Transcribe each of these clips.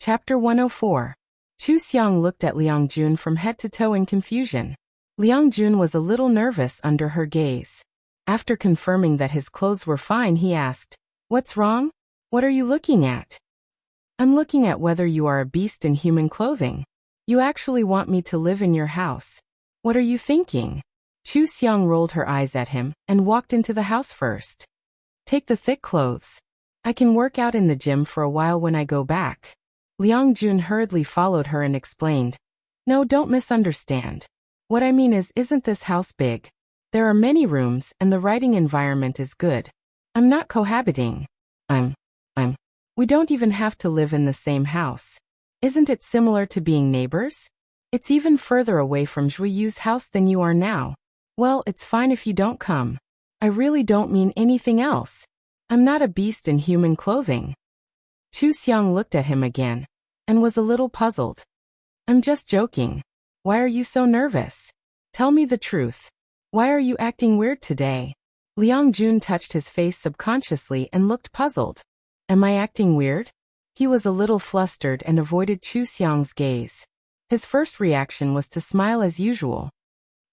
Chapter 104. Chu Xiang looked at Liang Jun from head to toe in confusion. Liang Jun was a little nervous under her gaze. After confirming that his clothes were fine, he asked, "What's wrong? What are you looking at?" "I'm looking at whether you are a beast in human clothing. You actually want me to live in your house. What are you thinking?" Chu Xiang rolled her eyes at him and walked into the house first. "Take the thick clothes. I can work out in the gym for a while when I go back." Liang Jun hurriedly followed her and explained, "No, don't misunderstand. What I mean is, isn't this house big? There are many rooms and the writing environment is good. I'm not cohabiting. We don't even have to live in the same house. Isn't it similar to being neighbors? It's even further away from Zhuiyu's house than you are now. Well, it's fine if you don't come. I really don't mean anything else. I'm not a beast in human clothing." Chu Xiang looked at him again and was a little puzzled. "I'm just joking. Why are you so nervous? Tell me the truth. Why are you acting weird today?" Liang Jun touched his face subconsciously and looked puzzled. "Am I acting weird?" He was a little flustered and avoided Chu Xiang's gaze. His first reaction was to smile as usual.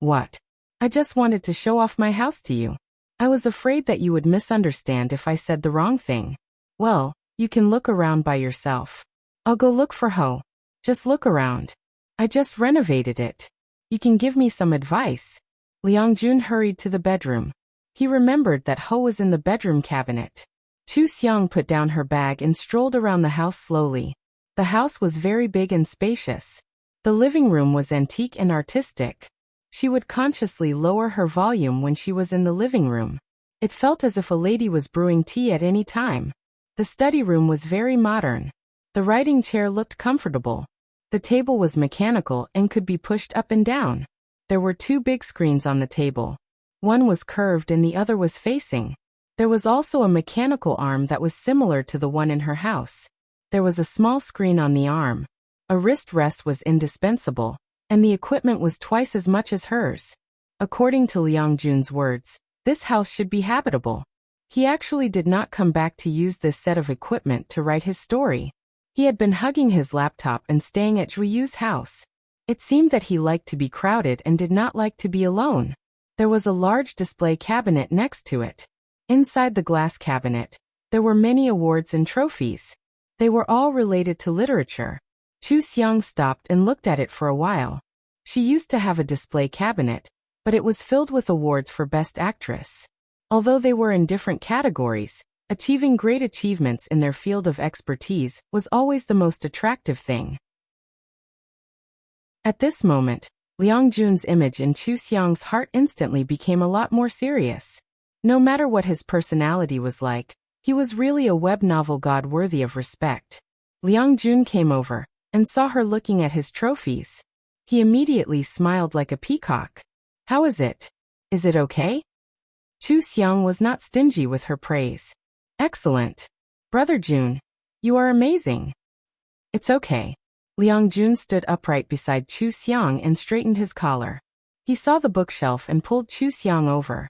"What? I just wanted to show off my house to you. I was afraid that you would misunderstand if I said the wrong thing. Well, you can look around by yourself. I'll go look for Ho. Just look around. I just renovated it. You can give me some advice." Liang Jun hurried to the bedroom. He remembered that Ho was in the bedroom cabinet. Chu Xiang put down her bag and strolled around the house slowly. The house was very big and spacious. The living room was antique and artistic. She would consciously lower her volume when she was in the living room. It felt as if a lady was brewing tea at any time. The study room was very modern. The writing chair looked comfortable. The table was mechanical and could be pushed up and down. There were two big screens on the table. One was curved and the other was facing. There was also a mechanical arm that was similar to the one in her house. There was a small screen on the arm. A wrist rest was indispensable, and the equipment was twice as much as hers. According to Liang Jun's words, this house should be habitable. He actually did not come back to use this set of equipment to write his story. He had been hugging his laptop and staying at Zhuiyu's house. It seemed that he liked to be crowded and did not like to be alone. There was a large display cabinet next to it. Inside the glass cabinet, there were many awards and trophies. They were all related to literature. Chu Xiang stopped and looked at it for a while. She used to have a display cabinet, but it was filled with awards for Best Actress. Although they were in different categories, achieving great achievements in their field of expertise was always the most attractive thing. At this moment, Liang Jun's image in Chu Xiang's heart instantly became a lot more serious. No matter what his personality was like, he was really a web novel god worthy of respect. Liang Jun came over and saw her looking at his trophies. He immediately smiled like a peacock. "How is it? Is it okay?" Chu Xiang was not stingy with her praise. "Excellent. Brother Jun, you are amazing." "It's okay." Liang Jun stood upright beside Chu Xiang and straightened his collar. He saw the bookshelf and pulled Chu Xiang over.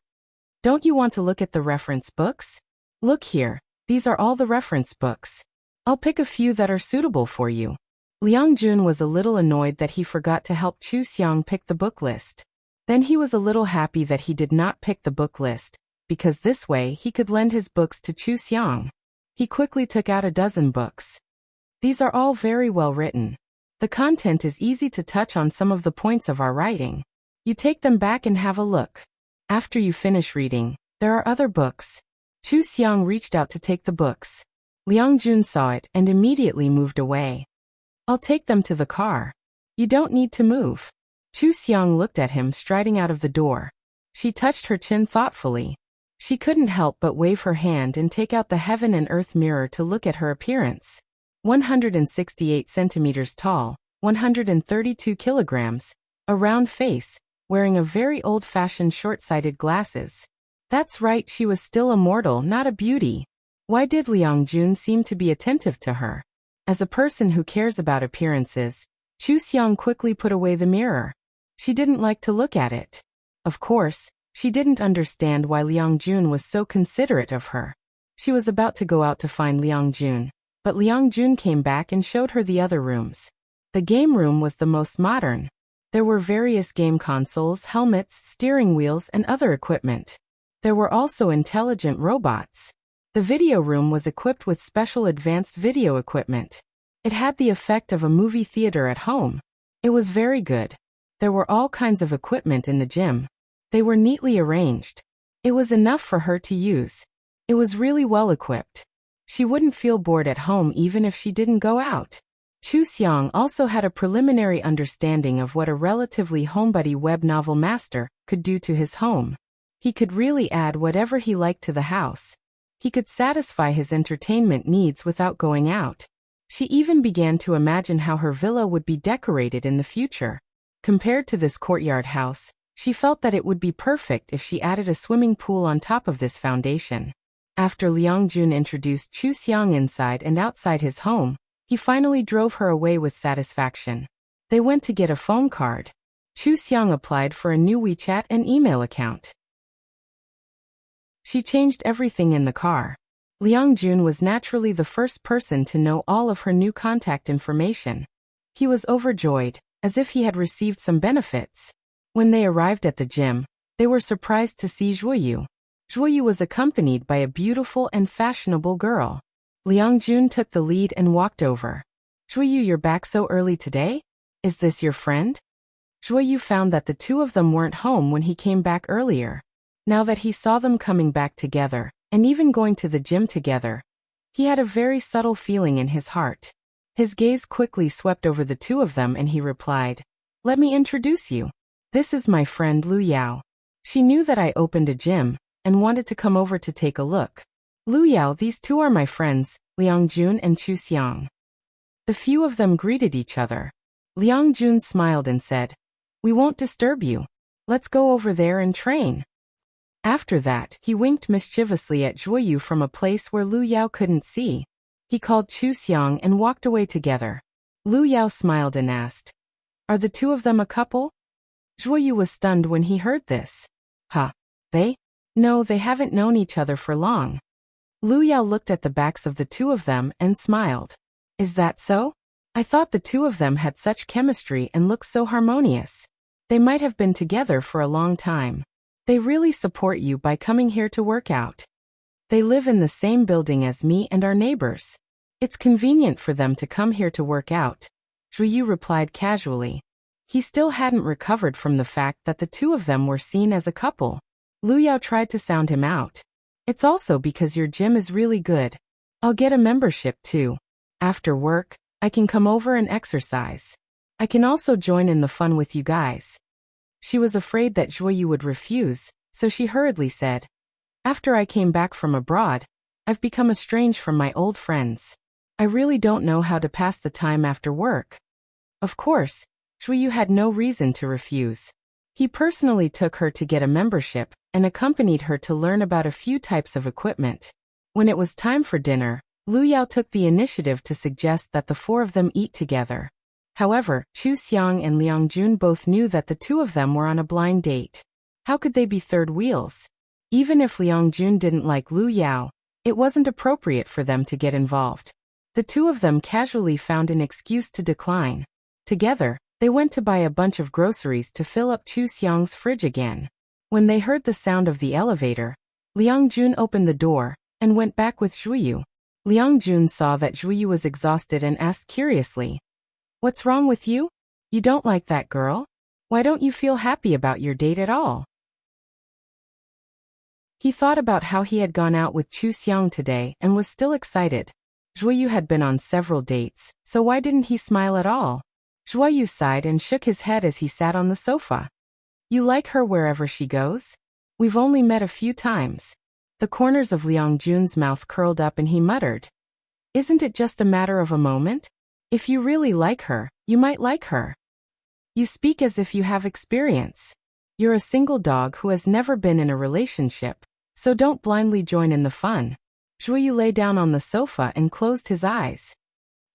"Don't you want to look at the reference books? Look here, these are all the reference books. I'll pick a few that are suitable for you." Liang Jun was a little annoyed that he forgot to help Chu Xiang pick the book list. Then he was a little happy that he did not pick the book list, because this way he could lend his books to Chu Xiang. He quickly took out a dozen books. These are all very well written. The content is easy to touch on some of the points of our writing. You take them back and have a look. After you finish reading, there are other books. Chu Xiang reached out to take the books. Liang Jun saw it and immediately moved away. "I'll take them to the car. You don't need to move." Chu Xiang looked at him striding out of the door. She touched her chin thoughtfully. She couldn't help but wave her hand and take out the heaven and earth mirror to look at her appearance. 168 centimeters tall, 132 kilograms, a round face, wearing a very old-fashioned short-sighted glasses. That's right, she was still a mortal, not a beauty. Why did Liang Jun seem to be attentive to her? As a person who cares about appearances, Chu Xiang quickly put away the mirror. She didn't like to look at it. Of course, she didn't understand why Liang Jun was so considerate of her. She was about to go out to find Liang Jun. but Liang Jun came back and showed her the other rooms. The game room was the most modern. There were various game consoles, helmets, steering wheels, and other equipment. There were also intelligent robots. The video room was equipped with special advanced video equipment. It had the effect of a movie theater at home. It was very good. There were all kinds of equipment in the gym. They were neatly arranged. It was enough for her to use. It was really well equipped. She wouldn't feel bored at home even if she didn't go out. Chu Xiang also had a preliminary understanding of what a relatively homebody web novel master could do to his home. He could really add whatever he liked to the house. He could satisfy his entertainment needs without going out. She even began to imagine how her villa would be decorated in the future. Compared to this courtyard house, she felt that it would be perfect if she added a swimming pool on top of this foundation. After Liang Jun introduced Chu Xiang inside and outside his home, he finally drove her away with satisfaction. They went to get a phone card. Chu Xiang applied for a new WeChat and email account. She changed everything in the car. Liang Jun was naturally the first person to know all of her new contact information. He was overjoyed, as if he had received some benefits. When they arrived at the gym, they were surprised to see Zhuoyu. Zhuoyu was accompanied by a beautiful and fashionable girl. Liang Jun took the lead and walked over. Zhuoyu, you're back so early today? Is this your friend? Zhuoyu found that the two of them weren't home when he came back earlier. Now that he saw them coming back together, and even going to the gym together, he had a very subtle feeling in his heart. His gaze quickly swept over the two of them and he replied, "Let me introduce you. This is my friend Lu Yao. She knew that I opened a gym and wanted to come over to take a look. Lu Yao, these two are my friends, Liang Jun and Chu Xiang." The few of them greeted each other. Liang Jun smiled and said, "We won't disturb you. Let's go over there and train." After that, he winked mischievously at Zhuoyu from a place where Lu Yao couldn't see. He called Chu Xiang and walked away together. Lu Yao smiled and asked, "Are the two of them a couple?" Zhuoyu was stunned when he heard this. "Huh? They? No, they haven't known each other for long." Lu Yao looked at the backs of the two of them and smiled. "Is that so? I thought the two of them had such chemistry and looked so harmonious. They might have been together for a long time. They really support you by coming here to work out. They live in the same building as me and our neighbors. It's convenient for them to come here to work out," Zhuoyu replied casually. He still hadn't recovered from the fact that the two of them were seen as a couple. Lu Yao tried to sound him out. "It's also because your gym is really good. I'll get a membership too. After work, I can come over and exercise. I can also join in the fun with you guys." She was afraid that Zhuoyu would refuse, so she hurriedly said, "After I came back from abroad, I've become estranged from my old friends. I really don't know how to pass the time after work." Of course, Zhuoyu had no reason to refuse. He personally took her to get a membership and accompanied her to learn about a few types of equipment. When it was time for dinner, Lu Yao took the initiative to suggest that the four of them eat together. However, Chu Xiang and Liang Jun both knew that the two of them were on a blind date. How could they be third wheels? Even if Liang Jun didn't like Lu Yao, it wasn't appropriate for them to get involved. The two of them casually found an excuse to decline. Together, they went to buy a bunch of groceries to fill up Chu Xiang's fridge again. When they heard the sound of the elevator, Liang Jun opened the door and went back with Zhuoyu. Liang Jun saw that Zhuoyu was exhausted and asked curiously, "What's wrong with you? You don't like that girl? Why don't you feel happy about your date at all?" He thought about how he had gone out with Chu Xiang today and was still excited. Zhuoyu had been on several dates, so why didn't he smile at all? Zhuoyu sighed and shook his head as he sat on the sofa. "You like her wherever she goes? We've only met a few times." The corners of Liang Jun's mouth curled up and he muttered, "Isn't it just a matter of a moment? If you really like her, you might like her. You speak as if you have experience. You're a single dog who has never been in a relationship, so don't blindly join in the fun." Zhuoyu lay down on the sofa and closed his eyes.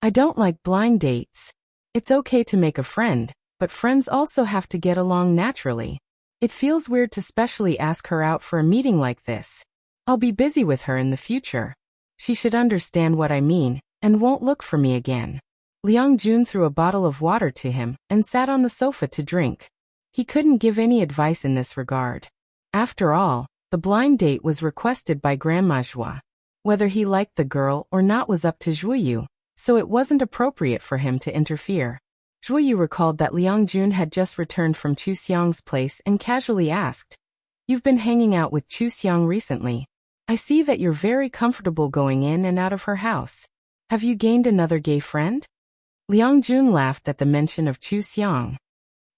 "I don't like blind dates. It's okay to make a friend, but friends also have to get along naturally. It feels weird to specially ask her out for a meeting like this. I'll be busy with her in the future. She should understand what I mean, and won't look for me again. Liang Jun threw a bottle of water to him and sat on the sofa to drink. He couldn't give any advice in this regard. After all, the blind date was requested by Grandma Zhua. Whether he liked the girl or not was up to Zhuyu, so it wasn't appropriate for him to interfere. Zhuyu recalled that Liang Jun had just returned from Chu Xiang's place and casually asked, "You've been hanging out with Chu Xiang recently. I see that you're very comfortable going in and out of her house. Have you gained another gay friend?" Liang Jun laughed at the mention of Chu Xiang.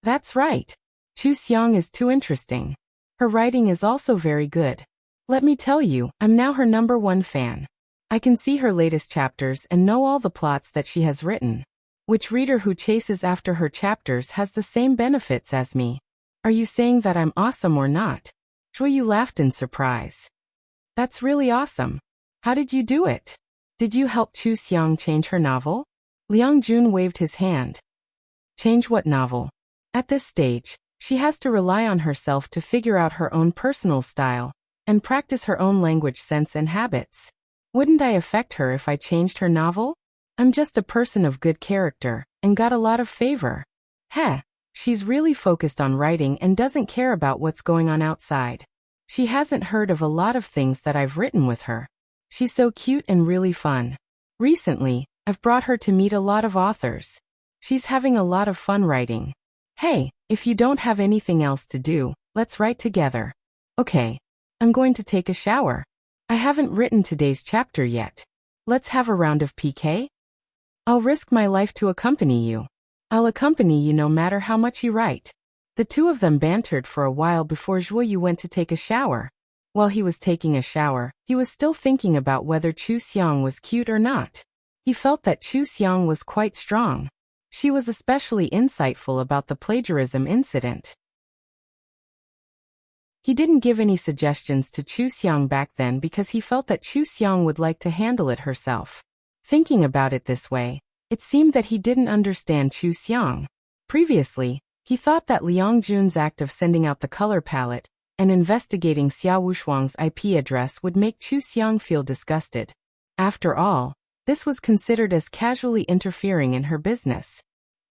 "That's right. Chu Xiang is too interesting. Her writing is also very good. Let me tell you, I'm now her #1 fan. I can see her latest chapters and know all the plots that she has written. Which reader who chases after her chapters has the same benefits as me? Are you saying that I'm awesome or not?" Zhuyu laughed in surprise. "That's really awesome. How did you do it? Did you help Chu Xiang change her novel?" Liang Jun waved his hand. "Change what novel? At this stage, she has to rely on herself to figure out her own personal style and practice her own language sense and habits. Wouldn't I affect her if I changed her novel? I'm just a person of good character and got a lot of favor. Heh, she's really focused on writing and doesn't care about what's going on outside. She hasn't heard of a lot of things that I've written with her. She's so cute and really fun. Recently, I've brought her to meet a lot of authors. She's having a lot of fun writing. Hey, if you don't have anything else to do, let's write together." "Okay. I'm going to take a shower. I haven't written today's chapter yet. Let's have a round of PK? I'll risk my life to accompany you. I'll accompany you no matter how much you write." The two of them bantered for a while before Zhuyu went to take a shower. While he was taking a shower, he was still thinking about whether Chu Xiang was cute or not. He felt that Chu Xiang was quite strong. She was especially insightful about the plagiarism incident. He didn't give any suggestions to Chu Xiang back then because he felt that Chu Xiang would like to handle it herself. Thinking about it this way, it seemed that he didn't understand Chu Xiang. Previously, he thought that Liang Jun's act of sending out the color palette and investigating Xiao Wushuang's IP address would make Chu Xiang feel disgusted. After all, this was considered as casually interfering in her business.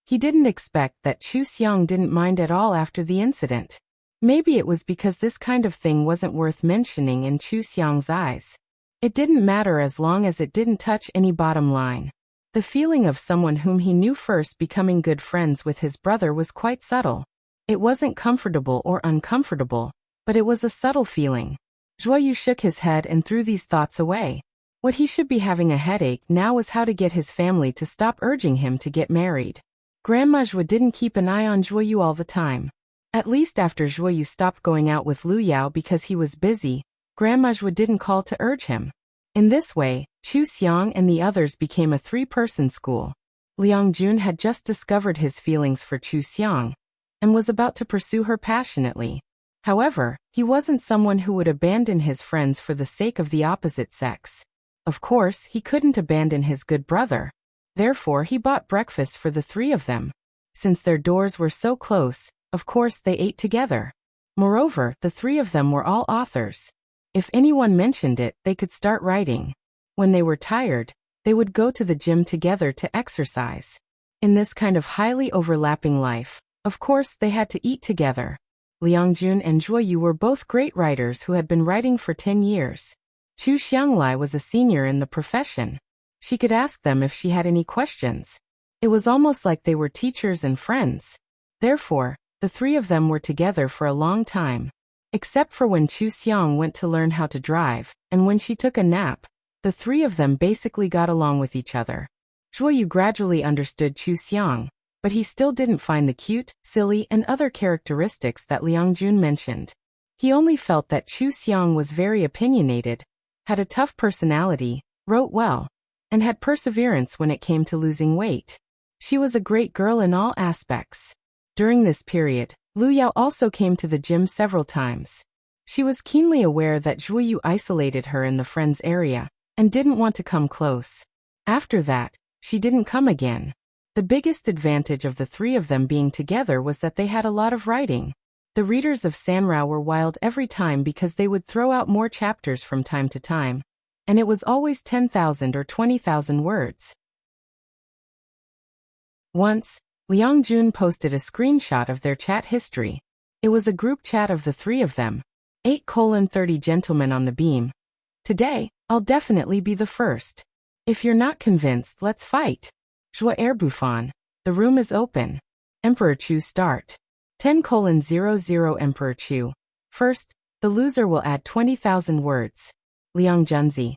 He didn't expect that Chu Xiang didn't mind at all after the incident. Maybe it was because this kind of thing wasn't worth mentioning in Chu Xiang's eyes. It didn't matter as long as it didn't touch any bottom line. The feeling of someone whom he knew first becoming good friends with his brother was quite subtle. It wasn't comfortable or uncomfortable, but it was a subtle feeling. Zhuyu shook his head and threw these thoughts away. What he should be having a headache now was how to get his family to stop urging him to get married. Grandma Zhua didn't keep an eye on Zhuyu all the time. At least after Zhuyu stopped going out with Lu Yao because he was busy, Grandma Zhua didn't call to urge him. In this way, Chu Xiang and the others became a 3-person school. Liang Jun had just discovered his feelings for Chu Xiang and was about to pursue her passionately. However, he wasn't someone who would abandon his friends for the sake of the opposite sex. Of course, he couldn't abandon his good brother. Therefore, he bought breakfast for the 3 of them. Since their doors were so close, of course they ate together. Moreover, the 3 of them were all authors. If anyone mentioned it, they could start writing. When they were tired, they would go to the gym together to exercise. In this kind of highly overlapping life, of course they had to eat together. Liang Jun and Zhuyu were both great writers who had been writing for 10 years. Chu Xianglai was a senior in the profession. She could ask them if she had any questions. It was almost like they were teachers and friends. Therefore, the 3 of them were together for a long time. Except for when Chu Xiang went to learn how to drive, and when she took a nap, the 3 of them basically got along with each other. Zhuyu gradually understood Chu Xiang, but he still didn't find the cute, silly, and other characteristics that Liang Jun mentioned. He only felt that Chu Xiang was very opinionated, had a tough personality, wrote well, and had perseverance when it came to losing weight. She was a great girl in all aspects. During this period, Lu Yao also came to the gym several times. She was keenly aware that Zhuyu isolated her in the friends area and didn't want to come close. After that, she didn't come again. The biggest advantage of the 3 of them being together was that they had a lot of writing. The readers of Sanrao were wild every time because they would throw out more chapters from time to time, and it was always 10,000 or 20,000 words. Once, Liang Jun posted a screenshot of their chat history. It was a group chat of the three of them. 8:30 gentlemen on the beam. Today, I'll definitely be the first. If you're not convinced, let's fight. Joie Earbook. The room is open. Emperor Chu start. 10:00 Emperor Chu. First, the loser will add 20,000 words. Liang Junzi.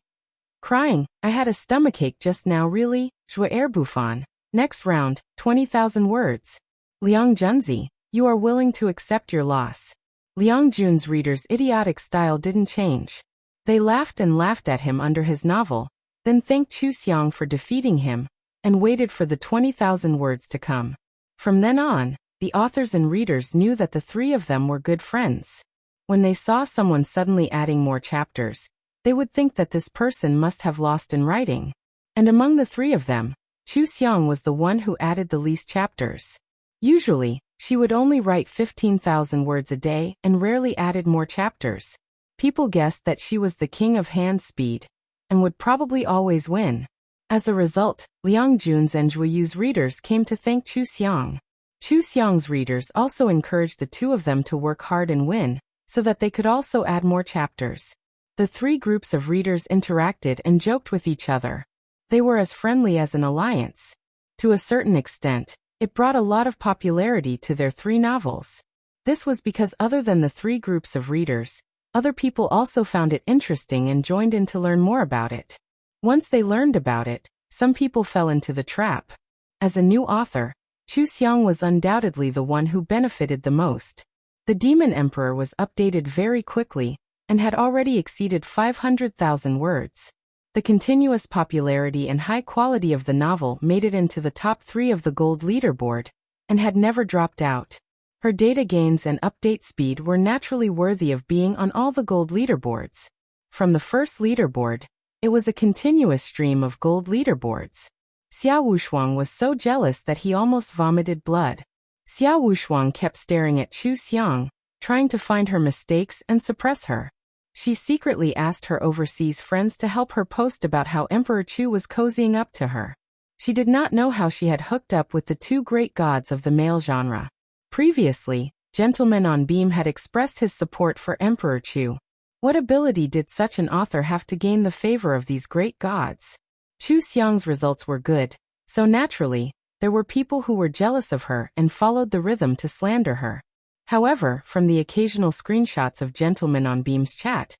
Crying, I had a stomachache just now really, Joie Earbook. Next round, 20,000 words. Liang Junzi, you are willing to accept your loss. Liang Jun's readers' idiotic style didn't change. They laughed and laughed at him under his novel, then thanked Chu Xiang for defeating him, and waited for the 20,000 words to come. From then on, the authors and readers knew that the three of them were good friends. When they saw someone suddenly adding more chapters, they would think that this person must have lost in writing. And among the three of them, Chu Xiang was the one who added the least chapters. Usually, she would only write 15,000 words a day and rarely added more chapters. People guessed that she was the king of hand speed, and would probably always win. As a result, Liang Jun's and Zhuiyu's readers came to thank Chu Xiang. Chu Xiang's readers also encouraged the two of them to work hard and win, so that they could also add more chapters. The three groups of readers interacted and joked with each other. They were as friendly as an alliance. To a certain extent, it brought a lot of popularity to their three novels. This was because other than the three groups of readers, other people also found it interesting and joined in to learn more about it. Once they learned about it, some people fell into the trap. As a new author, Chu Xiang was undoubtedly the one who benefited the most. The Demon Emperor was updated very quickly, and had already exceeded 500,000 words. The continuous popularity and high quality of the novel made it into the top 3 of the gold leaderboard, and had never dropped out. Her data gains and update speed were naturally worthy of being on all the gold leaderboards. From the first leaderboard, it was a continuous stream of gold leaderboards. Xiao Wushuang was so jealous that he almost vomited blood. Xiao Wushuang kept staring at Chu Xiang, trying to find her mistakes and suppress her. She secretly asked her overseas friends to help her post about how Emperor Chu was cozying up to her. She did not know how she had hooked up with the two great gods of the male genre. Previously, Gentleman on Beam had expressed his support for Emperor Chu. What ability did such an author have to gain the favor of these great gods? Chu Xiang's results were good, so naturally, there were people who were jealous of her and followed the rhythm to slander her. However, from the occasional screenshots of Gentleman on Beam's chat,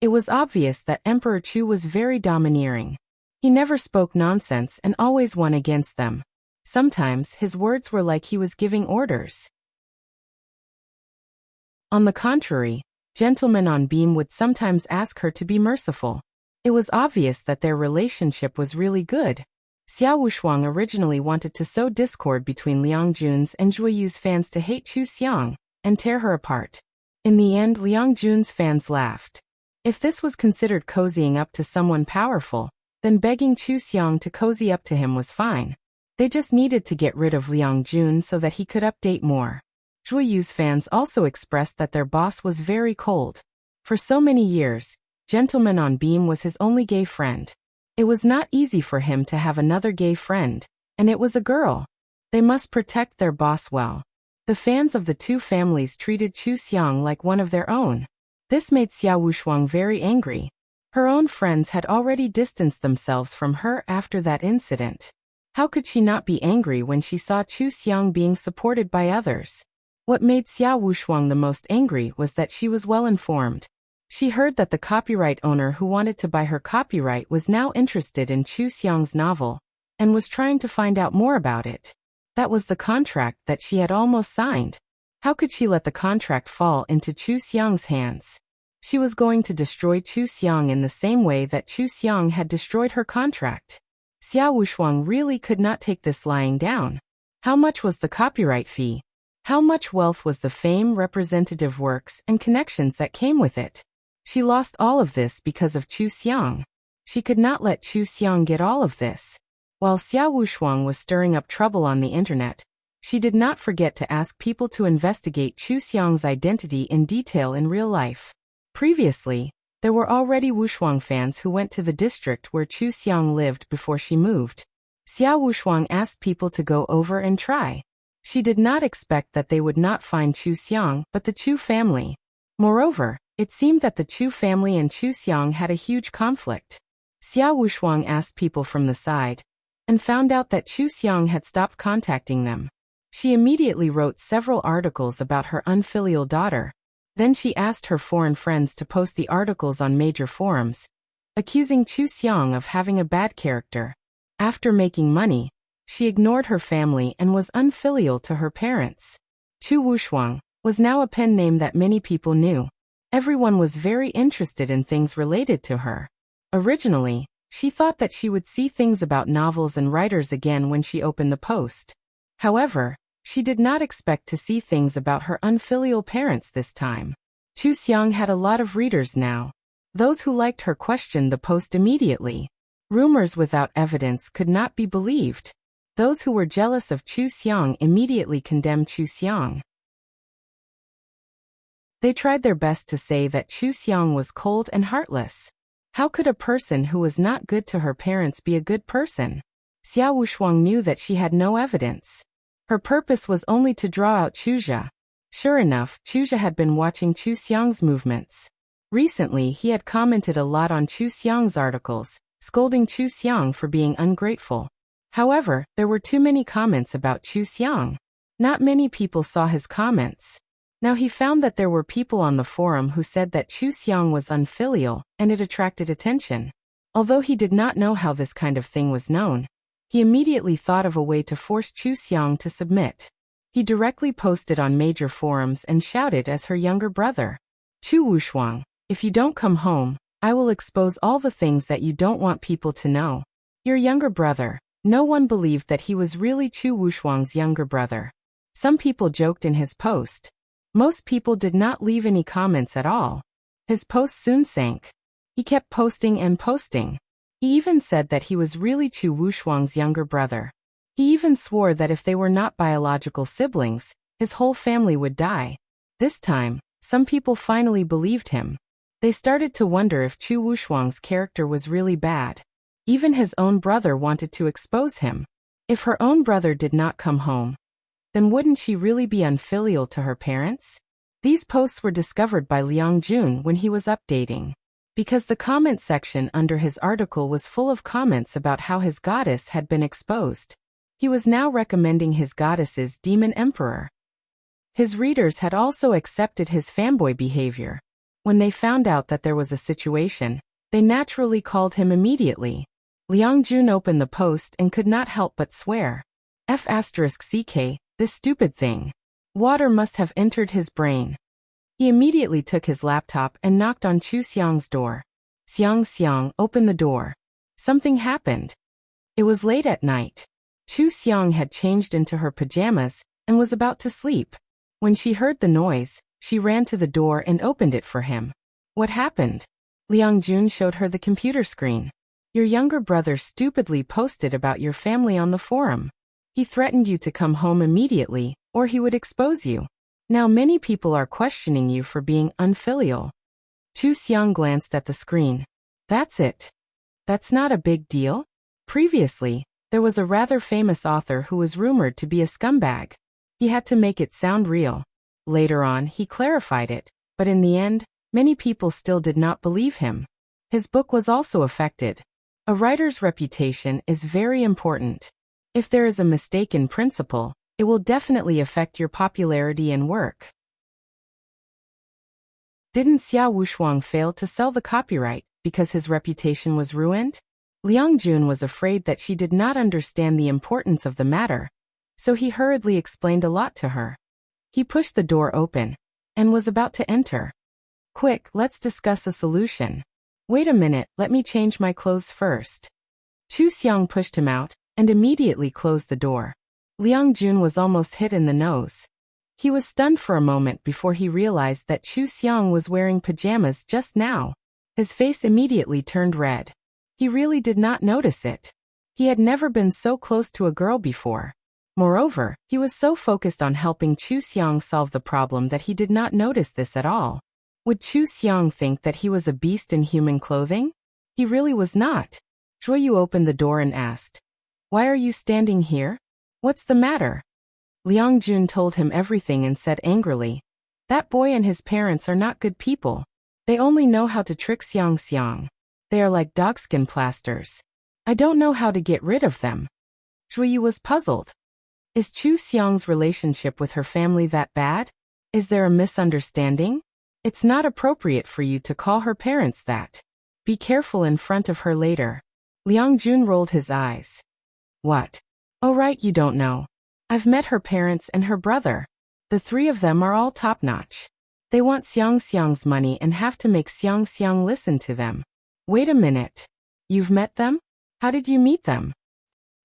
it was obvious that Emperor Chu was very domineering. He never spoke nonsense and always won against them. Sometimes his words were like he was giving orders. On the contrary, Gentleman on Beam would sometimes ask her to be merciful. It was obvious that their relationship was really good. Xiao Wushuang originally wanted to sow discord between Liang Jun's and Zhuiyu's fans to hate Chu Xiang and tear her apart. In the end, Liang Jun's fans laughed. If this was considered cozying up to someone powerful, then begging Chu Xiang to cozy up to him was fine. They just needed to get rid of Liang Jun so that he could update more. Zhuiyu's fans also expressed that their boss was very cold. For so many years, Gentleman on Beam was his only gay friend. It was not easy for him to have another gay friend, and it was a girl. They must protect their boss well. The fans of the two families treated Chu Xiang like one of their own. This made Xiao Wushuang very angry. Her own friends had already distanced themselves from her after that incident. How could she not be angry when she saw Chu Xiang being supported by others? What made Xiao Wushuang the most angry was that she was well informed. She heard that the copyright owner who wanted to buy her copyright was now interested in Chu Xiang's novel, and was trying to find out more about it. That was the contract that she had almost signed. How could she let the contract fall into Chu Xiang's hands? She was going to destroy Chu Xiang in the same way that Chu Xiang had destroyed her contract. Xiao Wushuang really could not take this lying down. How much was the copyright fee? How much wealth was the fame, representative works, and connections that came with it? She lost all of this because of Chu Xiang. She could not let Chu Xiang get all of this. While Xiao Wushuang was stirring up trouble on the internet, she did not forget to ask people to investigate Chu Xiang's identity in detail in real life. Previously, There were already Wushuang fans who went to the district where Chu Xiang lived before she moved. Xiao Wushuang asked people to go over and try. She did not expect that they would not find Chu Xiang, but the Chu family. Moreover, it seemed that the Chu family and Chu Xiang had a huge conflict. Xiao Wushuang asked people from the side, and found out that Chu Xiang had stopped contacting them. She immediately wrote several articles about her unfilial daughter. Then she asked her foreign friends to post the articles on major forums, accusing Chu Xiang of having a bad character. After making money, she ignored her family and was unfilial to her parents. Chu Wushuang was now a pen name that many people knew. Everyone was very interested in things related to her. Originally, she thought that she would see things about novels and writers again when she opened the post. However, she did not expect to see things about her unfilial parents this time. Chu Xiang had a lot of readers now. Those who liked her questioned the post immediately. Rumors without evidence could not be believed. Those who were jealous of Chu Xiang immediately condemned Chu Xiang. They tried their best to say that Chu Xiang was cold and heartless. How could a person who was not good to her parents be a good person? Xiao Wushuang knew that she had no evidence. Her purpose was only to draw out Chuzha. Sure enough, Chuzha had been watching Chu Xiang's movements. Recently, he had commented a lot on Chu Xiang's articles, scolding Chu Xiang for being ungrateful. However, there were too many comments about Chu Xiang. Not many people saw his comments. Now he found that there were people on the forum who said that Chu Xiang was unfilial, and it attracted attention. Although he did not know how this kind of thing was known, he immediately thought of a way to force Chu Xiang to submit. He directly posted on major forums and shouted as her younger brother, "Chu Wushuang, if you don't come home, I will expose all the things that you don't want people to know." Your younger brother. No one believed that he was really Chu Wushuang's younger brother. Some people joked in his post. Most people did not leave any comments at all. His post soon sank. He kept posting and posting. He even said that he was really Chu Wushuang's younger brother. He even swore that if they were not biological siblings, his whole family would die. This time, some people finally believed him. They started to wonder if Chu Wushuang's character was really bad. Even his own brother wanted to expose him. If her own brother did not come home, then wouldn't she really be unfilial to her parents? These posts were discovered by Liang Jun when he was updating. Because the comment section under his article was full of comments about how his goddess had been exposed. He was now recommending his goddess's demon emperor. His readers had also accepted his fanboy behavior. When they found out that there was a situation, they naturally called him immediately. Liang Jun opened the post and could not help but swear. F***ck, this stupid thing. Water must have entered his brain. He immediately took his laptop and knocked on Chu Xiang's door. Xiang, open the door. Something happened. It was late at night. Chu Xiang had changed into her pajamas and was about to sleep. When she heard the noise, she ran to the door and opened it for him. What happened? Liang Jun showed her the computer screen. Your younger brother stupidly posted about your family on the forum. He threatened you to come home immediately, or he would expose you. Now many people are questioning you for being unfilial. Chu Xiang glanced at the screen. That's it. That's not a big deal. Previously, there was a rather famous author who was rumored to be a scumbag. He had to make it sound real. Later on, he clarified it, but in the end, many people still did not believe him. His book was also affected. A writer's reputation is very important. If there is a mistaken principle, it will definitely affect your popularity and work. Didn't Xiao Wushuang fail to sell the copyright because his reputation was ruined? Liang Jun was afraid that she did not understand the importance of the matter, so he hurriedly explained a lot to her. He pushed the door open and was about to enter. Quick, let's discuss a solution. Wait a minute, let me change my clothes first. Chu Xiang pushed him out and immediately closed the door. Liang Jun was almost hit in the nose. He was stunned for a moment before he realized that Chu Xiang was wearing pajamas just now. His face immediately turned red. He really did not notice it. He had never been so close to a girl before. Moreover, he was so focused on helping Chu Xiang solve the problem that he did not notice this at all. Would Chu Xiang think that he was a beast in human clothing? He really was not. Zhuoyu opened the door and asked, "Why are you standing here? What's the matter?" Liang Jun told him everything and said angrily, "That boy and his parents are not good people. They only know how to trick Xiang Xiang. They are like dogskin plasters. I don't know how to get rid of them." Zhuoyu was puzzled. Is Chu Xiang's relationship with her family that bad? Is there a misunderstanding? It's not appropriate for you to call her parents that. Be careful in front of her later. Liang Jun rolled his eyes. What? Oh right, you don't know. I've met her parents and her brother. The three of them are all top-notch. They want Xiang Xiang's money and have to make Xiang Xiang listen to them. Wait a minute. You've met them? How did you meet them?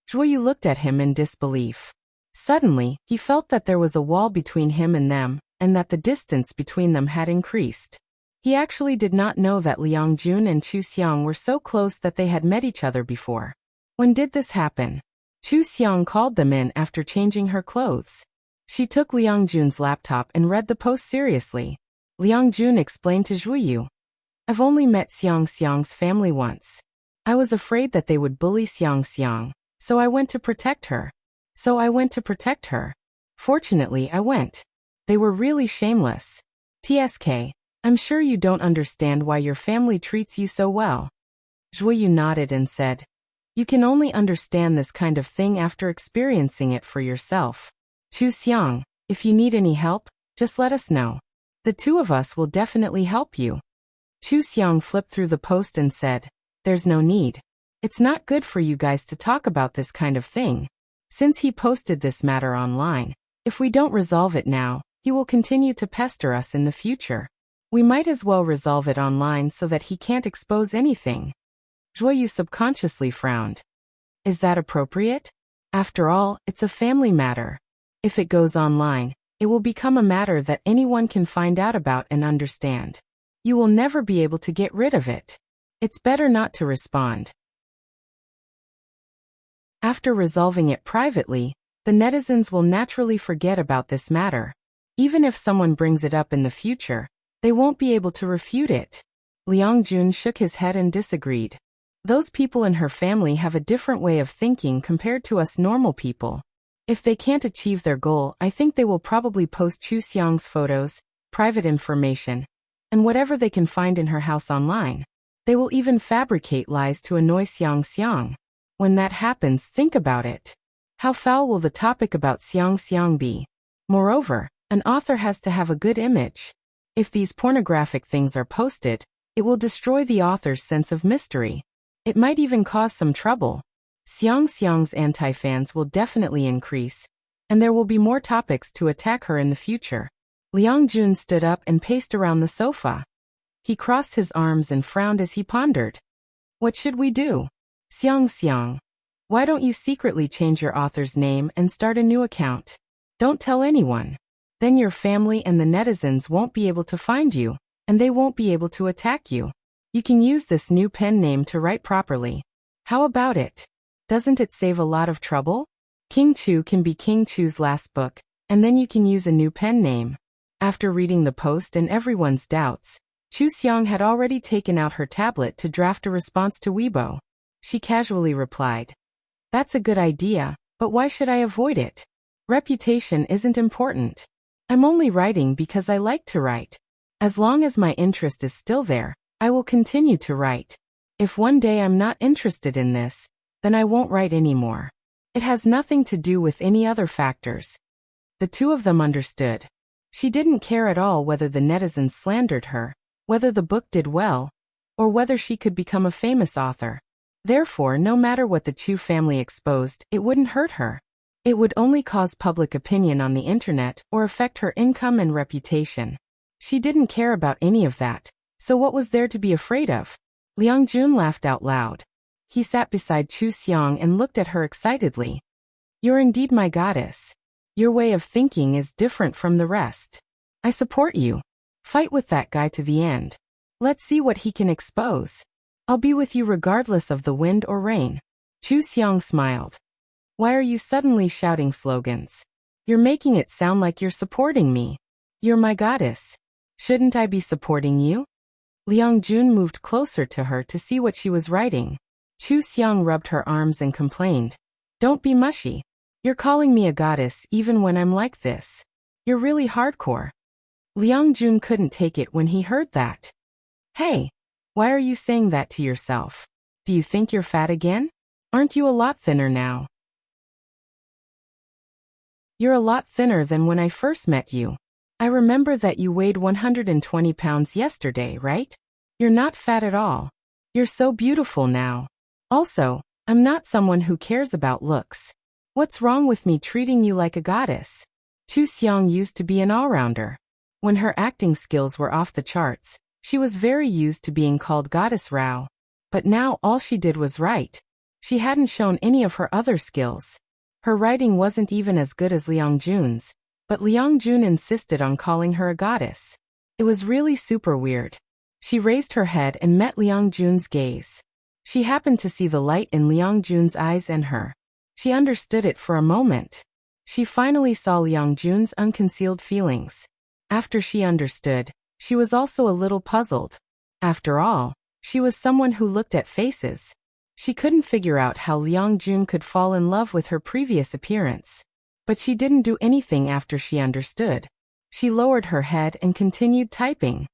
Zhuoyu looked at him in disbelief. Suddenly, he felt that there was a wall between him and them, and that the distance between them had increased. He actually did not know that Liang Jun and Chu Xiang were so close that they had met each other before. When did this happen? Chu Xiang called them in after changing her clothes. She took Liang Jun's laptop and read the post seriously. Liang Jun explained to Zhuoyu, "I've only met Xiang Xiang's family once. I was afraid that they would bully Xiang Xiang, so I went to protect her. Fortunately, I went. They were really shameless. TSK, I'm sure you don't understand why your family treats you so well." Zhuoyu nodded and said, "You can only understand this kind of thing after experiencing it for yourself. Chu Xiang, if you need any help, just let us know. The two of us will definitely help you." Chu Xiang flipped through the post and said, "There's no need. It's not good for you guys to talk about this kind of thing. Since he posted this matter online, if we don't resolve it now, he will continue to pester us in the future. We might as well resolve it online so that he can't expose anything." Zhuoyu subconsciously frowned. Is that appropriate? After all, it's a family matter. If it goes online, it will become a matter that anyone can find out about and understand. You will never be able to get rid of it. It's better not to respond. After resolving it privately, the netizens will naturally forget about this matter. Even if someone brings it up in the future, they won't be able to refute it. Liang Jun shook his head and disagreed. Those people in her family have a different way of thinking compared to us normal people. If they can't achieve their goal, I think they will probably post Chu Xiang's photos, private information, and whatever they can find in her house online. They will even fabricate lies to annoy Xiang Xiang. When that happens, think about it. How foul will the topic about Xiang Xiang be? Moreover, an author has to have a good image. If these pornographic things are posted, it will destroy the author's sense of mystery. It might even cause some trouble. Xiang Xiang's anti-fans will definitely increase, and there will be more topics to attack her in the future. Liang Jun stood up and paced around the sofa. He crossed his arms and frowned as he pondered. What should we do? Xiang Xiang, why don't you secretly change your author's name and start a new account? Don't tell anyone. Then your family and the netizens won't be able to find you, and they won't be able to attack you. You can use this new pen name to write properly. How about it? Doesn't it save a lot of trouble? King Chu can be King Chu's last book, and then you can use a new pen name. After reading the post and everyone's doubts, Chu Xiang had already taken out her tablet to draft a response to Weibo. She casually replied, "That's a good idea, but why should I avoid it? Reputation isn't important. I'm only writing because I like to write. As long as my interest is still there, I will continue to write. If one day I'm not interested in this, then I won't write anymore. It has nothing to do with any other factors." The two of them understood. She didn't care at all whether the netizens slandered her, whether the book did well, or whether she could become a famous author. Therefore, no matter what the Chu family exposed, it wouldn't hurt her. It would only cause public opinion on the internet or affect her income and reputation. She didn't care about any of that, so what was there to be afraid of? Liang Jun laughed out loud. He sat beside Chu Xiang and looked at her excitedly. "You're indeed my goddess. Your way of thinking is different from the rest. I support you. Fight with that guy to the end. Let's see what he can expose. I'll be with you regardless of the wind or rain." Chu Xiang smiled. "Why are you suddenly shouting slogans? You're making it sound like you're supporting me. You're my goddess." Shouldn't I be supporting you? Liang Jun moved closer to her to see what she was writing. Chu Xiang rubbed her arms and complained. Don't be mushy. You're calling me a goddess even when I'm like this. You're really hardcore. Liang Jun couldn't take it when he heard that. Hey, why are you saying that to yourself? Do you think you're fat again? Aren't you a lot thinner now? You're a lot thinner than when I first met you. I remember that you weighed 120 pounds yesterday, right? You're not fat at all. You're so beautiful now. Also, I'm not someone who cares about looks. What's wrong with me treating you like a goddess? Chu Xiang used to be an all-rounder. When her acting skills were off the charts, she was very used to being called Goddess Rao. But now all she did was write. She hadn't shown any of her other skills. Her writing wasn't even as good as Liang Jun's, but Liang Jun insisted on calling her a goddess. It was really super weird. She raised her head and met Liang Jun's gaze. She happened to see the light in Liang Jun's eyes and her. She understood it for a moment. She finally saw Liang Jun's unconcealed feelings. After she understood, she was also a little puzzled. After all, she was someone who looked at faces. She couldn't figure out how Liang Jun could fall in love with her previous appearance. But she didn't do anything after she understood. She lowered her head and continued typing.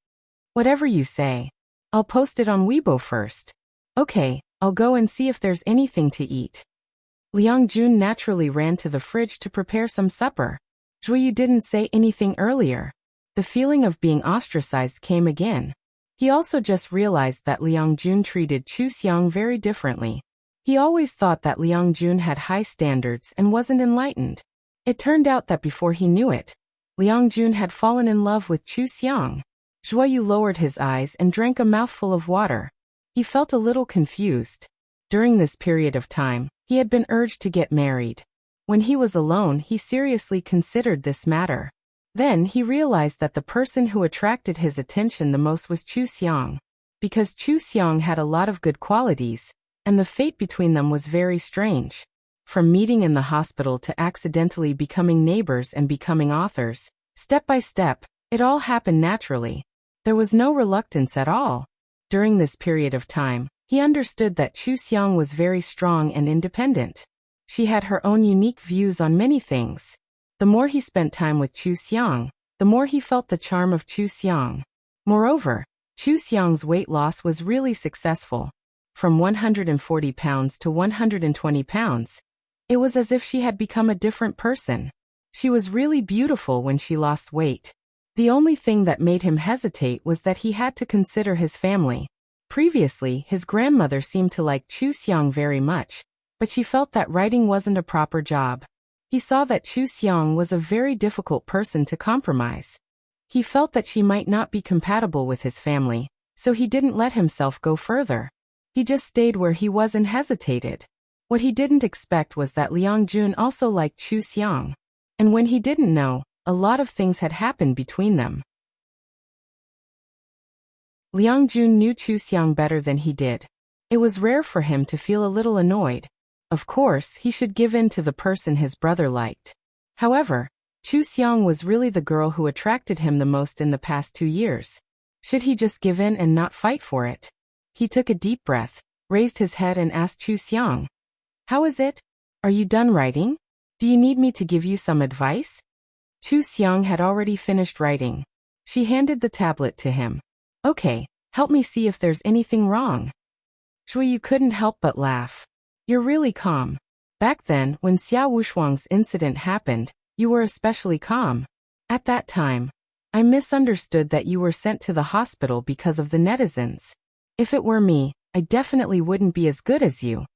Whatever you say. I'll post it on Weibo first. Okay, I'll go and see if there's anything to eat. Liang Jun naturally ran to the fridge to prepare some supper. You didn't say anything earlier. The feeling of being ostracized came again. He also just realized that Liang Jun treated Chu Xiang very differently. He always thought that Liang Jun had high standards and wasn't enlightened. It turned out that before he knew it, Liang Jun had fallen in love with Chu Xiang. Zhuoyu lowered his eyes and drank a mouthful of water. He felt a little confused. During this period of time, he had been urged to get married. When he was alone, he seriously considered this matter. Then he realized that the person who attracted his attention the most was Chu Xiang. Because Chu Xiang had a lot of good qualities, and the fate between them was very strange. From meeting in the hospital to accidentally becoming neighbors and becoming authors, step by step, it all happened naturally. There was no reluctance at all. During this period of time, he understood that Chu Xiang was very strong and independent. She had her own unique views on many things. The more he spent time with Chu Xiang, the more he felt the charm of Chu Xiang. Moreover, Chu Xiang's weight loss was really successful. From 140 pounds to 120 pounds. It was as if she had become a different person. She was really beautiful when she lost weight. The only thing that made him hesitate was that he had to consider his family. Previously, his grandmother seemed to like Chu Xiang very much, but she felt that writing wasn't a proper job. He saw that Chu Xiang was a very difficult person to compromise. He felt that she might not be compatible with his family, so he didn't let himself go further. He just stayed where he was and hesitated. What he didn't expect was that Liang Jun also liked Chu Xiang. And when he didn't know, a lot of things had happened between them. Liang Jun knew Chu Xiang better than he did. It was rare for him to feel a little annoyed. Of course, he should give in to the person his brother liked. However, Chu Xiang was really the girl who attracted him the most in the past 2 years. Should he just give in and not fight for it? He took a deep breath, raised his head and asked Chu Xiang. How is it? Are you done writing? Do you need me to give you some advice? Chu Xiang had already finished writing. She handed the tablet to him. Okay, help me see if there's anything wrong. Zhuoyu couldn't help but laugh. You're really calm. Back then, when Xia Wushuang's incident happened, you were especially calm. At that time, I misunderstood that you were sent to the hospital because of the netizens. If it were me, I definitely wouldn't be as good as you.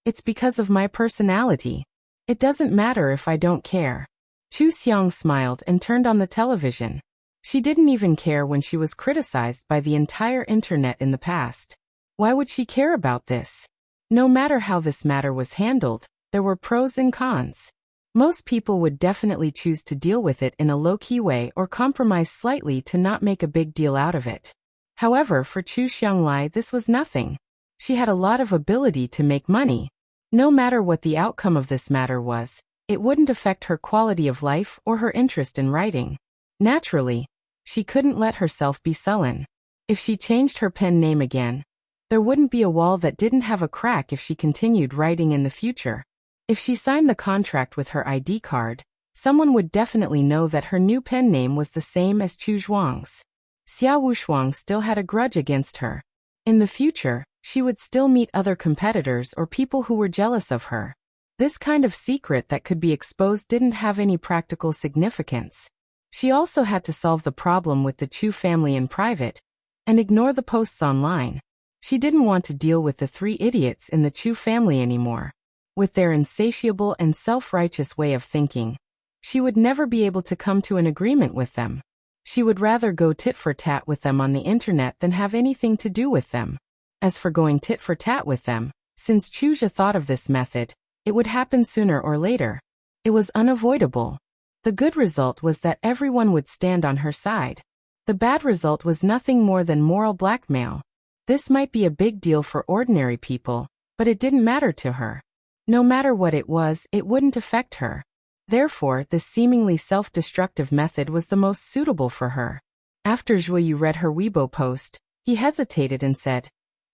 It's because of my personality. It doesn't matter if I don't care. Chu Xiang smiled and turned on the television. She didn't even care when she was criticized by the entire internet in the past. Why would she care about this? No matter how this matter was handled, there were pros and cons. Most people would definitely choose to deal with it in a low-key way or compromise slightly to not make a big deal out of it. However, for Chu Xianglai this was nothing. She had a lot of ability to make money. No matter what the outcome of this matter was, it wouldn't affect her quality of life or her interest in writing. Naturally, She couldn't let herself be sullen. If she changed her pen name again, there wouldn't be a wall that didn't have a crack if she continued writing in the future. If she signed the contract with her ID card, someone would definitely know that her new pen name was the same as Chu Zhuang's. Xia Wushuang still had a grudge against her. In the future, she would still meet other competitors or people who were jealous of her. This kind of secret that could be exposed didn't have any practical significance. She also had to solve the problem with the Chu family in private and ignore the posts online. She didn't want to deal with the three idiots in the Chu family anymore. With their insatiable and self-righteous way of thinking, she would never be able to come to an agreement with them. She would rather go tit-for-tat with them on the internet than have anything to do with them. As for going tit-for-tat with them, since Chuja thought of this method, it would happen sooner or later. It was unavoidable. The good result was that everyone would stand on her side. The bad result was nothing more than moral blackmail. This might be a big deal for ordinary people, but it didn't matter to her. No matter what it was, it wouldn't affect her. Therefore, this seemingly self-destructive method was the most suitable for her. After Zhuoyu read her Weibo post, he hesitated and said,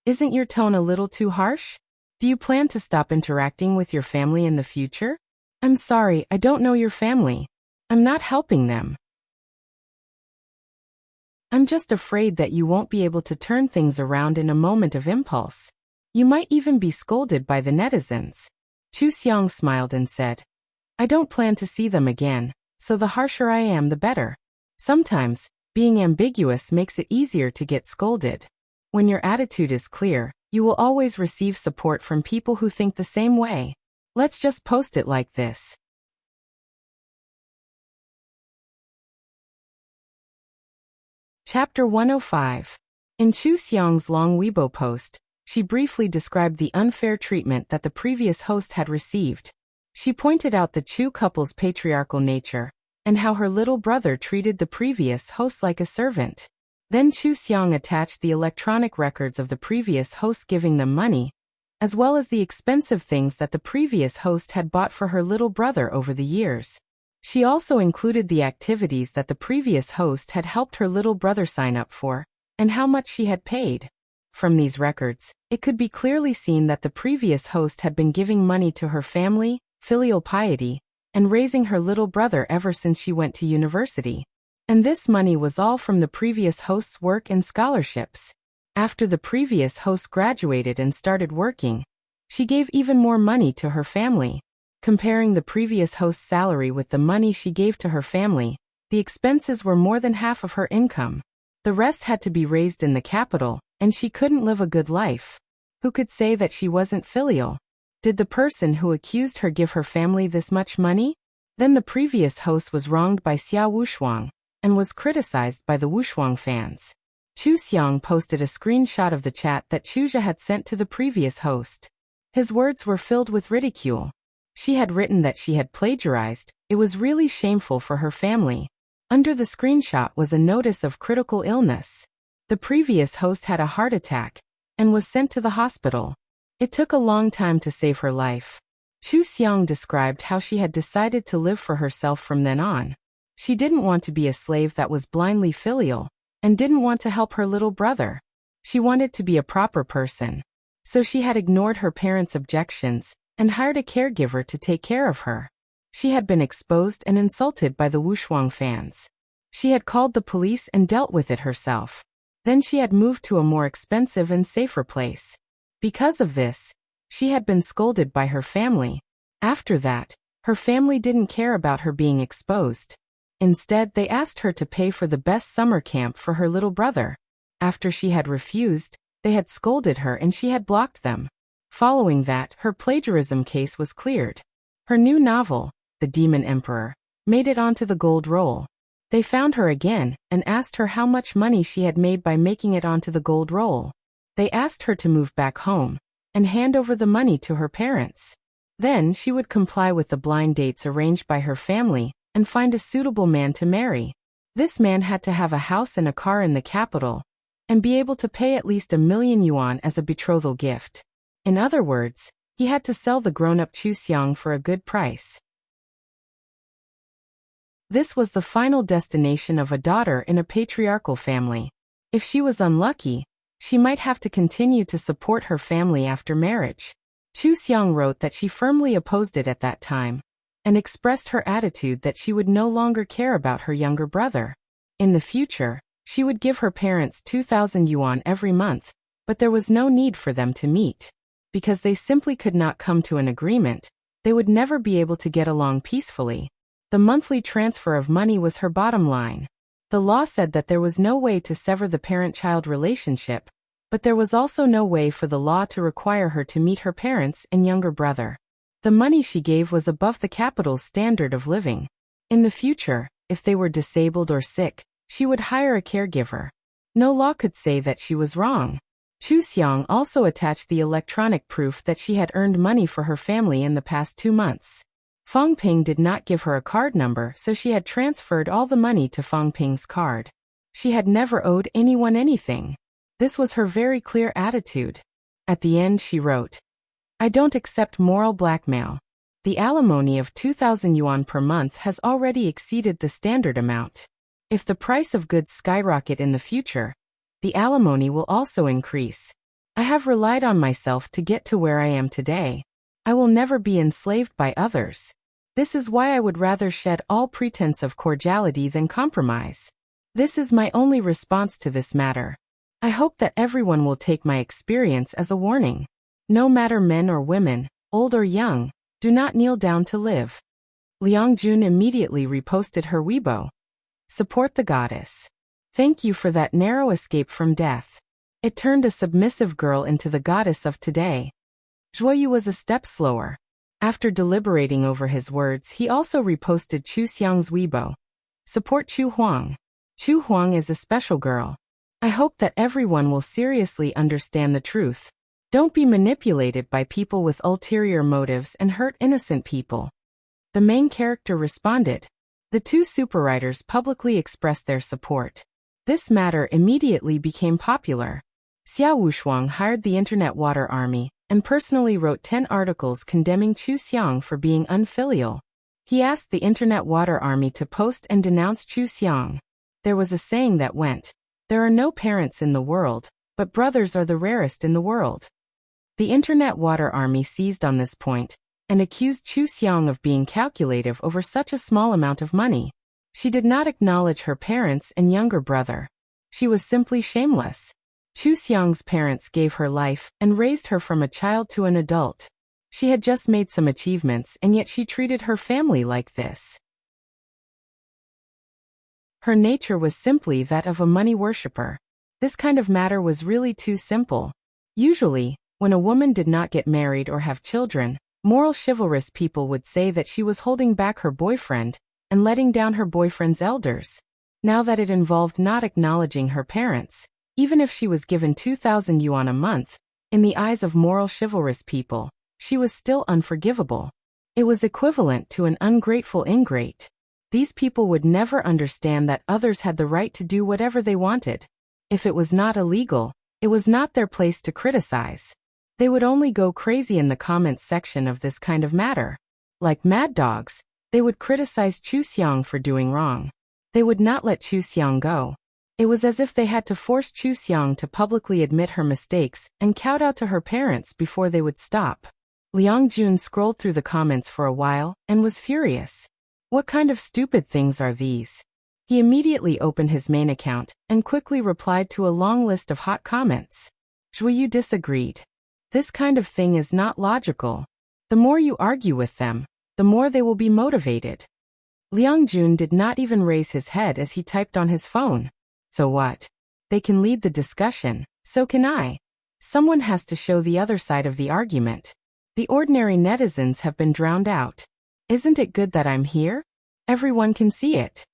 "Isn't your tone a little too harsh? Do you plan to stop interacting with your family in the future?" "I'm sorry, I don't know your family. I'm not helping them. I'm just afraid that you won't be able to turn things around in a moment of impulse. You might even be scolded by the netizens." Chu Xiang smiled and said, "I don't plan to see them again, so the harsher I am the better. Sometimes, being ambiguous makes it easier to get scolded. When your attitude is clear, you will always receive support from people who think the same way. Let's just post it like this." Chapter 105. In Chu Xiang's long Weibo post, she briefly described the unfair treatment that the previous host had received. She pointed out the Chu couple's patriarchal nature, and how her little brother treated the previous host like a servant. Then Chu Xiang attached the electronic records of the previous host giving them money, as well as the expensive things that the previous host had bought for her little brother over the years. She also included the activities that the previous host had helped her little brother sign up for, and how much she had paid. From these records, it could be clearly seen that the previous host had been giving money to her family, filial piety, and raising her little brother ever since she went to university. And this money was all from the previous host's work and scholarships. After the previous host graduated and started working, she gave even more money to her family. Comparing the previous host's salary with the money she gave to her family, the expenses were more than half of her income. The rest had to be raised in the capital, and she couldn't live a good life. Who could say that she wasn't filial? Did the person who accused her give her family this much money? Then the previous host was wronged by Xia Wushuang, and was criticized by the Wushuang fans. Chu Xiang posted a screenshot of the chat that Chuja had sent to the previous host. His words were filled with ridicule. She had written that she had plagiarized. It was really shameful for her family. Under the screenshot was a notice of critical illness. The previous host had a heart attack and was sent to the hospital. It took a long time to save her life. Chu Xiang described how she had decided to live for herself from then on. She didn't want to be a slave that was blindly filial, and didn't want to help her little brother. She wanted to be a proper person. So she had ignored her parents' objections and hired a caregiver to take care of her. She had been exposed and insulted by the Wushuang fans. She had called the police and dealt with it herself. Then she had moved to a more expensive and safer place. Because of this, she had been scolded by her family. After that, her family didn't care about her being exposed. Instead, they asked her to pay for the best summer camp for her little brother. After she had refused, they had scolded her and she had blocked them. Following that, her plagiarism case was cleared. Her new novel, The Demon Emperor, made it onto the gold roll. They found her again and asked her how much money she had made by making it onto the gold roll. They asked her to move back home and hand over the money to her parents. Then she would comply with the blind dates arranged by her family and find a suitable man to marry. This man had to have a house and a car in the capital and be able to pay at least 1,000,000 yuan as a betrothal gift. In other words, he had to sell the grown-up Chu Xiang for a good price. This was the final destination of a daughter in a patriarchal family. If she was unlucky, she might have to continue to support her family after marriage. Chu Xiang wrote that she firmly opposed it at that time, and expressed her attitude that she would no longer care about her younger brother. In the future, she would give her parents 2,000 yuan every month, but there was no need for them to meet. Because they simply could not come to an agreement, they would never be able to get along peacefully. The monthly transfer of money was her bottom line. The law said that there was no way to sever the parent-child relationship, but there was also no way for the law to require her to meet her parents and younger brother. The money she gave was above the capital's standard of living. In the future, if they were disabled or sick, she would hire a caregiver. No law could say that she was wrong. Chu Xiang also attached the electronic proof that she had earned money for her family in the past 2 months. Fang Ping did not give her a card number, so she had transferred all the money to Fang Ping's card. She had never owed anyone anything. This was her very clear attitude. At the end she wrote, "I don't accept moral blackmail. The alimony of 2,000 yuan per month has already exceeded the standard amount. If the price of goods skyrocket in the future, the alimony will also increase. I have relied on myself to get to where I am today. I will never be enslaved by others. This is why I would rather shed all pretense of cordiality than compromise. This is my only response to this matter. I hope that everyone will take my experience as a warning. No matter men or women, old or young, do not kneel down to live." Liang Jun immediately reposted her Weibo. "Support the goddess. Thank you for that narrow escape from death. It turned a submissive girl into the goddess of today." Zhuoyu was a step slower. After deliberating over his words, he also reposted Chu Xiang's Weibo. "Support Chu Huang. Chu Huang is a special girl. I hope that everyone will seriously understand the truth. Don't be manipulated by people with ulterior motives and hurt innocent people." The main character responded. The two superwriters publicly expressed their support. This matter immediately became popular. Xia Wushuang hired the Internet Water Army and personally wrote 10 articles condemning Chu Xiang for being unfilial. He asked the Internet Water Army to post and denounce Chu Xiang. There was a saying that went, "There are no parents in the world, but brothers are the rarest in the world." The Internet Water Army seized on this point and accused Chu Xiang of being calculative over such a small amount of money. She did not acknowledge her parents and younger brother. She was simply shameless. Chu Xiang's parents gave her life and raised her from a child to an adult. She had just made some achievements, and yet she treated her family like this. Her nature was simply that of a money worshipper. This kind of matter was really too simple. Usually, when a woman did not get married or have children, moral chivalrous people would say that she was holding back her boyfriend and letting down her boyfriend's elders. Now that it involved not acknowledging her parents, even if she was given 2,000 yuan a month, in the eyes of moral chivalrous people, she was still unforgivable. It was equivalent to an ungrateful ingrate. These people would never understand that others had the right to do whatever they wanted. If it was not illegal, it was not their place to criticize. They would only go crazy in the comments section of this kind of matter. Like mad dogs, they would criticize Chu Xiang for doing wrong. They would not let Chu Xiang go. It was as if they had to force Chu Xiang to publicly admit her mistakes and kowtow to her parents before they would stop. Liang Jun scrolled through the comments for a while and was furious. What kind of stupid things are these? He immediately opened his main account and quickly replied to a long list of hot comments. Zhuoyu disagreed. This kind of thing is not logical. The more you argue with them, the more they will be motivated. Liang Jun did not even raise his head as he typed on his phone. So what? They can lead the discussion, so can I. Someone has to show the other side of the argument. The ordinary netizens have been drowned out. Isn't it good that I'm here? Everyone can see it.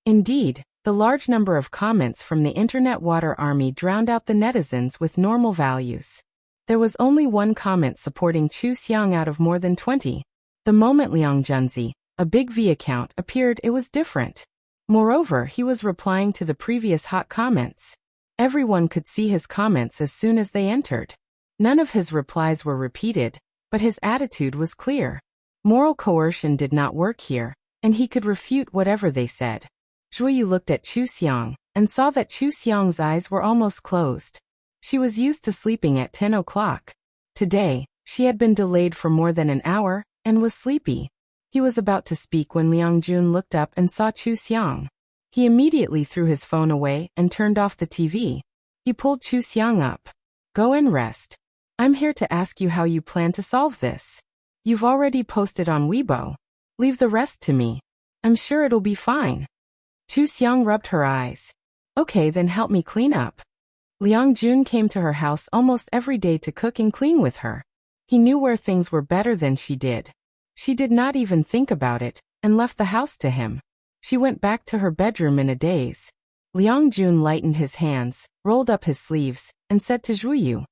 Indeed, the large number of comments from the Internet Water Army drowned out the netizens with normal values. There was only one comment supporting Chu Xiang out of more than 20. The moment Liang Junzi, a big V account, appeared, it was different. Moreover, he was replying to the previous hot comments. Everyone could see his comments as soon as they entered. None of his replies were repeated, but his attitude was clear. Moral coercion did not work here. and he could refute whatever they said. Zhuyu looked at Chu Xiang and saw that Chu Xiang's eyes were almost closed. She was used to sleeping at 10 o'clock. Today, she had been delayed for more than an hour and was sleepy. He was about to speak when Liang Jun looked up and saw Chu Xiang. He immediately threw his phone away and turned off the TV. He pulled Chu Xiang up. Go and rest. I'm here to ask you how you plan to solve this. You've already posted on Weibo. Leave the rest to me. I'm sure it'll be fine. Chu Xiang rubbed her eyes. Okay, then help me clean up. Liang Jun came to her house almost every day to cook and clean with her. He knew where things were better than she did. She did not even think about it, and left the house to him. She went back to her bedroom in a daze. Liang Jun lightened his hands, rolled up his sleeves, and said to Zhuyu,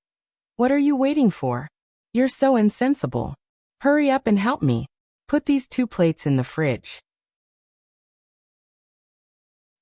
"What are you waiting for? You're so insensible. Hurry up and help me. Put these 2 plates in the fridge.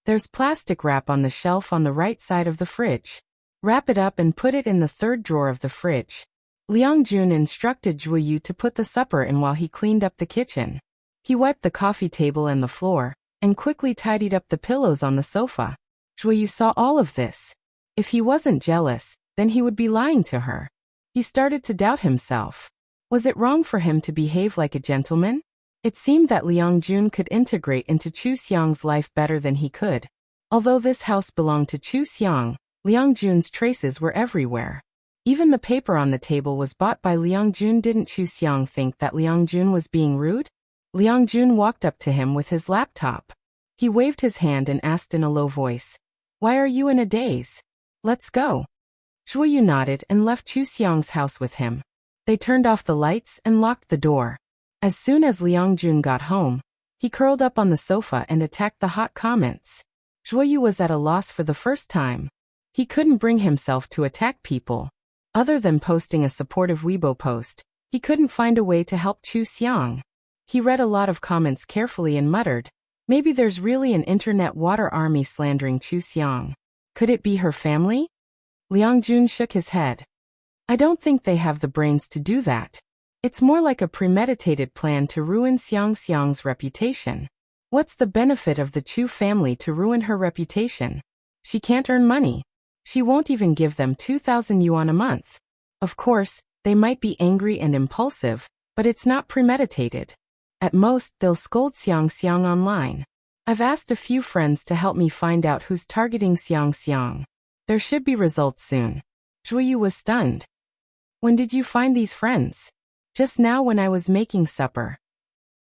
There's plastic wrap on the shelf on the right side of the fridge. Wrap it up and put it in the 3rd drawer of the fridge." Liang Jun instructed Zhuyu to put the supper in while he cleaned up the kitchen. He wiped the coffee table and the floor, and quickly tidied up the pillows on the sofa. Zhuyu saw all of this. If he wasn't jealous, then he would be lying to her. He started to doubt himself. Was it wrong for him to behave like a gentleman? It seemed that Liang Jun could integrate into Chu Xiang's life better than he could. Although this house belonged to Chu Xiang, Liang Jun's traces were everywhere. Even the paper on the table was bought by Liang Jun. Didn't Chu Xiang think that Liang Jun was being rude? Liang Jun walked up to him with his laptop. He waved his hand and asked in a low voice, "Why are you in a daze? Let's go." Zhuyu nodded and left Chu Xiang's house with him. They turned off the lights and locked the door. As soon as Liang Jun got home, he curled up on the sofa and attacked the hot comments. Zhuyu was at a loss for the first time. He couldn't bring himself to attack people. Other than posting a supportive Weibo post, he couldn't find a way to help Chu Xiang. He read a lot of comments carefully and muttered, maybe there's really an internet water army slandering Chu Xiang. Could it be her family? Liang Jun shook his head. I don't think they have the brains to do that. It's more like a premeditated plan to ruin Xiang's reputation. What's the benefit of the Chu family to ruin her reputation? She can't earn money. She won't even give them 2,000 yuan a month. Of course, they might be angry and impulsive, but it's not premeditated. At most, they'll scold Xiang online. I've asked a few friends to help me find out who's targeting Xiang. There should be results soon. Zhuyu was stunned. When did you find these friends? Just now when I was making supper.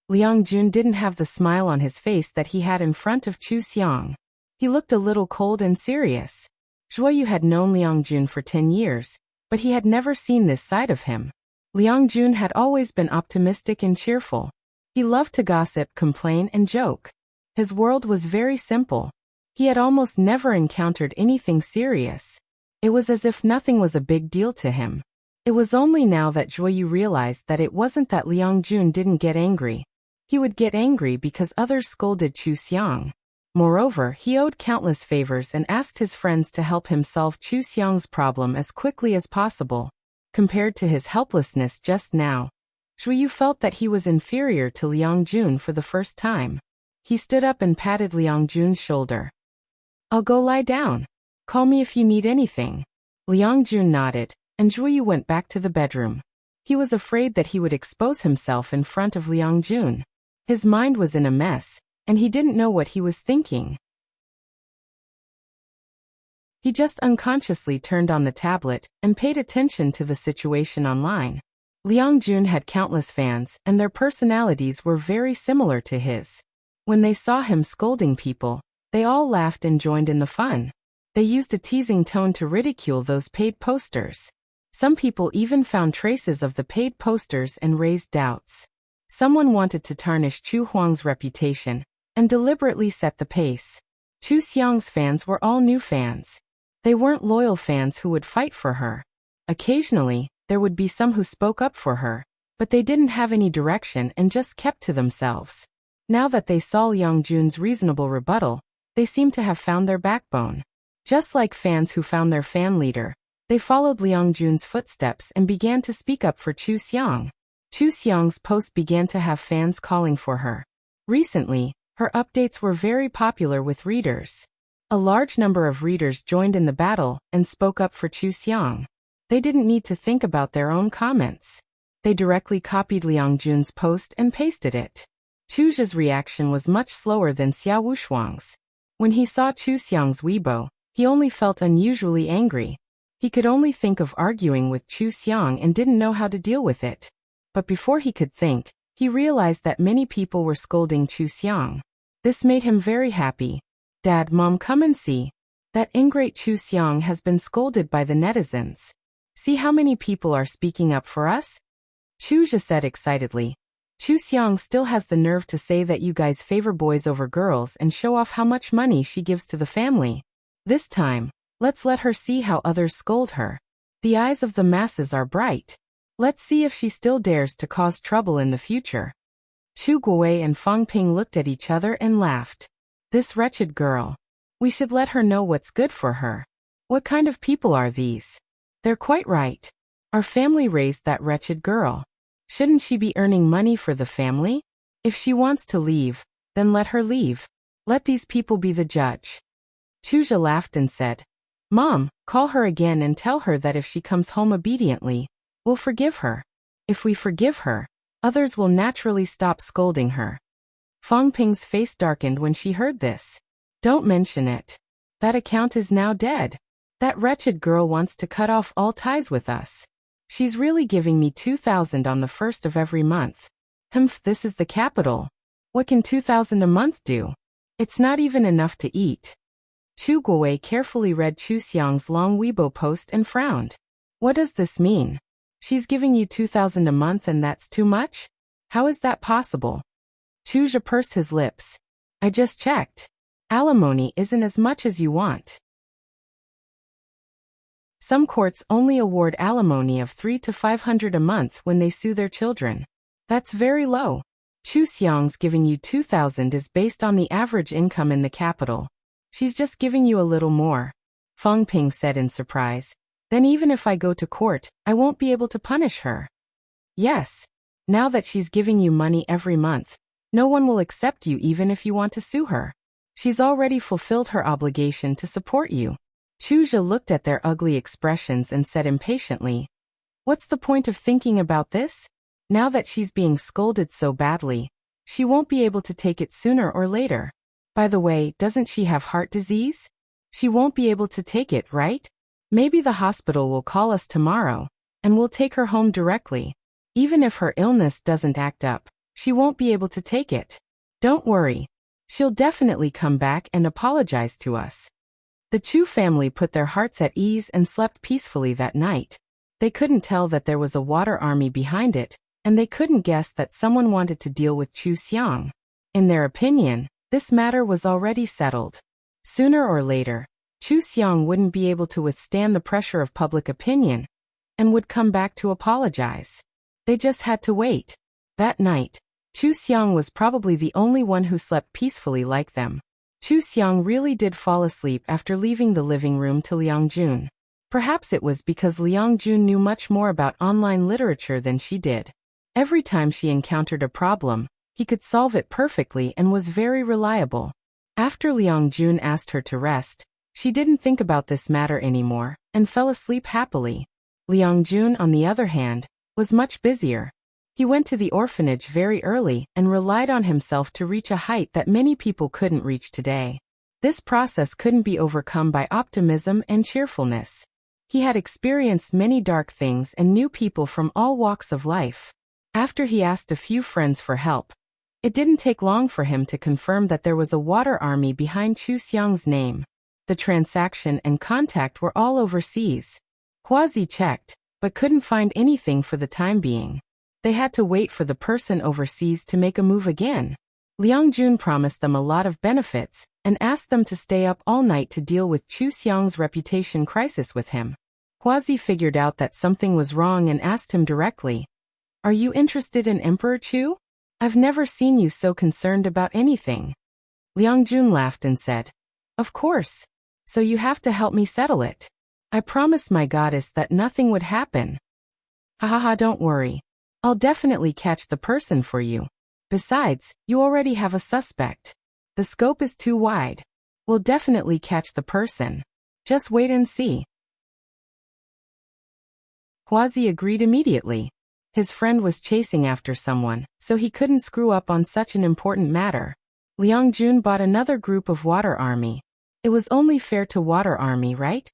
Liang Jun didn't have the smile on his face that he had in front of Chu Xiang. He looked a little cold and serious. Zhuyu had known Liang Jun for 10 years, but he had never seen this side of him. Liang Jun had always been optimistic and cheerful. He loved to gossip, complain, and joke. His world was very simple. He had almost never encountered anything serious. It was as if nothing was a big deal to him. It was only now that Zhuyu realized that it wasn't that Liang Jun didn't get angry. He would get angry because others scolded Chu Xiang. Moreover, he owed countless favors and asked his friends to help him solve Chu Xiang's problem as quickly as possible. Compared to his helplessness just now, Zhuyu felt that he was inferior to Liang Jun for the first time. He stood up and patted Liang Jun's shoulder. I'll go lie down. Call me if you need anything. Liang Jun nodded, and Zhuyu went back to the bedroom. He was afraid that he would expose himself in front of Liang Jun. His mind was in a mess, and he didn't know what he was thinking. He just unconsciously turned on the tablet and paid attention to the situation online. Liang Jun had countless fans, and their personalities were very similar to his. When they saw him scolding people, they all laughed and joined in the fun. They used a teasing tone to ridicule those paid posters. Some people even found traces of the paid posters and raised doubts. Someone wanted to tarnish Chu Huang's reputation and deliberately set the pace. Chu Xiang's fans were all new fans. They weren't loyal fans who would fight for her. Occasionally, there would be some who spoke up for her, but they didn't have any direction and just kept to themselves. Now that they saw Liang Jun's reasonable rebuttal, they seemed to have found their backbone. Just like fans who found their fan leader, they followed Liang Jun's footsteps and began to speak up for Chu Xiang. Chu Xiang's post began to have fans calling for her. Recently, her updates were very popular with readers. A large number of readers joined in the battle and spoke up for Chu Xiang. They didn't need to think about their own comments. They directly copied Liang Jun's post and pasted it. Chu Zhi's reaction was much slower than Xiao Wushuang's. When he saw Chu Xiang's Weibo, he only felt unusually angry. He could only think of arguing with Chu Xiang and didn't know how to deal with it. But before he could think, he realized that many people were scolding Chu Xiang. This made him very happy. "Dad, Mom, come and see. That ingrate Chu Xiang has been scolded by the netizens. See how many people are speaking up for us?" Chu Zhi said excitedly. "Chu Xiang still has the nerve to say that you guys favor boys over girls and show off how much money she gives to the family. This time, let's let her see how others scold her. The eyes of the masses are bright. Let's see if she still dares to cause trouble in the future." Chu Guowei and Fang Ping looked at each other and laughed. "This wretched girl. We should let her know what's good for her. What kind of people are these? They're quite right. Our family raised that wretched girl. Shouldn't she be earning money for the family? If she wants to leave, then let her leave. Let these people be the judge." Chu Zhi laughed and said, "Mom, call her again and tell her that if she comes home obediently, we'll forgive her. If we forgive her, others will naturally stop scolding her." Fang Ping's face darkened when she heard this. "Don't mention it. That account is now dead. That wretched girl wants to cut off all ties with us. She's really giving me 2,000 on the first of every month. Humph, this is the capital. What can 2,000 a month do? It's not even enough to eat." Chu Guowei carefully read Chu Xiang's long Weibo post and frowned. "What does this mean? She's giving you 2,000 a month and that's too much? How is that possible?" Chu Zhi pursed his lips. "I just checked. Alimony isn't as much as you want. Some courts only award alimony of 300 to 500 a month when they sue their children. That's very low. Chu Xiang's giving you 2,000 is based on the average income in the capital. She's just giving you a little more," Fang Ping said in surprise. "Then even if I go to court, I won't be able to punish her." "Yes. Now that she's giving you money every month, no one will accept you even if you want to sue her. She's already fulfilled her obligation to support you." Chu Zhi looked at their ugly expressions and said impatiently, "What's the point of thinking about this? Now that she's being scolded so badly, she won't be able to take it sooner or later. By the way, doesn't she have heart disease? She won't be able to take it, right? Maybe the hospital will call us tomorrow, and we'll take her home directly. Even if her illness doesn't act up, she won't be able to take it. Don't worry. She'll definitely come back and apologize to us." The Chu family put their hearts at ease and slept peacefully that night. They couldn't tell that there was a water army behind it, and they couldn't guess that someone wanted to deal with Chu Xiang. In their opinion, this matter was already settled. Sooner or later, Chu Xiang wouldn't be able to withstand the pressure of public opinion and would come back to apologize. They just had to wait. That night, Chu Xiang was probably the only one who slept peacefully like them. Chu Xiang really did fall asleep after leaving the living room to Liang Jun. Perhaps it was because Liang Jun knew much more about online literature than she did. Every time she encountered a problem, he could solve it perfectly and was very reliable. After Liang Jun asked her to rest, she didn't think about this matter anymore and fell asleep happily. Liang Jun, on the other hand, was much busier. He went to the orphanage very early and relied on himself to reach a height that many people couldn't reach today. This process couldn't be overcome by optimism and cheerfulness. He had experienced many dark things and knew people from all walks of life. After he asked a few friends for help, it didn't take long for him to confirm that there was a water army behind Chu Xiang's name. The transaction and contact were all overseas. Quasi checked, but couldn't find anything for the time being. They had to wait for the person overseas to make a move again. Liang Jun promised them a lot of benefits and asked them to stay up all night to deal with Chu Xiang's reputation crisis with him. Quasi figured out that something was wrong and asked him directly, "Are you interested in Emperor Chu? I've never seen you so concerned about anything." Liang Jun laughed and said, "Of course. So you have to help me settle it. I promised my goddess that nothing would happen. Ha ha ha, don't worry. I'll definitely catch the person for you. Besides, you already have a suspect. The scope is too wide. We'll definitely catch the person. Just wait and see. Hwazi agreed immediately. His friend was chasing after someone, so he couldn't screw up on such an important matter. Liang Jun bought another group of Water Army. It was only fair to Water Army, right?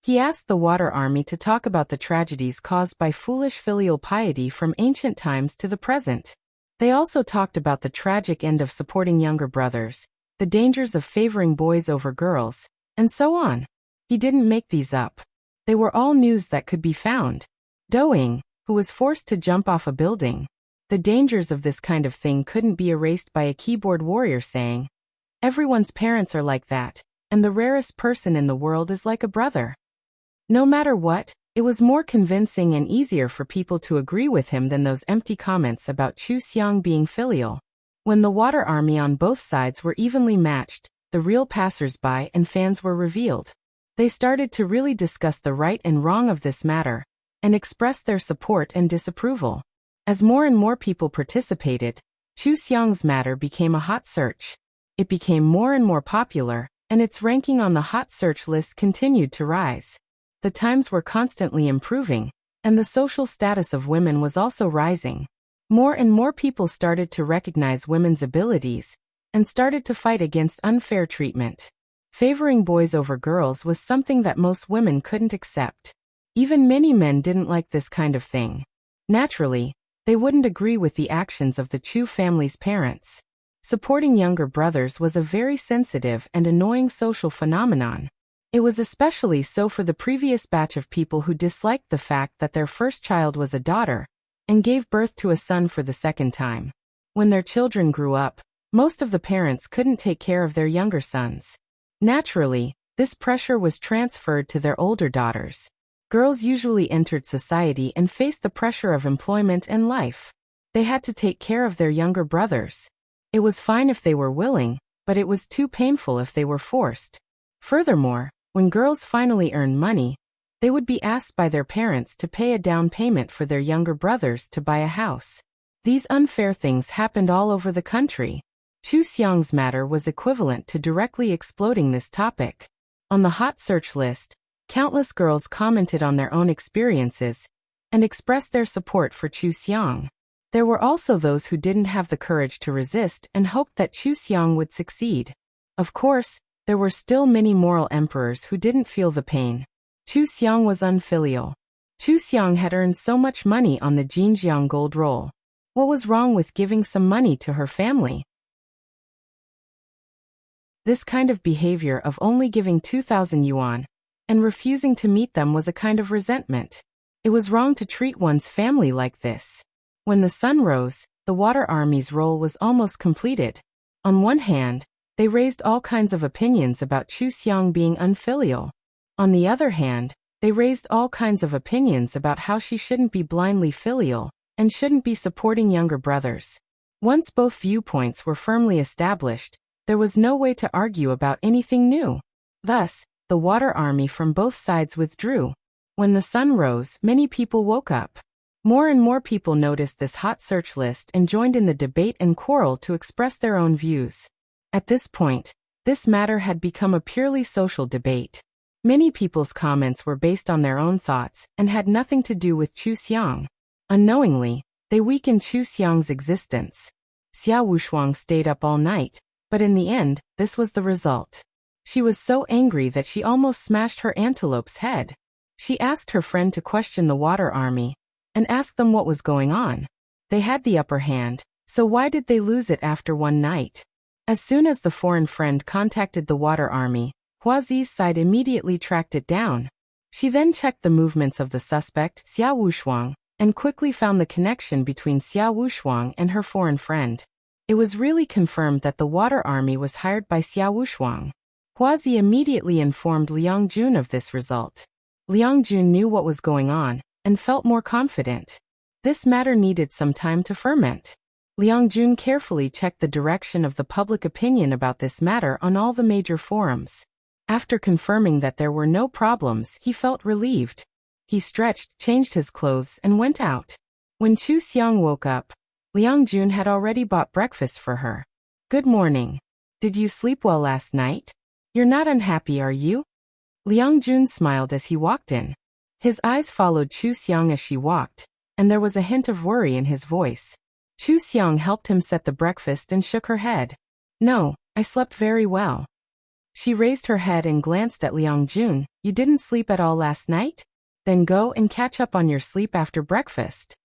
He asked the Water Army to talk about the tragedies caused by foolish filial piety from ancient times to the present. They also talked about the tragic end of supporting younger brothers, the dangers of favoring boys over girls, and so on. He didn't make these up. They were all news that could be found. Doing, who was forced to jump off a building. The dangers of this kind of thing couldn't be erased by a keyboard warrior saying, "Everyone's parents are like that, and the rarest person in the world is like a brother." No matter what, it was more convincing and easier for people to agree with him than those empty comments about Chu Xiang being filial. When the Water Army on both sides were evenly matched, the real passers-by and fans were revealed. They started to really discuss the right and wrong of this matter, and express their support and disapproval. As more and more people participated, Chu Xiang's matter became a hot search. It became more and more popular, and its ranking on the hot search list continued to rise. The times were constantly improving, and the social status of women was also rising. More and more people started to recognize women's abilities, and started to fight against unfair treatment. Favoring boys over girls was something that most women couldn't accept. Even many men didn't like this kind of thing. Naturally, they wouldn't agree with the actions of the Chu family's parents. Supporting younger brothers was a very sensitive and annoying social phenomenon. It was especially so for the previous batch of people who disliked the fact that their first child was a daughter, and gave birth to a son for the second time. When their children grew up, most of the parents couldn't take care of their younger sons. Naturally, this pressure was transferred to their older daughters. Girls usually entered society and faced the pressure of employment and life. They had to take care of their younger brothers. It was fine if they were willing, but it was too painful if they were forced. Furthermore, when girls finally earned money, they would be asked by their parents to pay a down payment for their younger brothers to buy a house. These unfair things happened all over the country. Chu Xiang's matter was equivalent to directly exploding this topic. On the hot search list, countless girls commented on their own experiences and expressed their support for Chu Xiang. There were also those who didn't have the courage to resist and hoped that Chu Xiang would succeed. Of course, there were still many moral emperors who didn't feel the pain. Chu Xiang was unfilial. Chu Xiang had earned so much money on the Jinjiang gold roll. What was wrong with giving some money to her family? This kind of behavior of only giving 2,000 yuan and refusing to meet them was a kind of resentment. It was wrong to treat one's family like this. When the sun rose, the Water Army's role was almost completed. On one hand, they raised all kinds of opinions about Chu Xiang being unfilial. On the other hand, they raised all kinds of opinions about how she shouldn't be blindly filial and shouldn't be supporting younger brothers. Once both viewpoints were firmly established, there was no way to argue about anything new. Thus, the Water Army from both sides withdrew. When the sun rose, many people woke up. More and more people noticed this hot search list and joined in the debate and quarrel to express their own views. At this point, this matter had become a purely social debate. Many people's comments were based on their own thoughts and had nothing to do with Chu Xiang. Unknowingly, they weakened Chu Xiang's existence. Xia Wushuang stayed up all night, but in the end, this was the result. She was so angry that she almost smashed her antelope's head. She asked her friend to question the Water Army and ask them what was going on. They had the upper hand, so why did they lose it after one night? As soon as the foreign friend contacted the Water Army, Huazi's side immediately tracked it down. She then checked the movements of the suspect, Xia Wushuang, and quickly found the connection between Xia Wushuang and her foreign friend. It was really confirmed that the Water Army was hired by Xia Wushuang. Huazi immediately informed Liang Jun of this result. Liang Jun knew what was going on and felt more confident. This matter needed some time to ferment. Liang Jun carefully checked the direction of the public opinion about this matter on all the major forums. After confirming that there were no problems, he felt relieved. He stretched, changed his clothes, and went out. When Chu Xiang woke up, Liang Jun had already bought breakfast for her. Good morning. Did you sleep well last night? You're not unhappy, are you? Liang Jun smiled as he walked in. His eyes followed Chu Xiang as she walked, and there was a hint of worry in his voice. Chu Xiang helped him set the breakfast and shook her head. No, I slept very well. She raised her head and glanced at Liang Jun. You didn't sleep at all last night? Then go and catch up on your sleep after breakfast.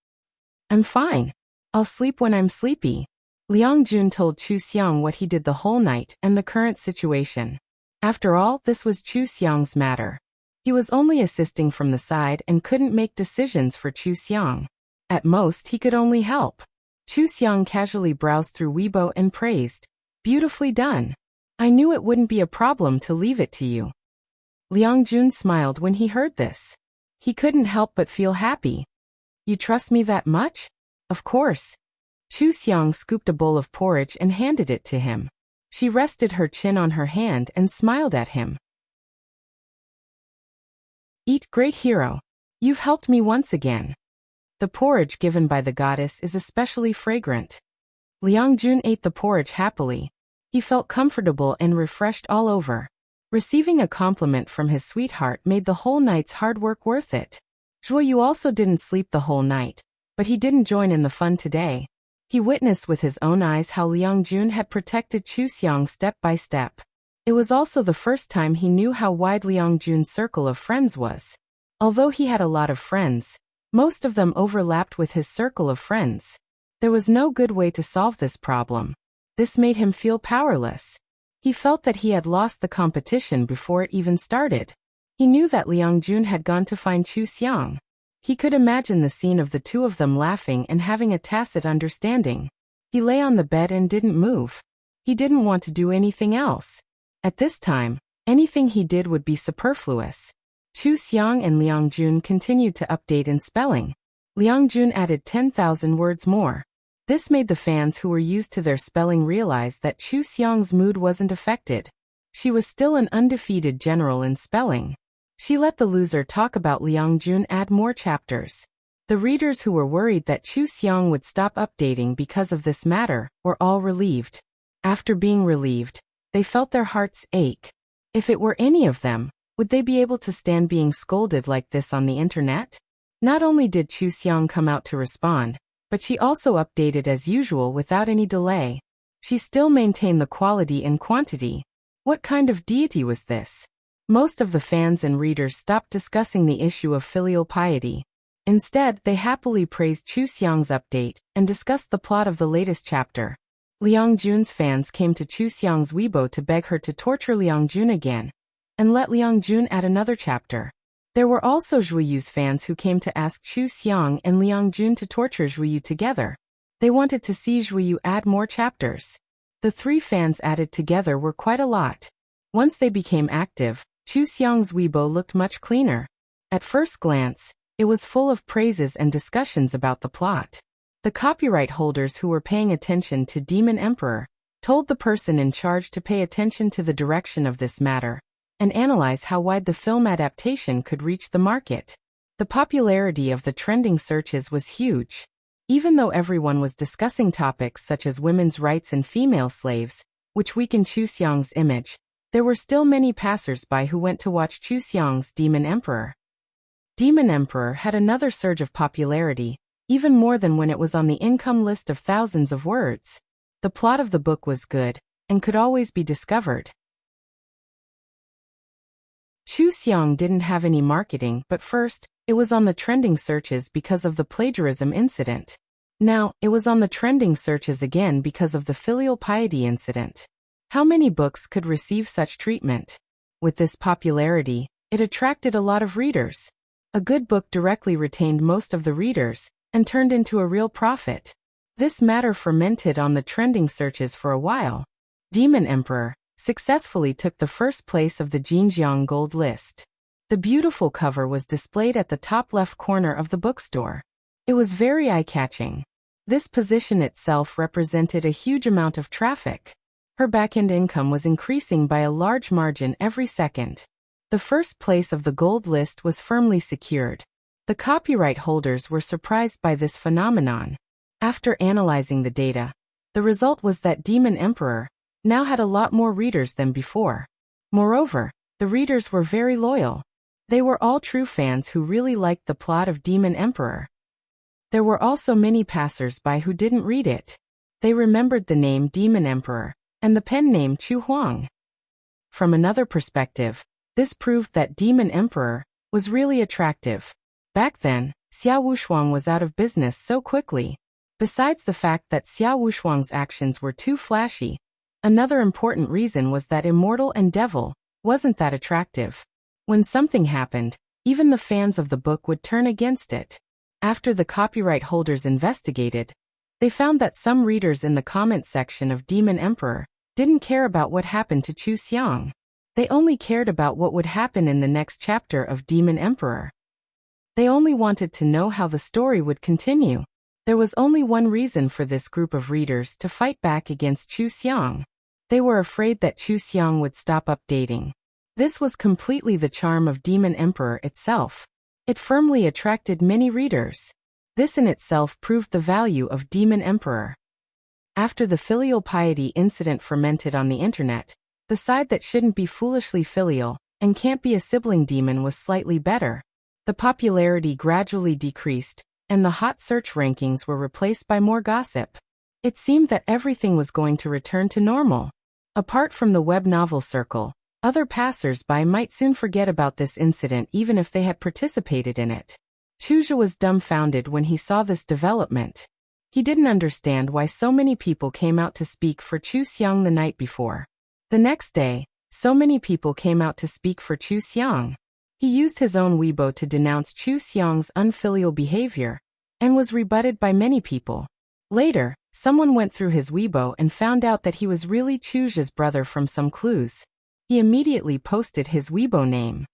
I'm fine. I'll sleep when I'm sleepy. Liang Jun told Chu Xiang what he did the whole night and the current situation. After all, this was Chu Xiang's matter. He was only assisting from the side and couldn't make decisions for Chu Xiang. At most, he could only help. Chu Xiang casually browsed through Weibo and praised. Beautifully done. I knew it wouldn't be a problem to leave it to you. Liang Jun smiled when he heard this. He couldn't help but feel happy. You trust me that much? Of course. Chu Xiang scooped a bowl of porridge and handed it to him. She rested her chin on her hand and smiled at him. Eat, great hero. You've helped me once again. The porridge given by the goddess is especially fragrant. Liang Jun ate the porridge happily. He felt comfortable and refreshed all over. Receiving a compliment from his sweetheart made the whole night's hard work worth it. Zhuoyu also didn't sleep the whole night, but he didn't join in the fun today. He witnessed with his own eyes how Liang Jun had protected Chu Xiang step by step. It was also the first time he knew how wide Liang Jun's circle of friends was. Although he had a lot of friends, most of them overlapped with his circle of friends. There was no good way to solve this problem. This made him feel powerless. He felt that he had lost the competition before it even started. He knew that Liang Jun had gone to find Chu Xiang. He could imagine the scene of the two of them laughing and having a tacit understanding. He lay on the bed and didn't move. He didn't want to do anything else. At this time, anything he did would be superfluous. Chu Xiang and Liang Jun continued to update in spelling. Liang Jun added 10,000 words more. This made the fans who were used to their spelling realize that Chu Xiang's mood wasn't affected. She was still an undefeated general in spelling. She let the loser talk about Liang Jun add more chapters. The readers who were worried that Chu Xiang would stop updating because of this matter were all relieved. After being relieved, they felt their hearts ache. If it were any of them, would they be able to stand being scolded like this on the internet? Not only did Chu Xiang come out to respond, but she also updated as usual without any delay. She still maintained the quality and quantity. What kind of deity was this? Most of the fans and readers stopped discussing the issue of filial piety. Instead, they happily praised Chu Xiang's update and discussed the plot of the latest chapter. Liang Jun's fans came to Chu Xiang's Weibo to beg her to torture Liang Jun again, and let Liang Jun add another chapter. There were also Zhuoyu's fans who came to ask Chu Xiang and Liang Jun to torture Zhuoyu together. They wanted to see Zhuoyu add more chapters. The three fans added together were quite a lot. Once they became active, Chu Xiang's Weibo looked much cleaner. At first glance, it was full of praises and discussions about the plot. The copyright holders who were paying attention to Demon Emperor told the person in charge to pay attention to the direction of this matter and analyze how wide the film adaptation could reach the market. The popularity of the trending searches was huge. Even though everyone was discussing topics such as women's rights and female slaves, which weakened Chu Xiang's image, there were still many passers-by who went to watch Chu Xiang's Demon Emperor. Demon Emperor had another surge of popularity, even more than when it was on the income list of thousands of words. The plot of the book was good, and could always be discovered. Chu Xiang didn't have any marketing, but first, it was on the trending searches because of the plagiarism incident. Now, it was on the trending searches again because of the filial piety incident. How many books could receive such treatment? With this popularity, it attracted a lot of readers. A good book directly retained most of the readers, and turned into a real profit. This matter fermented on the trending searches for a while. Demon Emperor successfully took the first place of the Jinjiang Gold List. The beautiful cover was displayed at the top left corner of the bookstore. It was very eye-catching. This position itself represented a huge amount of traffic. Her back-end income was increasing by a large margin every second. The first place of the gold list was firmly secured. The copyright holders were surprised by this phenomenon. After analyzing the data, the result was that Demon Emperor now had a lot more readers than before. Moreover, the readers were very loyal. They were all true fans who really liked the plot of Demon Emperor. There were also many passers-by who didn't read it. They remembered the name Demon Emperor and the pen name Chu Huang. From another perspective, this proved that Demon Emperor was really attractive. Back then, Xiao Wushuang was out of business so quickly. Besides the fact that Xiao Wushuang's actions were too flashy, another important reason was that Immortal and Devil wasn't that attractive. When something happened, even the fans of the book would turn against it. After the copyright holders investigated, they found that some readers in the comment section of Demon Emperor didn't care about what happened to Chu Xiang. They only cared about what would happen in the next chapter of Demon Emperor. They only wanted to know how the story would continue. There was only one reason for this group of readers to fight back against Chu Xiang. They were afraid that Chu Xiang would stop updating. This was completely the charm of Demon Emperor itself. It firmly attracted many readers. This in itself proved the value of Demon Emperor. After the filial piety incident fermented on the internet, the side that shouldn't be foolishly filial and can't be a sibling demon was slightly better. The popularity gradually decreased, and the hot search rankings were replaced by more gossip. It seemed that everything was going to return to normal. Apart from the web novel circle, other passers-by might soon forget about this incident even if they had participated in it. Chuzha was dumbfounded when he saw this development. He didn't understand why so many people came out to speak for Chu Xiang the night before. The next day, so many people came out to speak for Chu Xiang. He used his own Weibo to denounce Chu Xiang's unfilial behavior, and was rebutted by many people. Later, someone went through his Weibo and found out that he was really Chuzha's brother from some clues. He immediately posted his Weibo name.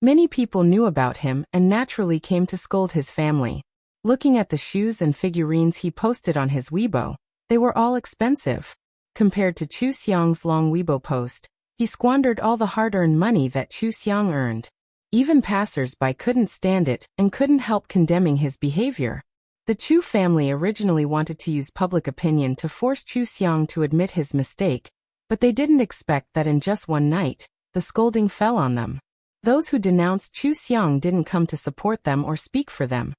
Many people knew about him and naturally came to scold his family. Looking at the shoes and figurines he posted on his Weibo, they were all expensive. Compared to Chu Xiang's long Weibo post, he squandered all the hard-earned money that Chu Xiang earned. Even passers-by couldn't stand it and couldn't help condemning his behavior. The Chu family originally wanted to use public opinion to force Chu Xiang to admit his mistake, but they didn't expect that in just one night, the scolding fell on them. Those who denounced Chu Xiang didn't come to support them or speak for them.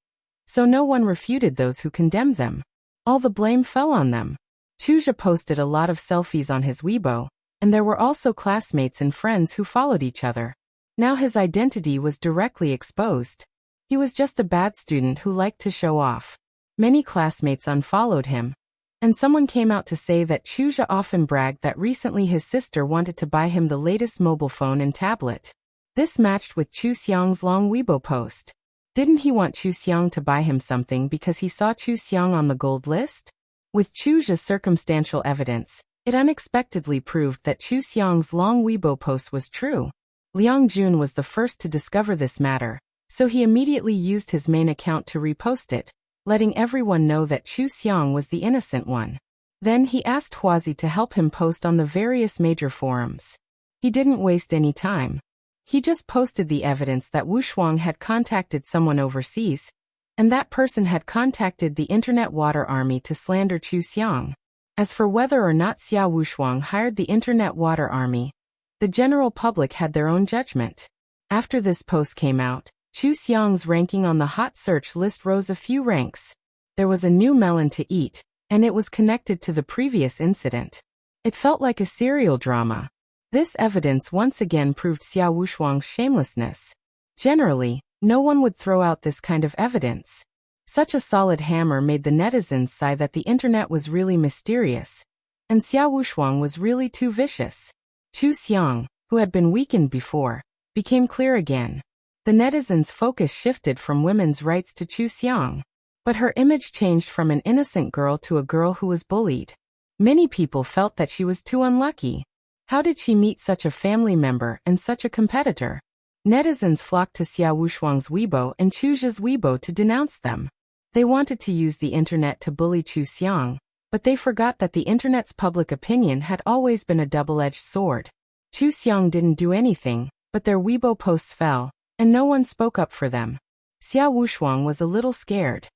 So no one refuted those who condemned them. All the blame fell on them. Chuzha posted a lot of selfies on his Weibo, and there were also classmates and friends who followed each other. Now his identity was directly exposed. He was just a bad student who liked to show off. Many classmates unfollowed him, and someone came out to say that Chuzha often bragged that recently his sister wanted to buy him the latest mobile phone and tablet. This matched with Chu Xiang's long Weibo post. Didn't he want Chu Xiang to buy him something because he saw Chu Xiang on the gold list? With Chuzha's circumstantial evidence, it unexpectedly proved that Chu Xiang's long Weibo post was true. Liang Jun was the first to discover this matter, so he immediately used his main account to repost it, letting everyone know that Chu Xiang was the innocent one. Then he asked Huazi to help him post on the various major forums. He didn't waste any time. He just posted the evidence that Wushuang had contacted someone overseas, and that person had contacted the Internet Water Army to slander Chu Xiang. As for whether or not Xiao Wushuang hired the Internet Water Army, the general public had their own judgment. After this post came out, Chu Xiang's ranking on the hot search list rose a few ranks. There was a new melon to eat, and it was connected to the previous incident. It felt like a serial drama. This evidence once again proved Xiao Wushuang's shamelessness. Generally, no one would throw out this kind of evidence. Such a solid hammer made the netizens sigh that the internet was really mysterious, and Xiao Wushuang was really too vicious. Chu Xiang, who had been weakened before, became clear again. The netizens' focus shifted from women's rights to Chu Xiang, but her image changed from an innocent girl to a girl who was bullied. Many people felt that she was too unlucky. How did she meet such a family member and such a competitor? Netizens flocked to Xiao Wushuang's Weibo and Chuzha's Weibo to denounce them. They wanted to use the internet to bully Chu Xiang, but they forgot that the internet's public opinion had always been a double-edged sword. Chu Xiang didn't do anything, but their Weibo posts fell, and no one spoke up for them. Xiao Wushuang was a little scared.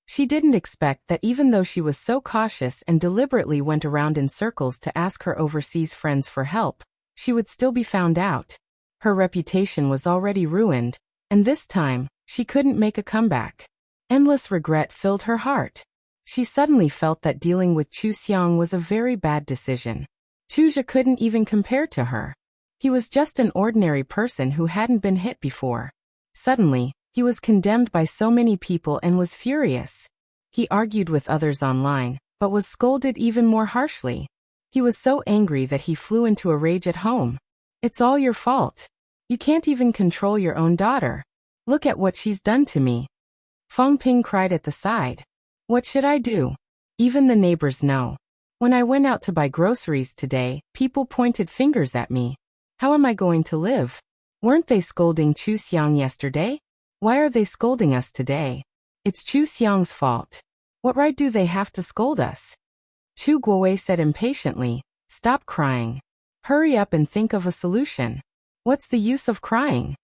She didn't expect that even though she was so cautious and deliberately went around in circles to ask her overseas friends for help, she would still be found out. Her reputation was already ruined, and this time, she couldn't make a comeback. Endless regret filled her heart. She suddenly felt that dealing with Chu Xiang was a very bad decision. Chuja couldn't even compare to her. He was just an ordinary person who hadn't been hit before. Suddenly, he was condemned by so many people and was furious. He argued with others online, but was scolded even more harshly. He was so angry that he flew into a rage at home. It's all your fault. You can't even control your own daughter. Look at what she's done to me. Feng Ping cried at the side. What should I do? Even the neighbors know. When I went out to buy groceries today, people pointed fingers at me. How am I going to live? Weren't they scolding Chu Xiang yesterday? Why are they scolding us today? It's Chu Xiang's fault. What right do they have to scold us? Chu Guowei said impatiently, stop crying. Hurry up and think of a solution. What's the use of crying?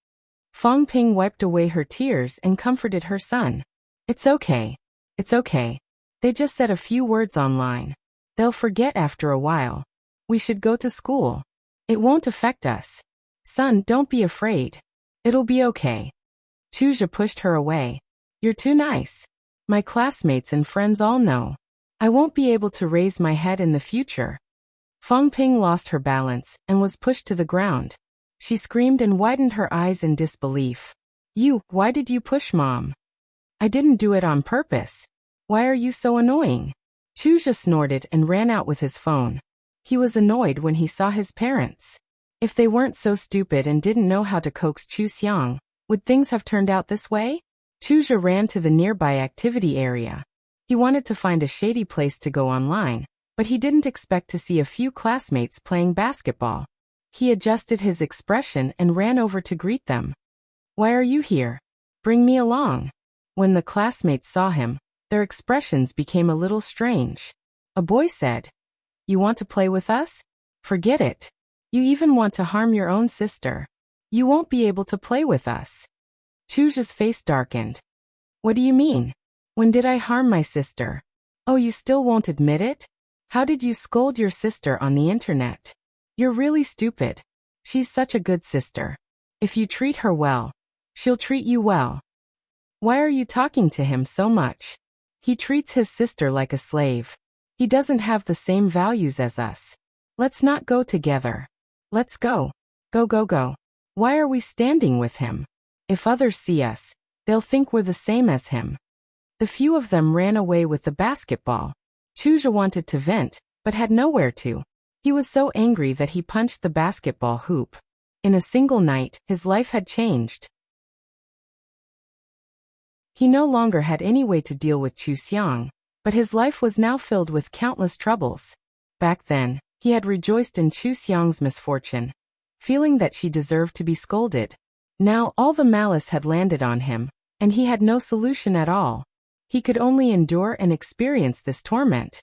Feng Ping wiped away her tears and comforted her son. It's okay. It's okay. They just said a few words online. They'll forget after a while. We should go to school. It won't affect us. Son, don't be afraid. It'll be okay. Chuja pushed her away. You're too nice. My classmates and friends all know. I won't be able to raise my head in the future. Feng Ping lost her balance and was pushed to the ground. She screamed and widened her eyes in disbelief. Why did you push Mom? I didn't do it on purpose. Why are you so annoying? Chuja snorted and ran out with his phone. He was annoyed when he saw his parents. If they weren't so stupid and didn't know how to coax Chu Xiang, would things have turned out this way? Chuja ran to the nearby activity area. He wanted to find a shady place to go online, but he didn't expect to see a few classmates playing basketball. He adjusted his expression and ran over to greet them. Why are you here? Bring me along. When the classmates saw him, their expressions became a little strange. A boy said, You want to play with us? Forget it. You even want to harm your own sister. You won't be able to play with us. Chuja's face darkened. What do you mean? When did I harm my sister? Oh, you still won't admit it? How did you scold your sister on the internet? You're really stupid. She's such a good sister. If you treat her well, she'll treat you well. Why are you talking to him so much? He treats his sister like a slave. He doesn't have the same values as us. Let's not go together. Let's go. Go, go, go. Why are we standing with him? If others see us, they'll think we're the same as him. The few of them ran away with the basketball. Chuja wanted to vent, but had nowhere to. He was so angry that he punched the basketball hoop. In a single night, his life had changed. He no longer had any way to deal with Chu Xiang, but his life was now filled with countless troubles. Back then, he had rejoiced in Chu Xiang's misfortune, feeling that she deserved to be scolded. Now all the malice had landed on him, and he had no solution at all. He could only endure and experience this torment.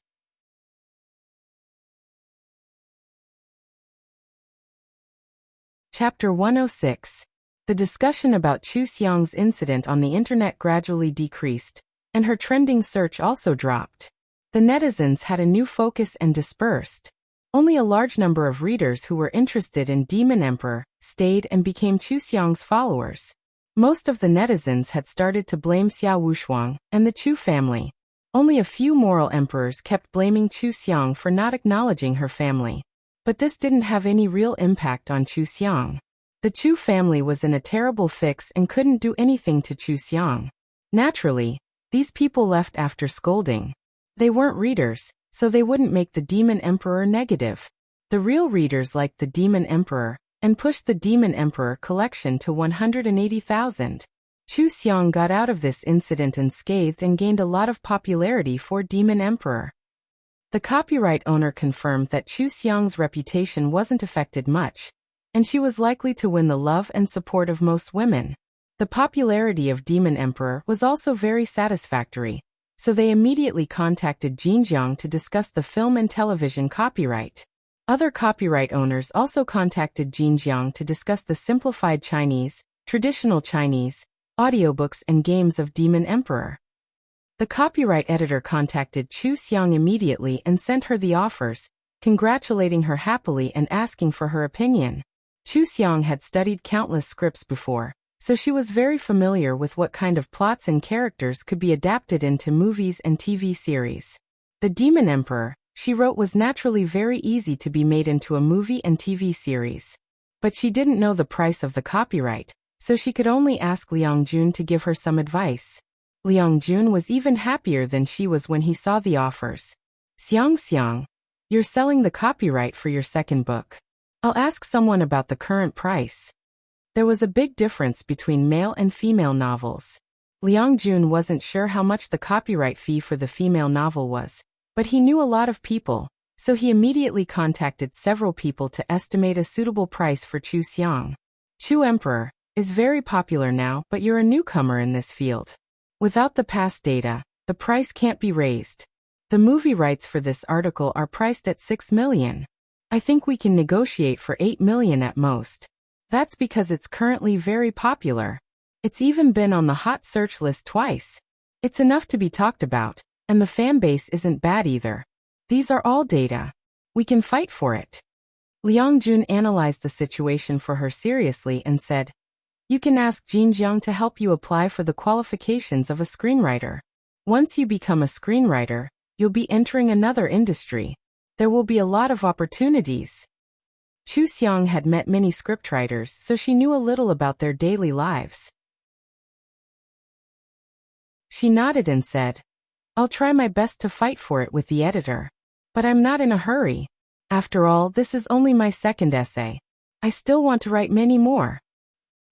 Chapter 106. The discussion about Chu Xiang's incident on the internet gradually decreased, and her trending search also dropped. The netizens had a new focus and dispersed. Only a large number of readers who were interested in Demon Emperor stayed and became Chu Xiang's followers. Most of the netizens had started to blame Xiao Wushuang and the Chu family. Only a few moral emperors kept blaming Chu Xiang for not acknowledging her family. But this didn't have any real impact on Chu Xiang. The Chu family was in a terrible fix and couldn't do anything to Chu Xiang. Naturally, these people left after scolding. They weren't readers, so they wouldn't make the Demon Emperor negative. The real readers liked the Demon Emperor, and pushed the Demon Emperor collection to 180,000. Chu Xiang got out of this incident unscathed and gained a lot of popularity for Demon Emperor. The copyright owner confirmed that Chu Xiang's reputation wasn't affected much, and she was likely to win the love and support of most women. The popularity of Demon Emperor was also very satisfactory, so they immediately contacted Xinjiang to discuss the film and television copyright. Other copyright owners also contacted Xinjiang to discuss the simplified Chinese, traditional Chinese, audiobooks and games of Demon Emperor. The copyright editor contacted Chu Xiang immediately and sent her the offers, congratulating her happily and asking for her opinion. Chu Xiang had studied countless scripts before, so she was very familiar with what kind of plots and characters could be adapted into movies and TV series. The Demon Emperor, she wrote, was naturally very easy to be made into a movie and TV series. But she didn't know the price of the copyright, so she could only ask Liang Jun to give her some advice. Liang Jun was even happier than she was when he saw the offers. Xiang, you're selling the copyright for your second book. I'll ask someone about the current price. There was a big difference between male and female novels. Liang Jun wasn't sure how much the copyright fee for the female novel was, but he knew a lot of people, so he immediately contacted several people to estimate a suitable price for Chu Xiang. Chu Emperor is very popular now, but you're a newcomer in this field. Without the past data, the price can't be raised. The movie rights for this article are priced at 6 million. I think we can negotiate for 8 million at most. That's because it's currently very popular. It's even been on the hot search list twice. It's enough to be talked about, and the fan base isn't bad either. These are all data. We can fight for it. Liang Jun analyzed the situation for her seriously and said, "You can ask Jin Jiang to help you apply for the qualifications of a screenwriter. Once you become a screenwriter, you'll be entering another industry. There will be a lot of opportunities." Chu Xiang had met many scriptwriters, so she knew a little about their daily lives. She nodded and said, "I'll try my best to fight for it with the editor. But I'm not in a hurry. After all, this is only my second essay. I still want to write many more."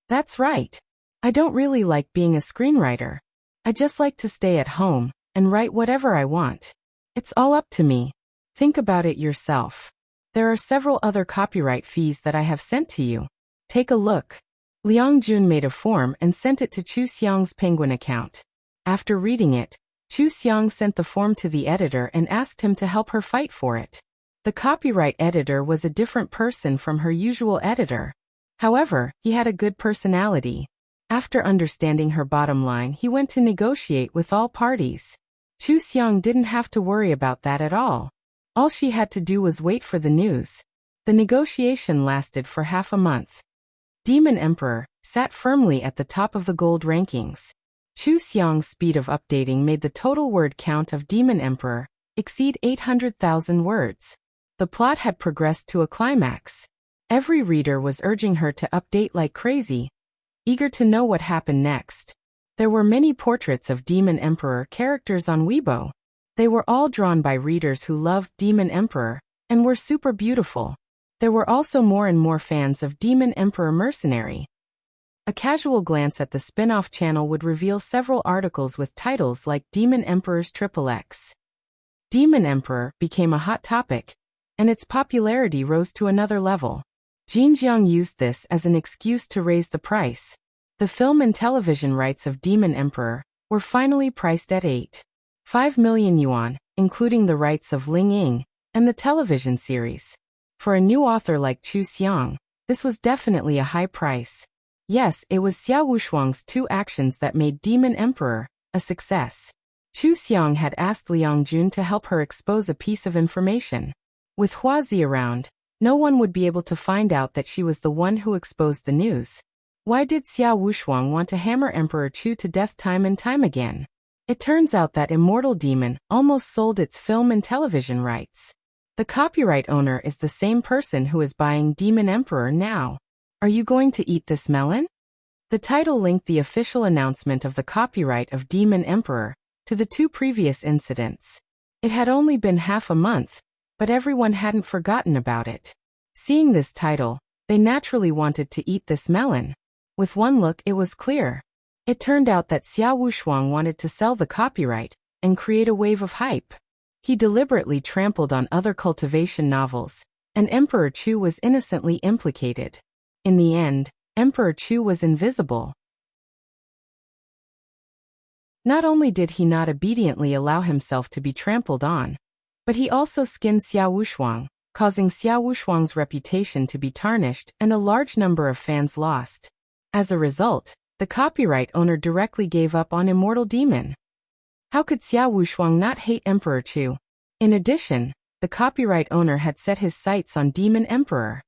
"That's right. I don't really like being a screenwriter. I just like to stay at home and write whatever I want. It's all up to me. Think about it yourself. There are several other copyright fees that I have sent to you. Take a look." Liang Jun made a form and sent it to Chu Xiang's Penguin account. After reading it, Chu Xiang sent the form to the editor and asked him to help her fight for it. The copyright editor was a different person from her usual editor. However, he had a good personality. After understanding her bottom line, he went to negotiate with all parties. Chu Xiang didn't have to worry about that at all. All she had to do was wait for the news. The negotiation lasted for half a month. Demon Emperor sat firmly at the top of the gold rankings. Chu Xiang's speed of updating made the total word count of Demon Emperor exceed 800,000 words. The plot had progressed to a climax. Every reader was urging her to update like crazy, eager to know what happened next. There were many portraits of Demon Emperor characters on Weibo. They were all drawn by readers who loved Demon Emperor and were super beautiful. There were also more and more fans of Demon Emperor Mercenary. A casual glance at the spin-off channel would reveal several articles with titles like Demon Emperor's XXX. Demon Emperor became a hot topic, and its popularity rose to another level. Jin Jiang used this as an excuse to raise the price. The film and television rights of Demon Emperor were finally priced at 8.5 million yuan, including the rights of Ling Ying and the television series. For a new author like Chu Xiang, this was definitely a high price. Yes, it was Xia Wushuang's 2 actions that made Demon Emperor a success. Chu Xiang had asked Liang Jun to help her expose a piece of information. With Huazi around, no one would be able to find out that she was the one who exposed the news. Why did Xia Wushuang want to hammer Emperor Chu to death time and time again? It turns out that Immortal Demon almost sold its film and television rights. The copyright owner is the same person who is buying Demon Emperor now. Are you going to eat this melon? The title linked the official announcement of the copyright of Demon Emperor to the 2 previous incidents. It had only been half a month, but everyone hadn't forgotten about it. Seeing this title, they naturally wanted to eat this melon. With one look, it was clear. It turned out that Xia Wushuang wanted to sell the copyright and create a wave of hype. He deliberately trampled on other cultivation novels, and Emperor Chu was innocently implicated. In the end, Emperor Chu was invisible. Not only did he not obediently allow himself to be trampled on, but he also skinned Xia Wushuang, causing Xia Wushuang's reputation to be tarnished and a large number of fans lost. As a result, the copyright owner directly gave up on Immortal Demon. How could Xia Wushuang not hate Emperor Chu? In addition, the copyright owner had set his sights on Demon Emperor.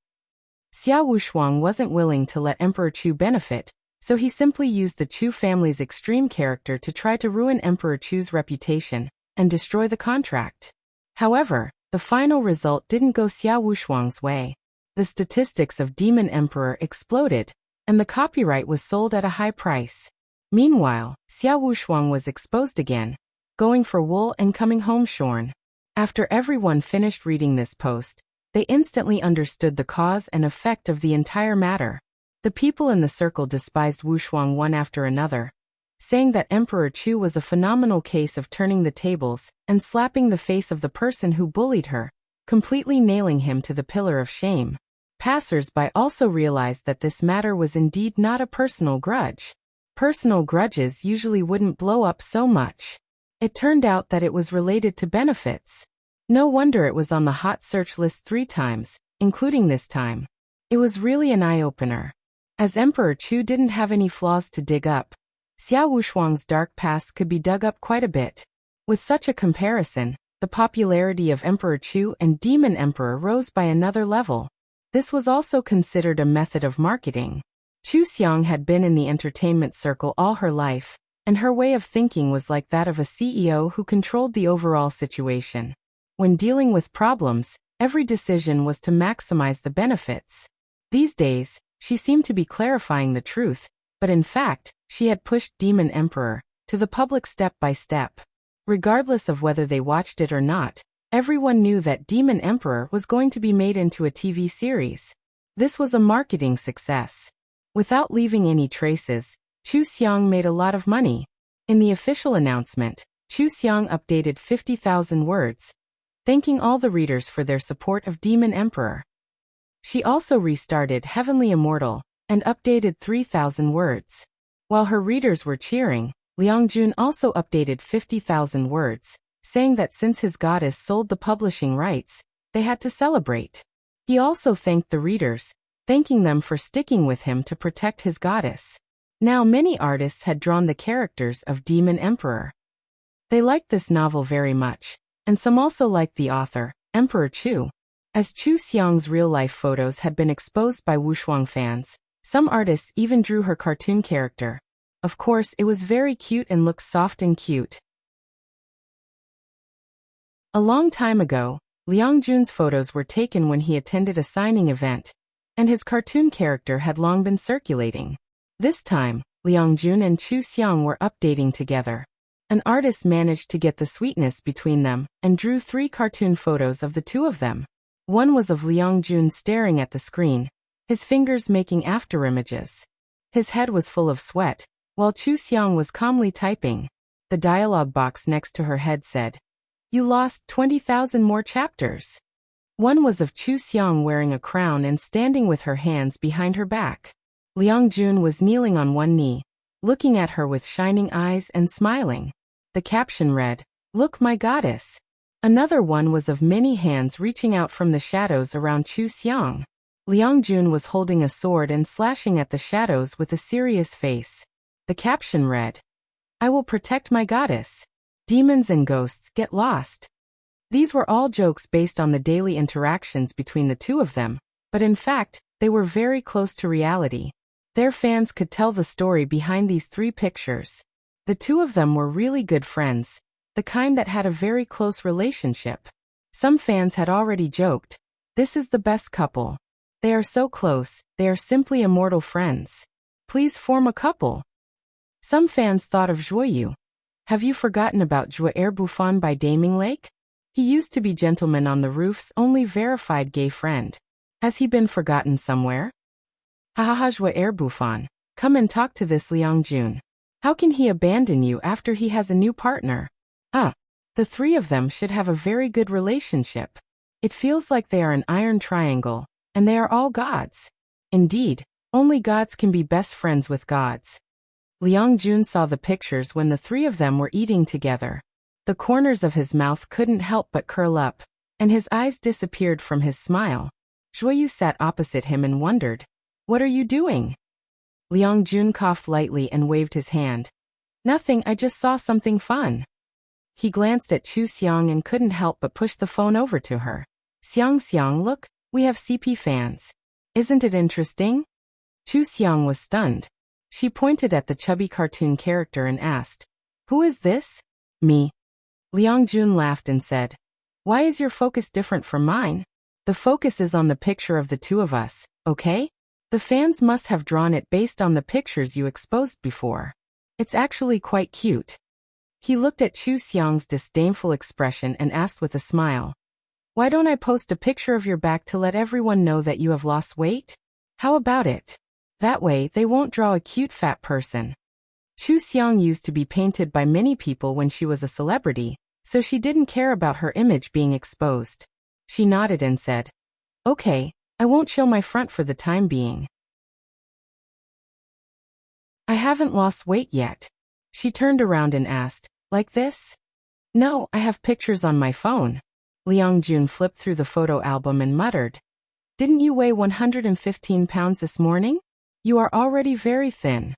Xia Wushuang wasn't willing to let Emperor Chu benefit, so he simply used the Chu family's extreme character to try to ruin Emperor Chu's reputation and destroy the contract. However, the final result didn't go Xia Wushuang's way. The statistics of Demon Emperor exploded, and the copyright was sold at a high price. Meanwhile, Xia Wushuang was exposed again, going for wool and coming home shorn. After everyone finished reading this post, they instantly understood the cause and effect of the entire matter. The people in the circle despised Wushuang one after another, saying that Emperor Chu was a phenomenal case of turning the tables and slapping the face of the person who bullied her, completely nailing him to the pillar of shame. Passers-by also realized that this matter was indeed not a personal grudge. Personal grudges usually wouldn't blow up so much. It turned out that it was related to benefits. No wonder it was on the hot search list 3 times, including this time. It was really an eye-opener. As Emperor Chu didn't have any flaws to dig up, Xia Wushuang's dark past could be dug up quite a bit. With such a comparison, the popularity of Emperor Chu and Demon Emperor rose by another level. This was also considered a method of marketing. Chu Xiang had been in the entertainment circle all her life, and her way of thinking was like that of a CEO who controlled the overall situation. When dealing with problems, every decision was to maximize the benefits. These days, she seemed to be clarifying the truth, but in fact, she had pushed Demon Emperor to the public step by step. Regardless of whether they watched it or not, everyone knew that Demon Emperor was going to be made into a TV series. This was a marketing success. Without leaving any traces, Chu Xiang made a lot of money. In the official announcement, Chu Xiang updated 50,000 words, thanking all the readers for their support of Demon Emperor. She also restarted Heavenly Immortal and updated 3,000 words. While her readers were cheering, Liang Jun also updated 50,000 words, saying that since his goddess sold the publishing rights, they had to celebrate. He also thanked the readers, thanking them for sticking with him to protect his goddess. Now many artists had drawn the characters of Demon Emperor. They liked this novel very much, and some also liked the author, Emperor Chu. As Chu Xiang's real-life photos had been exposed by Wushuang fans, some artists even drew her cartoon character. Of course, it was very cute and looked soft and cute. A long time ago, Liang Jun's photos were taken when he attended a signing event, and his cartoon character had long been circulating. This time, Liang Jun and Chu Xiang were updating together. An artist managed to get the sweetness between them and drew 3 cartoon photos of the two of them. One was of Liang Jun staring at the screen, his fingers making afterimages. His head was full of sweat, while Chu Xiang was calmly typing. The dialogue box next to her head said, "You lost 20,000 more chapters." One was of Chu Xiang wearing a crown and standing with her hands behind her back. Liang Jun was kneeling on one knee, looking at her with shining eyes and smiling. The caption read, "Look, my goddess." Another one was of many hands reaching out from the shadows around Chu Xiang. Liang Jun was holding a sword and slashing at the shadows with a serious face. The caption read, "I will protect my goddess. Demons and ghosts get lost." These were all jokes based on the daily interactions between the two of them, but in fact, they were very close to reality. Their fans could tell the story behind these 3 pictures. The two of them were really good friends, the kind that had a very close relationship. Some fans had already joked, "This is the best couple. They are so close, they are simply immortal friends. Please form a couple." Some fans thought of Zhuoyu. Have you forgotten about Zhuo Erbufan by Daming Lake? He used to be Gentleman on the Roof's only verified gay friend. Has he been forgotten somewhere? Hahaha, Zhuo Erbufan, come and talk to this Liang Jun. How can he abandon you after he has a new partner? The 3 of them should have a very good relationship. It feels like they are an iron triangle, and they are all gods. Indeed, only gods can be best friends with gods. Liang Jun saw the pictures when the 3 of them were eating together. The corners of his mouth couldn't help but curl up, and his eyes disappeared from his smile. Zhuoyu sat opposite him and wondered, "What are you doing?" Liang Jun coughed lightly and waved his hand. Nothing, I just saw something fun. He glanced at Chu Xiang and couldn't help but push the phone over to her. Xiang, look, we have CP fans. Isn't it interesting? Chu Xiang was stunned. She pointed at the chubby cartoon character and asked, Who is this? Me. Liang Jun laughed and said, Why is your focus different from mine? The focus is on the picture of the two of us, okay? The fans must have drawn it based on the pictures you exposed before. It's actually quite cute. He looked at Chu Xiang's disdainful expression and asked with a smile, Why don't I post a picture of your back to let everyone know that you have lost weight? How about it? That way, they won't draw a cute fat person. Chu Xiang used to be painted by many people when she was a celebrity, so she didn't care about her image being exposed. She nodded and said, Okay, I won't show my front for the time being. I haven't lost weight yet. She turned around and asked, Like this? No, I have pictures on my phone. Liang Jun flipped through the photo album and muttered, Didn't you weigh 115 pounds this morning? You are already very thin.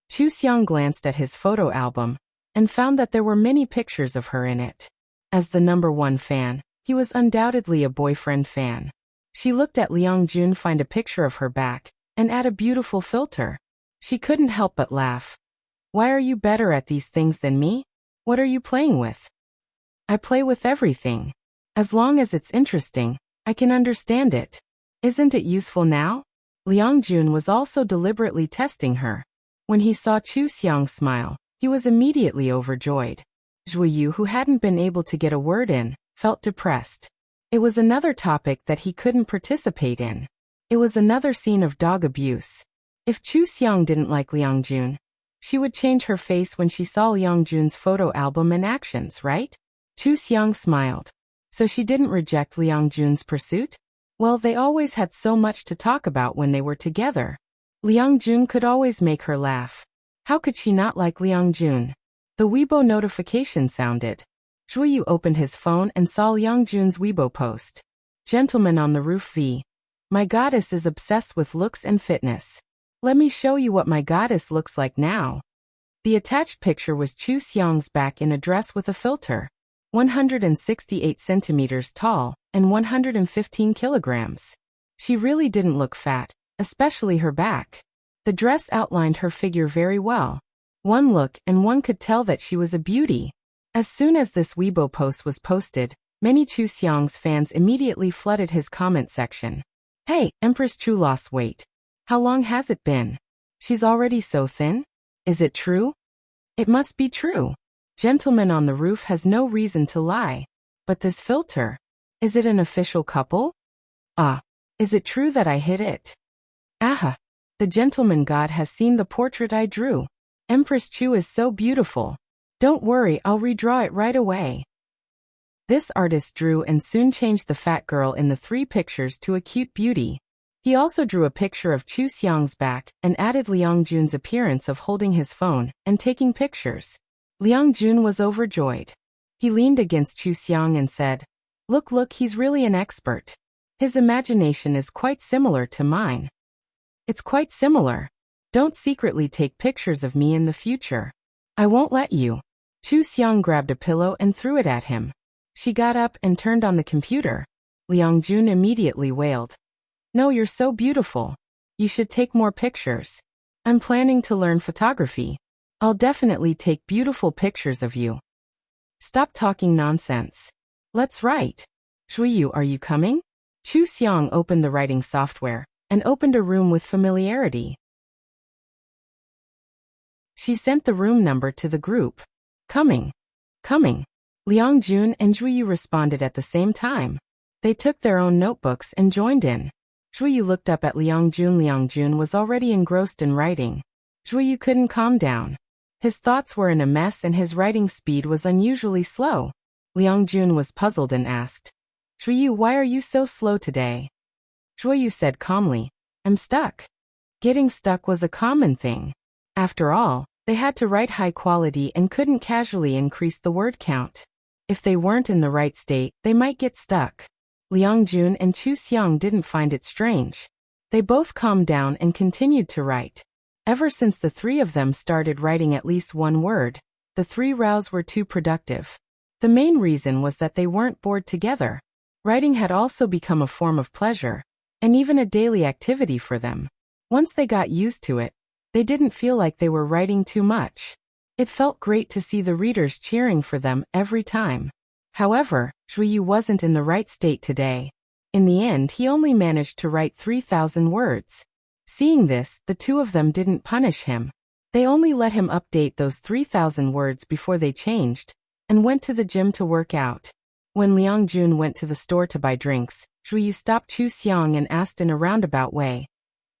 Chu Xiang glanced at his photo album and found that there were many pictures of her in it. As the #1 fan, he was undoubtedly a boyfriend fan. She looked at Liang Jun find a picture of her back and add a beautiful filter. She couldn't help but laugh. Why are you better at these things than me? What are you playing with? I play with everything. As long as it's interesting, I can understand it. Isn't it useful now? Liang Jun was also deliberately testing her. When he saw Chu Xiang smile, he was immediately overjoyed. Zhui Yu, who hadn't been able to get a word in, felt depressed. It was another topic that he couldn't participate in. It was another scene of dog abuse. If Chu Xiang didn't like Liang Jun, she would change her face when she saw Liang Jun's photo album and actions, right? Chu Xiang smiled. So she didn't reject Liang Jun's pursuit? Well, they always had so much to talk about when they were together. Liang Jun could always make her laugh. How could she not like Liang Jun? The Weibo notification sounded. Zhui Yu opened his phone and saw Liang Jun's Weibo post. Gentleman on the roof v. My goddess is obsessed with looks and fitness. Let me show you what my goddess looks like now. The attached picture was Chu Xiang's back in a dress with a filter. 168 centimeters tall and 115 kilograms. She really didn't look fat, especially her back. The dress outlined her figure very well. One look and one could tell that she was a beauty. As soon as this Weibo post was posted, many Chu Xiang's fans immediately flooded his comment section. Hey, Empress Chu lost weight. How long has it been? She's already so thin? Is it true? It must be true. Gentleman on the roof has no reason to lie. But this filter, is it an official couple? Is it true that I hid it? Aha! The gentleman god has seen the portrait I drew. Empress Chu is so beautiful. Don't worry, I'll redraw it right away. This artist drew and soon changed the fat girl in the 3 pictures to a cute beauty. He also drew a picture of Chu Xiang's back and added Liang Jun's appearance of holding his phone and taking pictures. Liang Jun was overjoyed. He leaned against Chu Xiang and said, Look, he's really an expert. His imagination is quite similar to mine. It's quite similar. Don't secretly take pictures of me in the future. I won't let you. Chu Xiang grabbed a pillow and threw it at him. She got up and turned on the computer. Liang Jun immediately wailed. No, you're so beautiful. You should take more pictures. I'm planning to learn photography. I'll definitely take beautiful pictures of you. Stop talking nonsense. Let's write. Zhui Yu, are you coming? Chu Xiang opened the writing software and opened a room with familiarity. She sent the room number to the group. Coming. Liang Jun and Zhui Yu responded at the same time. They took their own notebooks and joined in. Zhui Yu looked up at Liang Jun. Liang Jun was already engrossed in writing. Zhui Yu couldn't calm down. His thoughts were in a mess and his writing speed was unusually slow. Liang Jun was puzzled and asked, Zhui Yu, why are you so slow today? Zhui Yu said calmly, I'm stuck. Getting stuck was a common thing. After all, they had to write high quality and couldn't casually increase the word count. If they weren't in the right state, they might get stuck. Liang Jun and Chu Xiang didn't find it strange. They both calmed down and continued to write. Ever since the three of them started writing at least one word, the 3 rows were too productive. The main reason was that they weren't bored together. Writing had also become a form of pleasure, and even a daily activity for them. Once they got used to it, they didn't feel like they were writing too much. It felt great to see the readers cheering for them every time. However, Zhuyu wasn't in the right state today. In the end, he only managed to write 3,000 words. Seeing this, the two of them didn't punish him. They only let him update those 3,000 words before they changed, and went to the gym to work out. When Liang Jun went to the store to buy drinks, Zhuyu stopped Chu Xiang and asked in a roundabout way,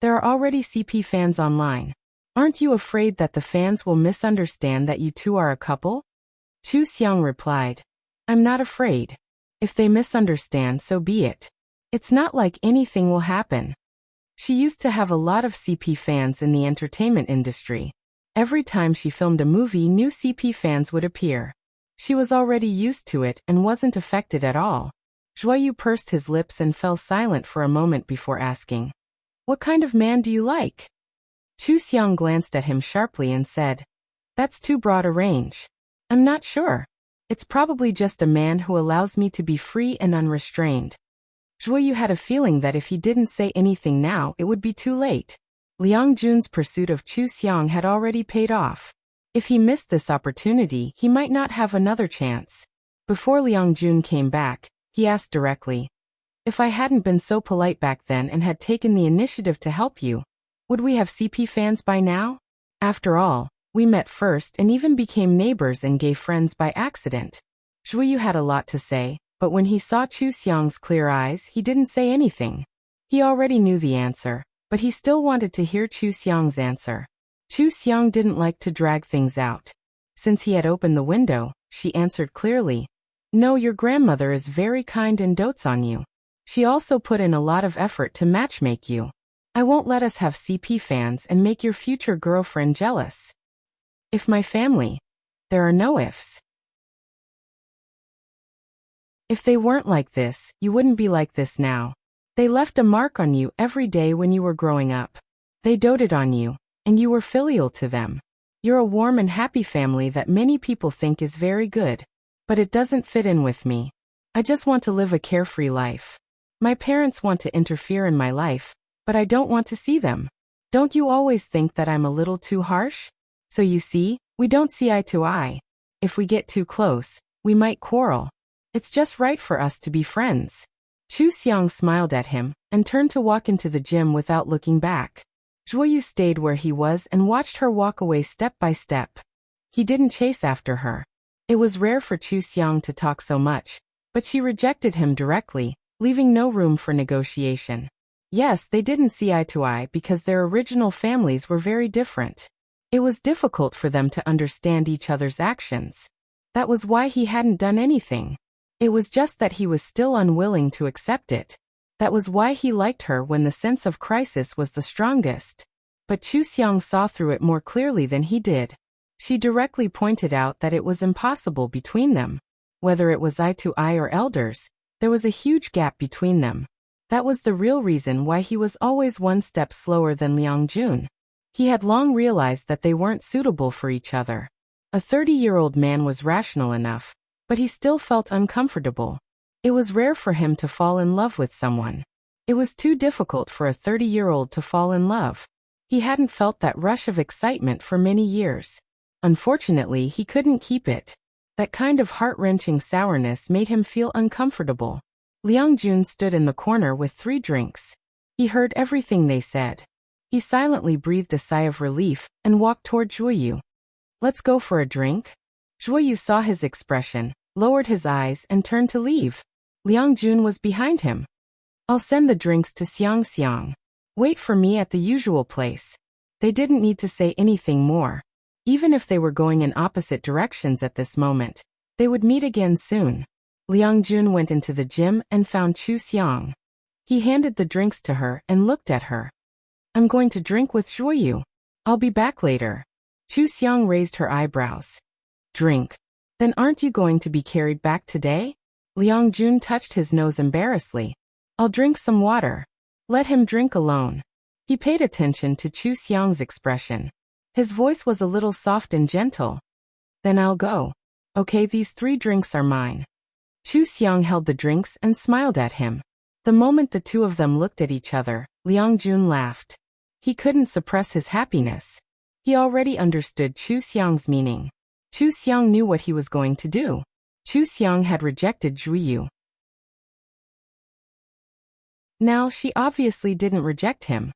"There are already CP fans online. Aren't you afraid that the fans will misunderstand that you two are a couple?" Chu Xiang replied, "I'm not afraid. If they misunderstand, so be it. It's not like anything will happen." She used to have a lot of CP fans in the entertainment industry. Every time she filmed a movie, new CP fans would appear. She was already used to it and wasn't affected at all. Zhuyu pursed his lips and fell silent for a moment before asking, "What kind of man do you like?" Chu Xiang glanced at him sharply and said, "That's too broad a range. I'm not sure. It's probably just a man who allows me to be free and unrestrained." Zhuyu had a feeling that if he didn't say anything now, it would be too late. Liang Jun's pursuit of Chu Xiang had already paid off. If he missed this opportunity, he might not have another chance. Before Liang Jun came back, he asked directly, "If I hadn't been so polite back then and had taken the initiative to help you, would we have CP fans by now? After all, we met first and even became neighbors and gay friends by accident." Zhuyu had a lot to say, but when he saw Chu Xiang's clear eyes, he didn't say anything. He already knew the answer, but he still wanted to hear Chu Xiang's answer. Chu Xiang didn't like to drag things out. Since he had opened the window, she answered clearly, "No, your grandmother is very kind and dotes on you. She also put in a lot of effort to matchmake you. I won't let us have CP fans and make your future girlfriend jealous. If my family, there are no ifs. If they weren't like this, you wouldn't be like this now. They left a mark on you every day when you were growing up. They doted on you, and you were filial to them. You're a warm and happy family that many people think is very good. But it doesn't fit in with me. I just want to live a carefree life. My parents want to interfere in my life, but I don't want to see them. Don't you always think that I'm a little too harsh? So you see, we don't see eye to eye. If we get too close, we might quarrel. It's just right for us to be friends." Chu Xiang smiled at him and turned to walk into the gym without looking back. Zhuyu stayed where he was and watched her walk away step by step. He didn't chase after her. It was rare for Chu Xiang to talk so much, but she rejected him directly, leaving no room for negotiation. Yes, they didn't see eye to eye because their original families were very different. It was difficult for them to understand each other's actions. That was why he hadn't done anything. It was just that he was still unwilling to accept it. That was why he liked her when the sense of crisis was the strongest. But Chu Xiang saw through it more clearly than he did. She directly pointed out that it was impossible between them. Whether it was eye to eye or elders, there was a huge gap between them. That was the real reason why he was always one step slower than Liang Jun. He had long realized that they weren't suitable for each other. A 30-year-old man was rational enough, but he still felt uncomfortable. It was rare for him to fall in love with someone. It was too difficult for a 30-year-old to fall in love. He hadn't felt that rush of excitement for many years. Unfortunately, he couldn't keep it. That kind of heart-wrenching sourness made him feel uncomfortable. Liang Jun stood in the corner with 3 drinks. He heard everything they said. He silently breathed a sigh of relief and walked toward Zhuyu. "Let's go for a drink?" Zhuyu saw his expression, lowered his eyes and turned to leave. Liang Jun was behind him. "I'll send the drinks to Xiang Xiang. Wait for me at the usual place." They didn't need to say anything more. Even if they were going in opposite directions at this moment, they would meet again soon. Liang Jun went into the gym and found Chu Xiang. He handed the drinks to her and looked at her. "I'm going to drink with Zhuyu. I'll be back later." Chu Xiang raised her eyebrows. "Drink? Then aren't you going to be carried back today?" Liang Jun touched his nose embarrassedly. "I'll drink some water. Let him drink alone." He paid attention to Chu Xiang's expression. His voice was a little soft and gentle. Then I'll go. Okay, these 3 drinks are mine. Chu Xiang held the drinks and smiled at him. The moment the two of them looked at each other, Liang Jun laughed. He couldn't suppress his happiness. He already understood Chu Xiang's meaning. Chu Xiang knew what he was going to do. Chu Xiang had rejected Zhu Yu. Now she obviously didn't reject him.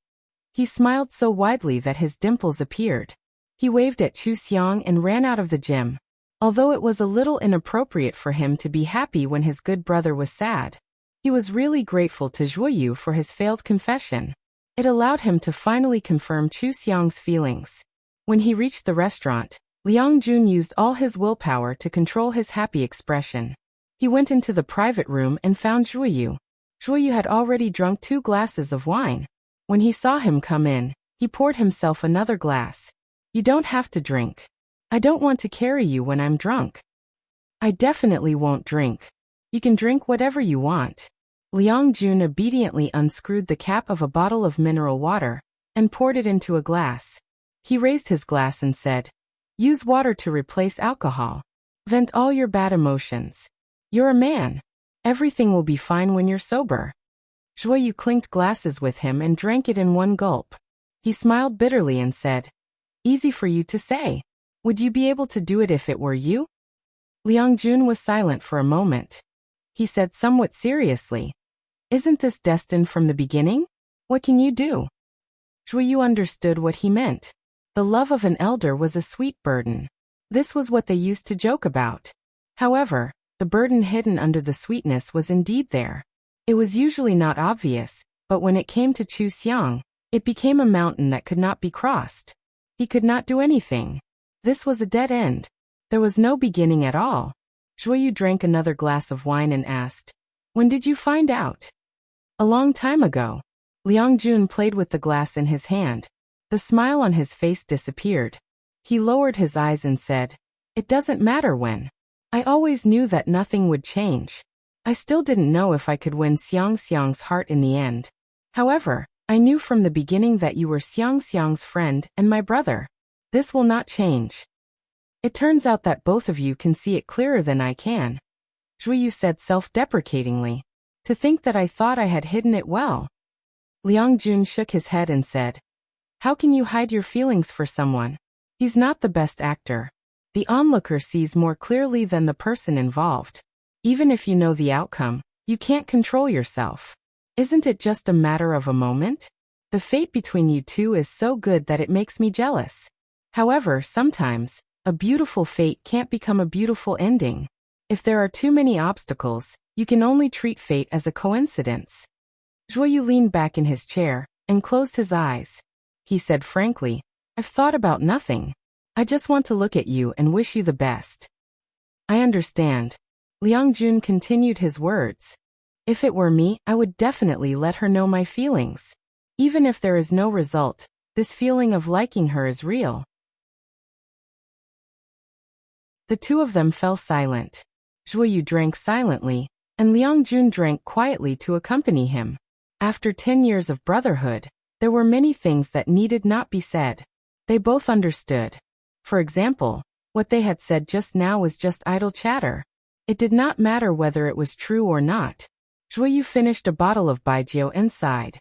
He smiled so widely that his dimples appeared. He waved at Chu Xiang and ran out of the gym. Although it was a little inappropriate for him to be happy when his good brother was sad, he was really grateful to Zhu Yu for his failed confession. It allowed him to finally confirm Chu Xiang's feelings. When he reached the restaurant, Liang Jun used all his willpower to control his happy expression. He went into the private room and found Zhu Yu. Zhu Yu had already drunk 2 glasses of wine. When he saw him come in, he poured himself another glass. You don't have to drink. I don't want to carry you when I'm drunk. I definitely won't drink. You can drink whatever you want. Liang Jun obediently unscrewed the cap of a bottle of mineral water and poured it into a glass. He raised his glass and said, use water to replace alcohol. Vent all your bad emotions. You're a man. Everything will be fine when you're sober. Zhu Yu clinked glasses with him and drank it in one gulp. He smiled bitterly and said, easy for you to say. Would you be able to do it if it were you? Liang Jun was silent for a moment. He said somewhat seriously, isn't this destined from the beginning? What can you do? Zhu Yu understood what he meant. The love of an elder was a sweet burden. This was what they used to joke about. However, the burden hidden under the sweetness was indeed there. It was usually not obvious, but when it came to Chu Xiang, it became a mountain that could not be crossed. He could not do anything. This was a dead end. There was no beginning at all. Zhu Yu drank another glass of wine and asked, when did you find out? A long time ago. Liang Jun played with the glass in his hand. The smile on his face disappeared. He lowered his eyes and said, it doesn't matter when. I always knew that nothing would change. I still didn't know if I could win Xiang's heart in the end. However, I knew from the beginning that you were Xiang's friend and my brother. This will not change. It turns out that both of you can see it clearer than I can. Zhu Yu said self-deprecatingly. To think that I thought I had hidden it well. Liang Jun shook his head and said, how can you hide your feelings for someone? He's not the best actor. The onlooker sees more clearly than the person involved. Even if you know the outcome, you can't control yourself. Isn't it just a matter of a moment? The fate between you two is so good that it makes me jealous. However, sometimes, a beautiful fate can't become a beautiful ending. If there are too many obstacles, you can only treat fate as a coincidence. Zhu Yu leaned back in his chair and closed his eyes. He said frankly, I've thought about nothing. I just want to look at you and wish you the best. I understand. Liang Jun continued his words. If it were me, I would definitely let her know my feelings. Even if there is no result, this feeling of liking her is real. The two of them fell silent. Zhu Yu drank silently, and Liang Jun drank quietly to accompany him. After 10 years of brotherhood, there were many things that needed not be said. They both understood. For example, what they had said just now was just idle chatter. It did not matter whether it was true or not. Zhu Yu finished a bottle of baijiu and sighed.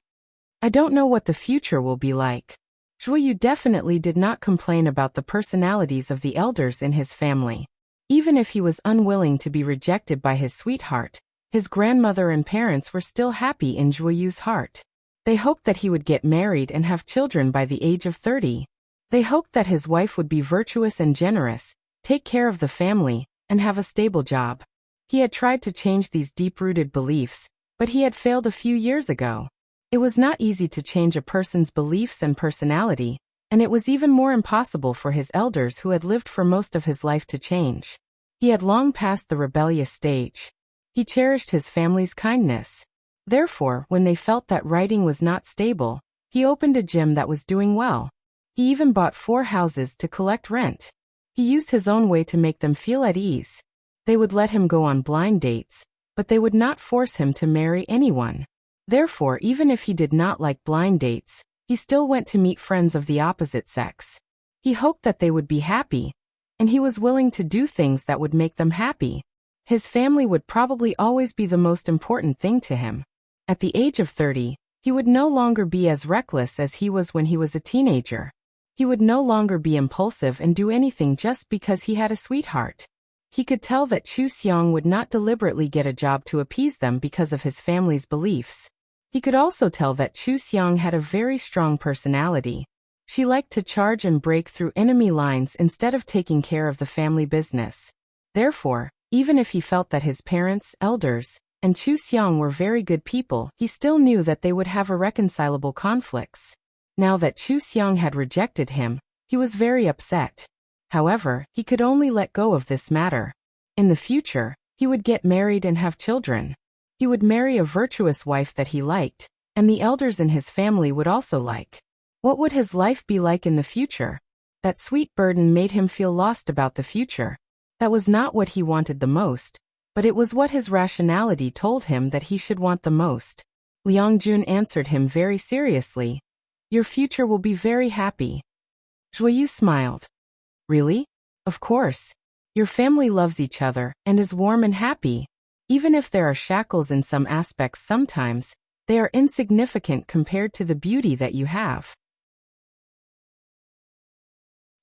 I don't know what the future will be like. Zhu Yu definitely did not complain about the personalities of the elders in his family. Even if he was unwilling to be rejected by his sweetheart, his grandmother and parents were still happy in Zhu Yu's heart. They hoped that he would get married and have children by the age of 30. They hoped that his wife would be virtuous and generous, take care of the family, and have a stable job. He had tried to change these deep-rooted beliefs, but he had failed a few years ago. It was not easy to change a person's beliefs and personality, and it was even more impossible for his elders who had lived for most of his life to change. He had long passed the rebellious stage. He cherished his family's kindness. Therefore, when they felt that writing was not stable, he opened a gym that was doing well. He even bought 4 houses to collect rent. He used his own way to make them feel at ease. They would let him go on blind dates, but they would not force him to marry anyone. Therefore, even if he did not like blind dates, He still went to meet friends of the opposite sex. He hoped that they would be happy, and he was willing to do things that would make them happy. His family would probably always be the most important thing to him. At the age of 30, he would no longer be as reckless as he was when he was a teenager. He would no longer be impulsive and do anything just because he had a sweetheart. He could tell that Chu Xiang would not deliberately get a job to appease them because of his family's beliefs. He could also tell that Chu Xiang had a very strong personality. She liked to charge and break through enemy lines instead of taking care of the family business. Therefore, even if he felt that his parents, elders, and Chu Xiang were very good people, he still knew that they would have irreconcilable conflicts. Now that Chu Xiang had rejected him, he was very upset. However, he could only let go of this matter. In the future, he would get married and have children. He would marry a virtuous wife that he liked, and the elders in his family would also like. What would his life be like in the future? That sweet burden made him feel lost about the future. That was not what he wanted the most, but it was what his rationality told him that he should want the most. Liang Jun answered him very seriously. Your future will be very happy. Zhuoyu smiled. Really? Of course. Your family loves each other and is warm and happy. Even if there are shackles in some aspects sometimes, they are insignificant compared to the beauty that you have.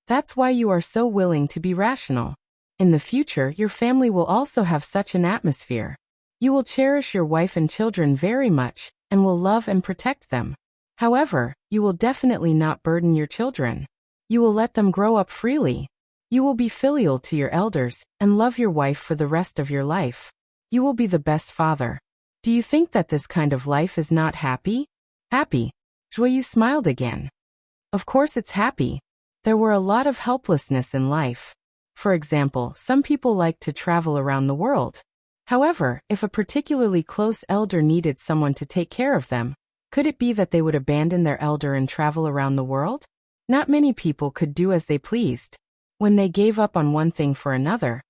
That's why you are so willing to be rational. In the future, your family will also have such an atmosphere. You will cherish your wife and children very much, and will love and protect them. However, you will definitely not burden your children. You will let them grow up freely. You will be filial to your elders, and love your wife for the rest of your life. You will be the best father. Do you think that this kind of life is not happy? Happy. Zhuoyu smiled again. Of course it's happy. There were a lot of helplessness in life. For example, some people like to travel around the world. However, if a particularly close elder needed someone to take care of them, could it be that they would abandon their elder and travel around the world? Not many people could do as they pleased. When they gave up on one thing for another,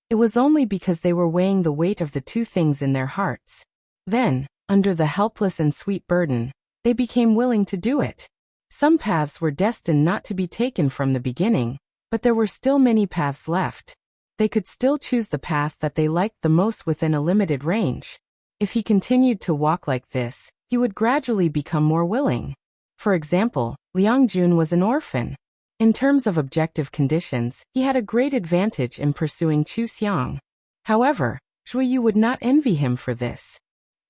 it was only because they were weighing the weight of the two things in their hearts. Then, under the helpless and sweet burden, they became willing to do it. Some paths were destined not to be taken from the beginning, but there were still many paths left. They could still choose the path that they liked the most within a limited range. If he continued to walk like this, he would gradually become more willing. For example, Liang Jun was an orphan. In terms of objective conditions, he had a great advantage in pursuing Chu Xiang. However, Zhuoyu would not envy him for this.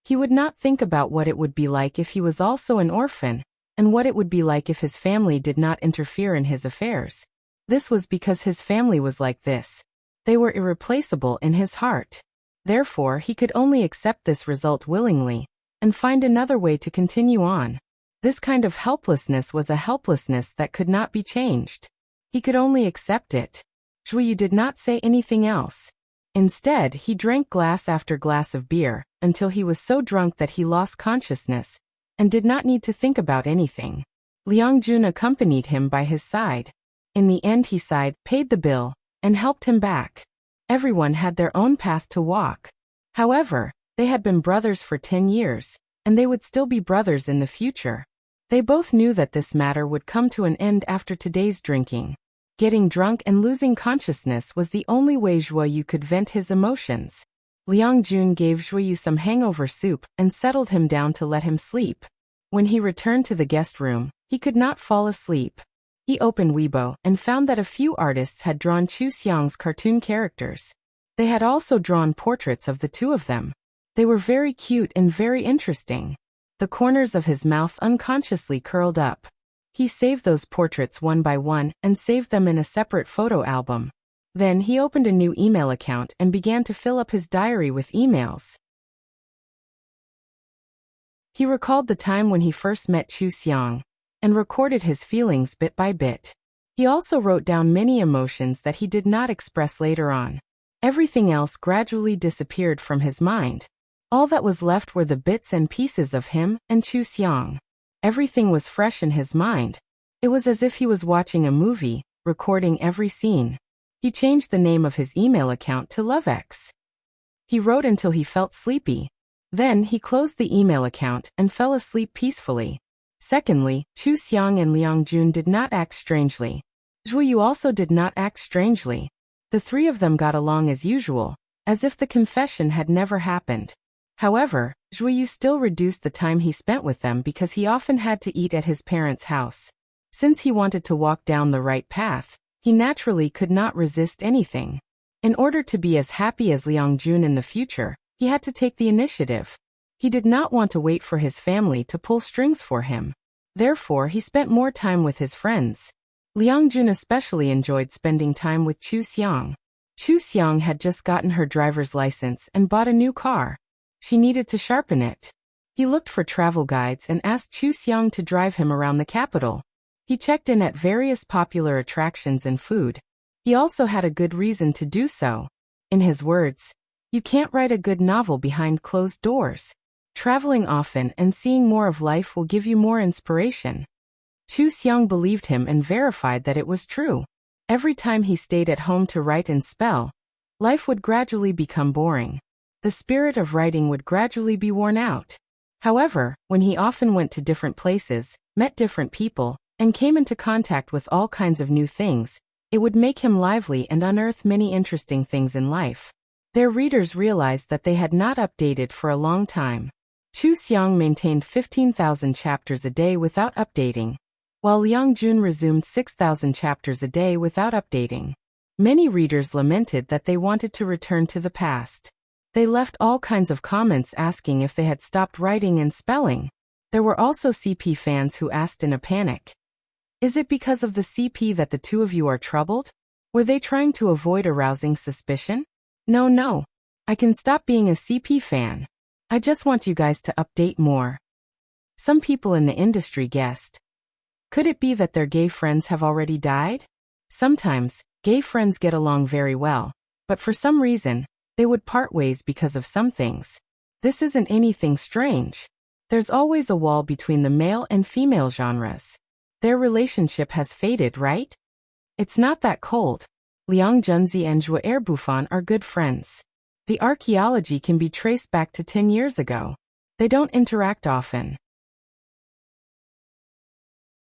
He would not think about what it would be like if he was also an orphan, and what it would be like if his family did not interfere in his affairs. This was because his family was like this. They were irreplaceable in his heart. Therefore, he could only accept this result willingly, and find another way to continue on. This kind of helplessness was a helplessness that could not be changed. He could only accept it. Zhuoyu did not say anything else. Instead, he drank glass after glass of beer, until he was so drunk that he lost consciousness, and did not need to think about anything. Liang Jun accompanied him by his side. In the end he sighed, paid the bill, and helped him back. Everyone had their own path to walk. However, they had been brothers for 10 years, and they would still be brothers in the future. They both knew that this matter would come to an end after today's drinking. Getting drunk and losing consciousness was the only way Zhuoyu could vent his emotions. Liang Jun gave Zhuoyu some hangover soup and settled him down to let him sleep. When he returned to the guest room, he could not fall asleep. He opened Weibo and found that a few artists had drawn Chu Xiang's cartoon characters. They had also drawn portraits of the two of them. They were very cute and very interesting. The corners of his mouth unconsciously curled up. He saved those portraits one by one and saved them in a separate photo album. Then he opened a new email account and began to fill up his diary with emails. He recalled the time when he first met Chu Xiang, and recorded his feelings bit by bit. He also wrote down many emotions that he did not express later on. Everything else gradually disappeared from his mind. All that was left were the bits and pieces of him and Chu Xiang. Everything was fresh in his mind. It was as if he was watching a movie, recording every scene. He changed the name of his email account to LoveX. He wrote until he felt sleepy. Then he closed the email account and fell asleep peacefully. Secondly, Chu Xiang and Liang Jun did not act strangely. Zhu Yu also did not act strangely. The three of them got along as usual, as if the confession had never happened. However, Zhu Yu still reduced the time he spent with them because he often had to eat at his parents' house. Since he wanted to walk down the right path, he naturally could not resist anything. In order to be as happy as Liang Jun in the future, he had to take the initiative. He did not want to wait for his family to pull strings for him. Therefore, he spent more time with his friends. Liang Jun especially enjoyed spending time with Chu Xiang. Chu Xiang had just gotten her driver's license and bought a new car. She needed to sharpen it. He looked for travel guides and asked Chu Xiang to drive him around the capital. He checked in at various popular attractions and food. He also had a good reason to do so. In his words, "You can't write a good novel behind closed doors. Traveling often and seeing more of life will give you more inspiration." Chu Xiang believed him and verified that it was true. Every time he stayed at home to write and spell, life would gradually become boring. The spirit of writing would gradually be worn out. However, when he often went to different places, met different people, and came into contact with all kinds of new things, it would make him lively and unearth many interesting things in life. Their readers realized that they had not updated for a long time. Chu Xiang maintained 15,000 chapters a day without updating, while Liang Jun resumed 6,000 chapters a day without updating. Many readers lamented that they wanted to return to the past. They left all kinds of comments asking if they had stopped writing and spelling. There were also CP fans who asked in a panic, "Is it because of the CP that the two of you are troubled? Were they trying to avoid arousing suspicion?" No. I can stop being a CP fan. I just want you guys to update more." Some people in the industry guessed, could it be that their gay friends have already died? Sometimes, gay friends get along very well, but for some reason, they would part ways because of some things. This isn't anything strange. There's always a wall between the male and female genres. Their relationship has faded, right? It's not that cold. Liang Junzi and Zhuo Erbufan are good friends. The archaeology can be traced back to 10 years ago. They don't interact often.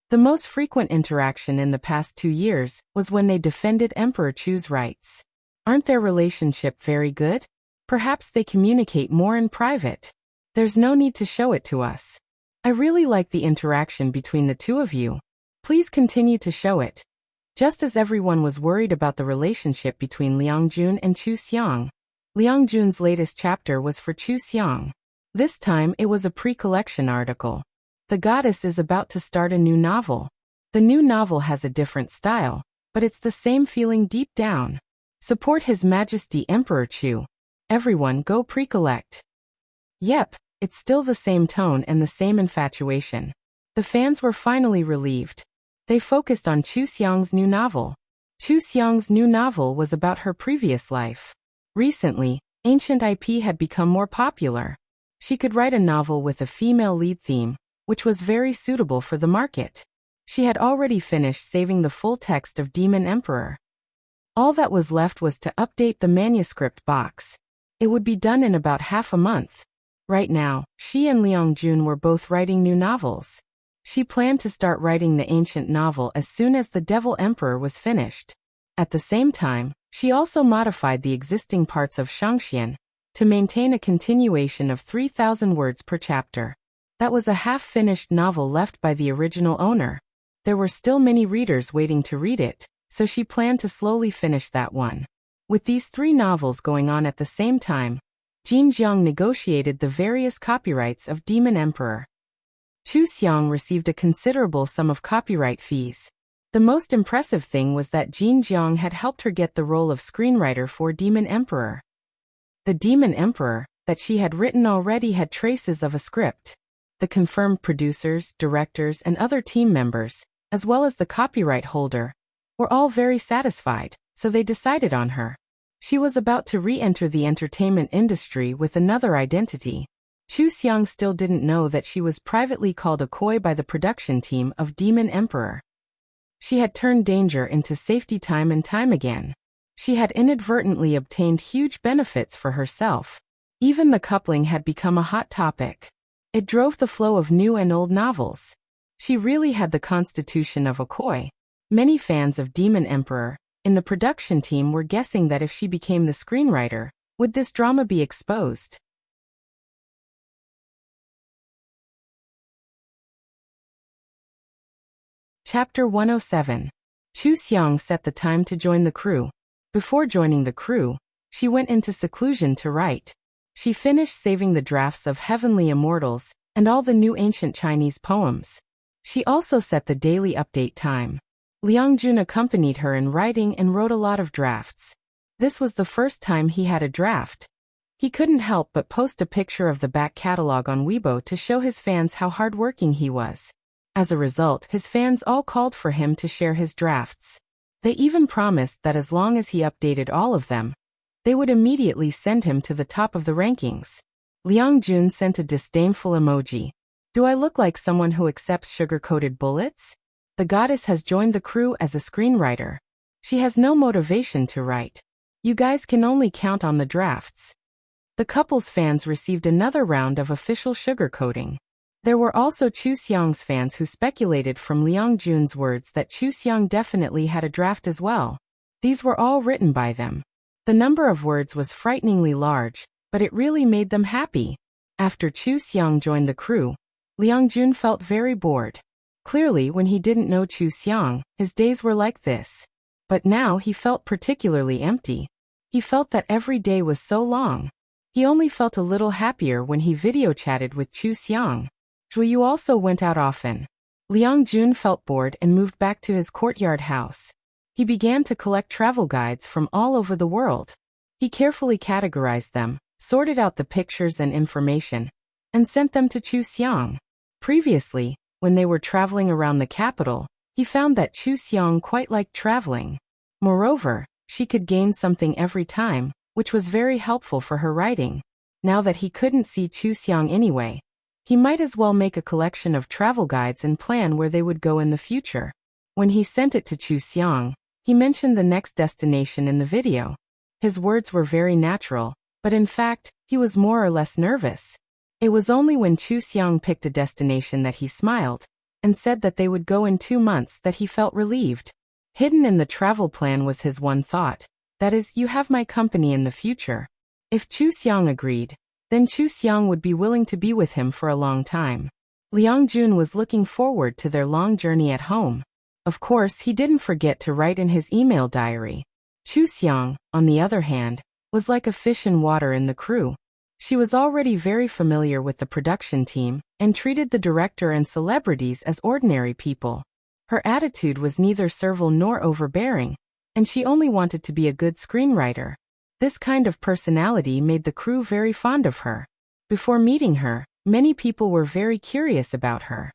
The most frequent interaction in the past 2 years was when they defended Emperor Chu's rights. Aren't their relationship very good? Perhaps they communicate more in private. There's no need to show it to us. I really like the interaction between the two of you. Please continue to show it. Just as everyone was worried about the relationship between Liang Jun and Chu Xiang, Liang Jun's latest chapter was for Chu Xiang. This time it was a pre-collection article. The goddess is about to start a new novel. The new novel has a different style, but it's the same feeling deep down. Support His Majesty Emperor Chu. Everyone go pre-collect. Yep, it's still the same tone and the same infatuation. The fans were finally relieved. They focused on Chu Xiang's new novel. Chu Xiang's new novel was about her previous life. Recently, ancient IP had become more popular. She could write a novel with a female lead theme, which was very suitable for the market. She had already finished saving the full text of Demon Emperor. All that was left was to update the manuscript box. It would be done in about half a month. Right now, she and Liang Jun were both writing new novels. She planned to start writing the ancient novel as soon as The Devil Emperor was finished. At the same time, she also modified the existing parts of Shangxian to maintain a continuation of 3,000 words per chapter. That was a half-finished novel left by the original owner. There were still many readers waiting to read it, so she planned to slowly finish that one. With these 3 novels going on at the same time, Jin Jiang negotiated the various copyrights of Demon Emperor. Chu Xiang received a considerable sum of copyright fees. The most impressive thing was that Jin Jiang had helped her get the role of screenwriter for Demon Emperor. The Demon Emperor, that she had written already, had traces of a script. The confirmed producers, directors, and other team members, as well as the copyright holder, were all very satisfied, so they decided on her. She was about to re-enter the entertainment industry with another identity. Chu Xiang still didn't know that she was privately called a coy by the production team of Demon Emperor. She had turned danger into safety time and time again. She had inadvertently obtained huge benefits for herself. Even the coupling had become a hot topic. It drove the flow of new and old novels. She really had the constitution of a koi. Many fans of Demon Emperor in the production team were guessing that if she became the screenwriter, would this drama be exposed? Chapter 107. Chu Xiang set the time to join the crew. Before joining the crew, she went into seclusion to write. She finished saving the drafts of Heavenly Immortals and all the new ancient Chinese poems. She also set the daily update time. Liang Jun accompanied her in writing and wrote a lot of drafts. This was the first time he had a draft. He couldn't help but post a picture of the back catalog on Weibo to show his fans how hardworking he was. As a result, his fans all called for him to share his drafts. They even promised that as long as he updated all of them, they would immediately send him to the top of the rankings. Liang Jun sent a disdainful emoji. Do I look like someone who accepts sugar-coated bullets? The goddess has joined the crew as a screenwriter. She has no motivation to write. You guys can only count on the drafts. The couple's fans received another round of official sugarcoating. There were also Chu Xiang's fans who speculated from Liang Jun's words that Chu Xiang definitely had a draft as well. These were all written by them. The number of words was frighteningly large, but it really made them happy. After Chu Xiang joined the crew, Liang Jun felt very bored. Clearly, when he didn't know Chu Xiang, his days were like this. But now he felt particularly empty. He felt that every day was so long. He only felt a little happier when he video chatted with Chu Xiang. Zhuyu also went out often. Liang Jun felt bored and moved back to his courtyard house. He began to collect travel guides from all over the world. He carefully categorized them, sorted out the pictures and information, and sent them to Chu Xiang. Previously, when they were traveling around the capital, he found that Chu Xiang quite liked traveling. Moreover, she could gain something every time, which was very helpful for her writing. Now that he couldn't see Chu Xiang anyway, he might as well make a collection of travel guides and plan where they would go in the future. When he sent it to Chu Xiang, he mentioned the next destination in the video. His words were very natural, but in fact, he was more or less nervous. It was only when Chu Xiang picked a destination that he smiled, and said that they would go in 2 months that he felt relieved. Hidden in the travel plan was his one thought, that is, you have my company in the future. If Chu Xiang agreed, then Chu Xiang would be willing to be with him for a long time. Liang Jun was looking forward to their long journey at home. Of course, he didn't forget to write in his email diary. Chu Xiang, on the other hand, was like a fish in water in the crew. She was already very familiar with the production team and treated the director and celebrities as ordinary people. Her attitude was neither servile nor overbearing, and she only wanted to be a good screenwriter. This kind of personality made the crew very fond of her. Before meeting her, many people were very curious about her.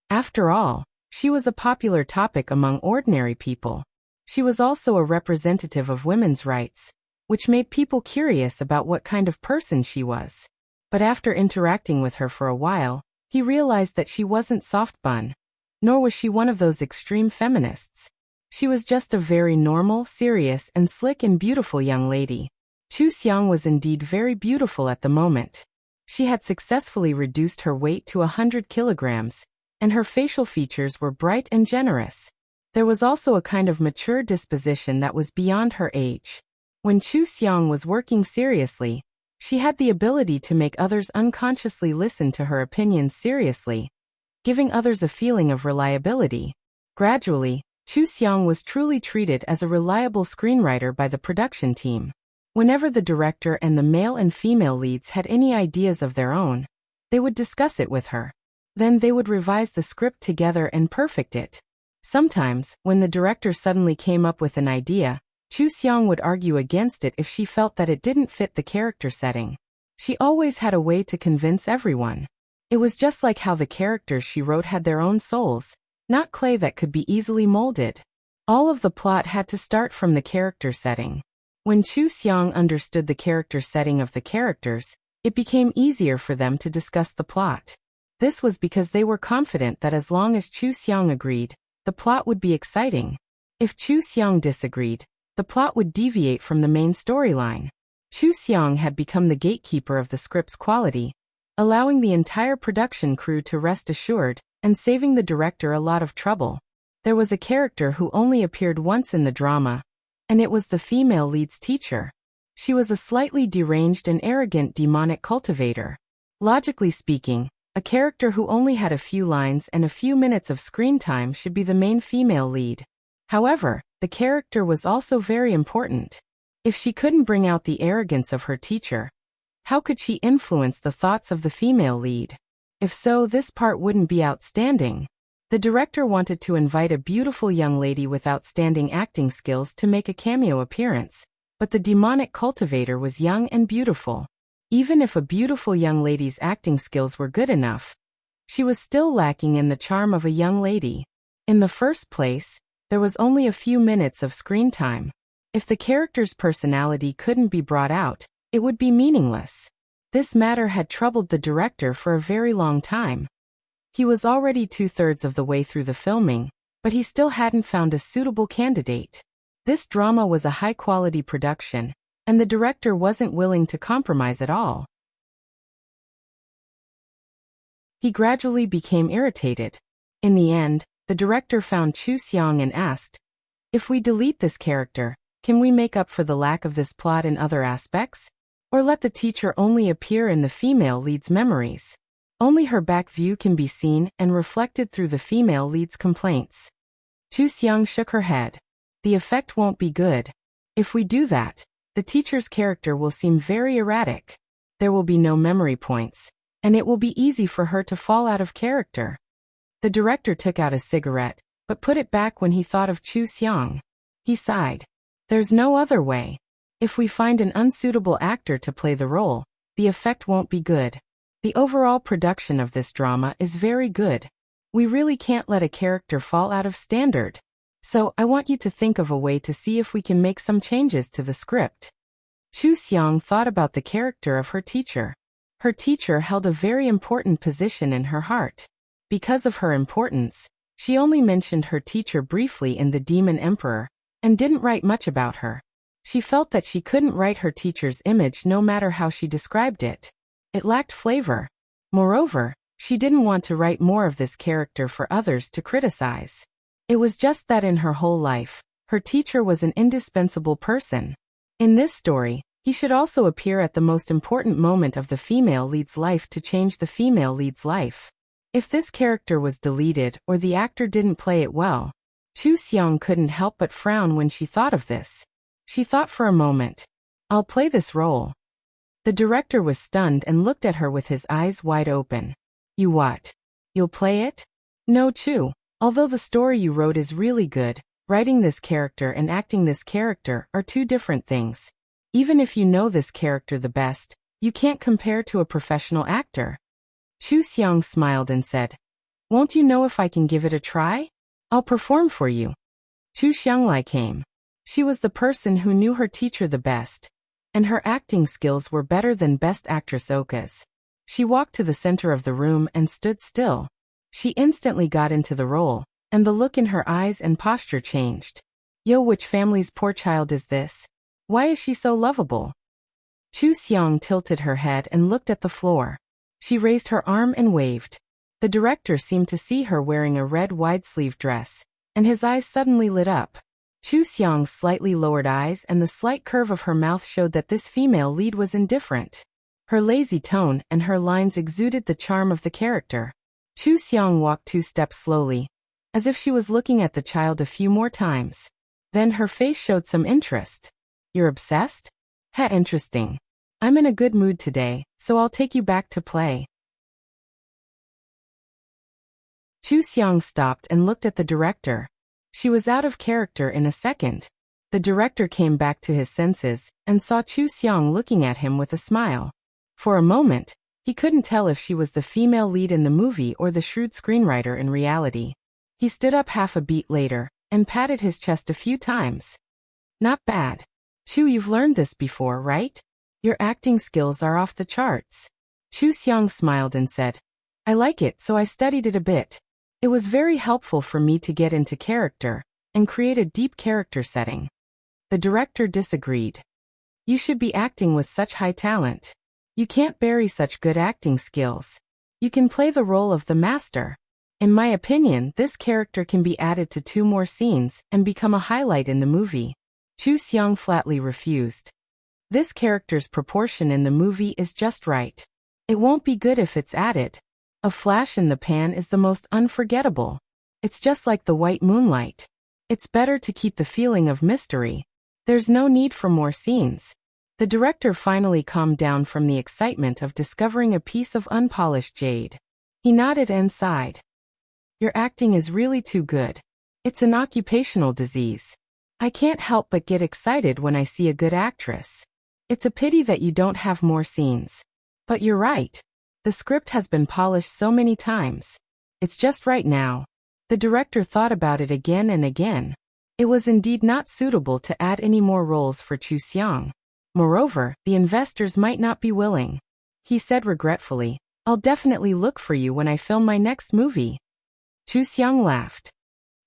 After all, she was a popular topic among ordinary people. She was also a representative of women's rights, which made people curious about what kind of person she was. But after interacting with her for a while, he realized that she wasn't soft bun, nor was she one of those extreme feminists. She was just a very normal, serious, and slick and beautiful young lady. Chu Xiang was indeed very beautiful at the moment. She had successfully reduced her weight to 100 kilograms, and her facial features were bright and generous. There was also a kind of mature disposition that was beyond her age. When Chu Xiang was working seriously, she had the ability to make others unconsciously listen to her opinions seriously, giving others a feeling of reliability. Gradually, Chu Xiang was truly treated as a reliable screenwriter by the production team. Whenever the director and the male and female leads had any ideas of their own, they would discuss it with her. Then they would revise the script together and perfect it. Sometimes, when the director suddenly came up with an idea, Chu Xiang would argue against it if she felt that it didn't fit the character setting. She always had a way to convince everyone. It was just like how the characters she wrote had their own souls, not clay that could be easily molded. All of the plot had to start from the character setting. When Chu Xiang understood the character setting of the characters, it became easier for them to discuss the plot. This was because they were confident that as long as Chu Xiang agreed, the plot would be exciting. If Chu Xiang disagreed, the plot would deviate from the main storyline. Chu Xiang had become the gatekeeper of the script's quality, allowing the entire production crew to rest assured and saving the director a lot of trouble. There was a character who only appeared once in the drama, and it was the female lead's teacher. She was a slightly deranged and arrogant demonic cultivator. Logically speaking, a character who only had a few lines and a few minutes of screen time should be the main female lead. However, the character was also very important. If she couldn't bring out the arrogance of her teacher, how could she influence the thoughts of the female lead? If so, this part wouldn't be outstanding. The director wanted to invite a beautiful young lady with outstanding acting skills to make a cameo appearance, but the demonic cultivator was young and beautiful. Even if a beautiful young lady's acting skills were good enough, she was still lacking in the charm of a young lady. In the first place, there was only a few minutes of screen time. If the character's personality couldn't be brought out, it would be meaningless. This matter had troubled the director for a very long time. He was already 2/3 of the way through the filming, but he still hadn't found a suitable candidate. This drama was a high-quality production, and the director wasn't willing to compromise at all. He gradually became irritated. In the end, the director found Chu Xiang and asked, "If we delete this character, can we make up for the lack of this plot in other aspects? Or let the teacher only appear in the female lead's memories? Only her back view can be seen and reflected through the female lead's complaints." Chu Xiang shook her head. "The effect won't be good. If we do that, the teacher's character will seem very erratic. There will be no memory points, and it will be easy for her to fall out of character." The director took out a cigarette, but put it back when he thought of Chu Xiang. He sighed. "There's no other way. If we find an unsuitable actor to play the role, the effect won't be good. The overall production of this drama is very good. We really can't let a character fall out of standard. So I want you to think of a way to see if we can make some changes to the script." Chu Xiang thought about the character of her teacher. Her teacher held a very important position in her heart. Because of her importance, she only mentioned her teacher briefly in The Demon Emperor, and didn't write much about her. She felt that she couldn't write her teacher's image no matter how she described it. It lacked flavor. Moreover, she didn't want to write more of this character for others to criticize. It was just that in her whole life, her teacher was an indispensable person. In this story, he should also appear at the most important moment of the female lead's life to change the female lead's life. If this character was deleted or the actor didn't play it well, Chu Xiang couldn't help but frown when she thought of this. She thought for a moment, "I'll play this role." The director was stunned and looked at her with his eyes wide open. "You what? You'll play it?" "No, Chu. Although the story you wrote is really good, writing this character and acting this character are two different things. Even if you know this character the best, you can't compare to a professional actor." Chu Xiang smiled and said, "Won't you know if I can give it a try? I'll perform for you." Chu Xianglai came. She was the person who knew her teacher the best, and her acting skills were better than Best Actress Oka's. She walked to the center of the room and stood still. She instantly got into the role, and the look in her eyes and posture changed. "Yo, which family's poor child is this? Why is she so lovable?" Chu Xiang tilted her head and looked at the floor. She raised her arm and waved. The director seemed to see her wearing a red wide-sleeve dress, and his eyes suddenly lit up. Chu Xiang's slightly lowered eyes and the slight curve of her mouth showed that this female lead was indifferent. Her lazy tone and her lines exuded the charm of the character. Chu Xiang walked 2 steps slowly, as if she was looking at the child a few more times. Then her face showed some interest. "You're obsessed? Heh, interesting. I'm in a good mood today, so I'll take you back to play." Chu Xiang stopped and looked at the director. She was out of character in a second. The director came back to his senses and saw Chu Xiang looking at him with a smile. For a moment, he couldn't tell if she was the female lead in the movie or the shrewd screenwriter in reality. He stood up half a beat later and patted his chest a few times. "Not bad. Chu, you've learned this before, right? Your acting skills are off the charts." Chu Xiang smiled and said, "I like it, so I studied it a bit. It was very helpful for me to get into character and create a deep character setting." The director disagreed. "You should be acting with such high talent. You can't bury such good acting skills. You can play the role of the master. In my opinion, this character can be added to 2 more scenes and become a highlight in the movie. Chu Xiang flatly refused. This character's proportion in the movie is just right. It won't be good if it's added. A flash in the pan is the most unforgettable. It's just like the white moonlight. It's better to keep the feeling of mystery. There's no need for more scenes. The director finally calmed down from the excitement of discovering a piece of unpolished jade. He nodded and sighed. Your acting is really too good. It's an occupational disease. I can't help but get excited when I see a good actress. It's a pity that you don't have more scenes. But you're right. The script has been polished so many times. It's just right now. The director thought about it again and again. It was indeed not suitable to add any more roles for Chu Xiang. Moreover, the investors might not be willing. He said regretfully, I'll definitely look for you when I film my next movie. Chu Xiang laughed.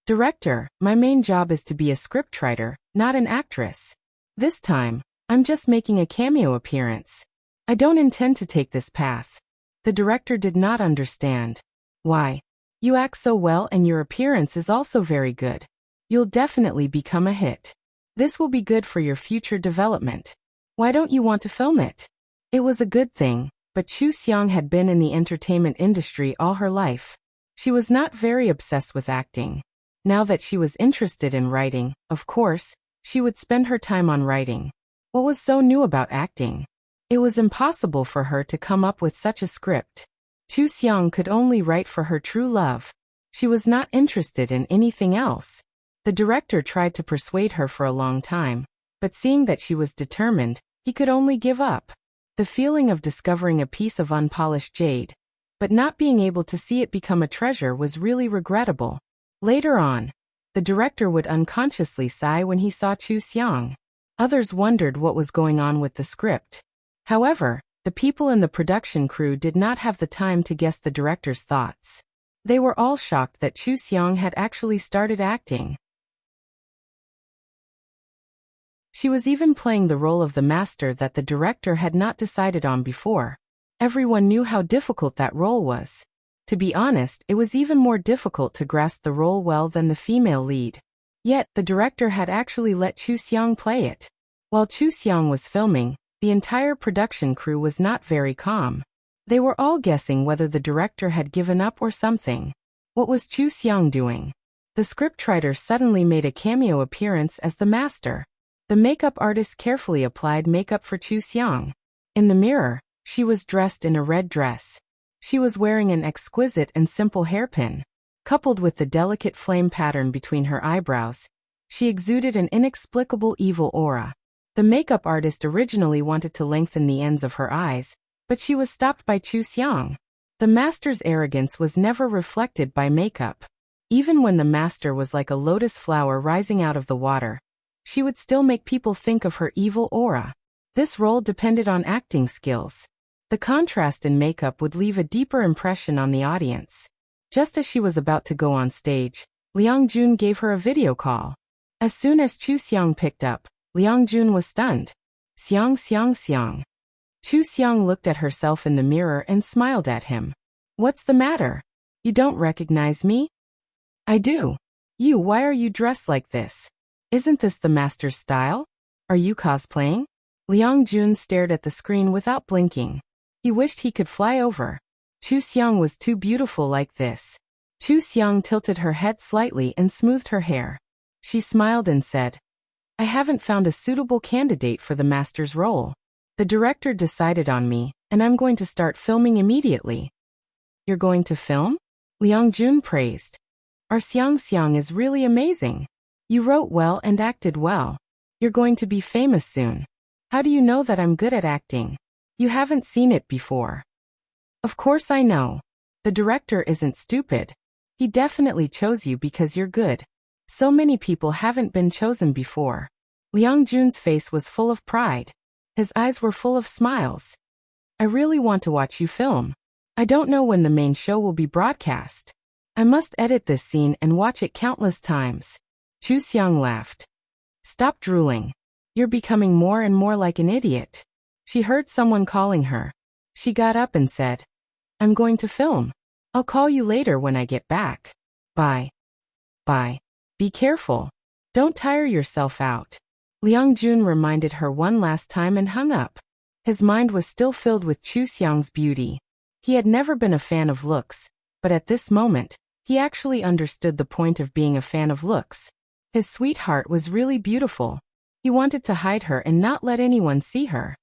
Director, my main job is to be a scriptwriter, not an actress. This time, I'm just making a cameo appearance. I don't intend to take this path. The director did not understand. Why? You act so well and your appearance is also very good. You'll definitely become a hit. This will be good for your future development. Why don't you want to film it? It was a good thing, but Chu Xiang had been in the entertainment industry all her life. She was not very obsessed with acting. Now that she was interested in writing, of course, she would spend her time on writing. What was so new about acting? It was impossible for her to come up with such a script. Chu Xiang could only write for her true love. She was not interested in anything else. The director tried to persuade her for a long time, but seeing that she was determined, he could only give up. The feeling of discovering a piece of unpolished jade, but not being able to see it become a treasure was really regrettable. Later on, the director would unconsciously sigh when he saw Chu Xiang. Others wondered what was going on with the script. However, the people in the production crew did not have the time to guess the director's thoughts. They were all shocked that Chu Xiang had actually started acting. She was even playing the role of the master that the director had not decided on before. Everyone knew how difficult that role was. To be honest, it was even more difficult to grasp the role well than the female lead. Yet, the director had actually let Chu Xiang play it. While Chu Xiang was filming, the entire production crew was not very calm. They were all guessing whether the director had given up or something. What was Chu Xiang doing? The scriptwriter suddenly made a cameo appearance as the master. The makeup artist carefully applied makeup for Chu Xiang. In the mirror, she was dressed in a red dress. She was wearing an exquisite and simple hairpin. Coupled with the delicate flame pattern between her eyebrows, she exuded an inexplicable evil aura. The makeup artist originally wanted to lengthen the ends of her eyes, but she was stopped by Chu Xiang. The master's arrogance was never reflected by makeup. Even when the master was like a lotus flower rising out of the water, she would still make people think of her evil aura. This role depended on acting skills. The contrast in makeup would leave a deeper impression on the audience. Just as she was about to go on stage, Liang Jun gave her a video call. As soon as Chu Xiang picked up, Liang Jun was stunned. Xiang Xiang Xiang. Chu Xiang looked at herself in the mirror and smiled at him. What's the matter? You don't recognize me? I do. Why are you dressed like this? Isn't this the master's style? Are you cosplaying? Liang Jun stared at the screen without blinking. He wished he could fly over. Chu Xiang was too beautiful like this. Chu Xiang tilted her head slightly and smoothed her hair. She smiled and said, I haven't found a suitable candidate for the master's role. The director decided on me, and I'm going to start filming immediately. You're going to film? Liang Jun praised. Our Xiang Xiang is really amazing. You wrote well and acted well. You're going to be famous soon. How do you know that I'm good at acting? You haven't seen it before. Of course I know. The director isn't stupid. He definitely chose you because you're good. So many people haven't been chosen before. Liang Jun's face was full of pride. His eyes were full of smiles. I really want to watch you film. I don't know when the main show will be broadcast. I must edit this scene and watch it countless times. Chu Xiang laughed. Stop drooling. You're becoming more and more like an idiot. She heard someone calling her. She got up and said, "I'm going to film. I'll call you later when I get back. Bye. Bye. Be careful. Don't tire yourself out." Liang Jun reminded her one last time and hung up. His mind was still filled with Chu Xiang's beauty. He had never been a fan of looks, but at this moment, he actually understood the point of being a fan of looks. His sweetheart was really beautiful. He wanted to hide her and not let anyone see her.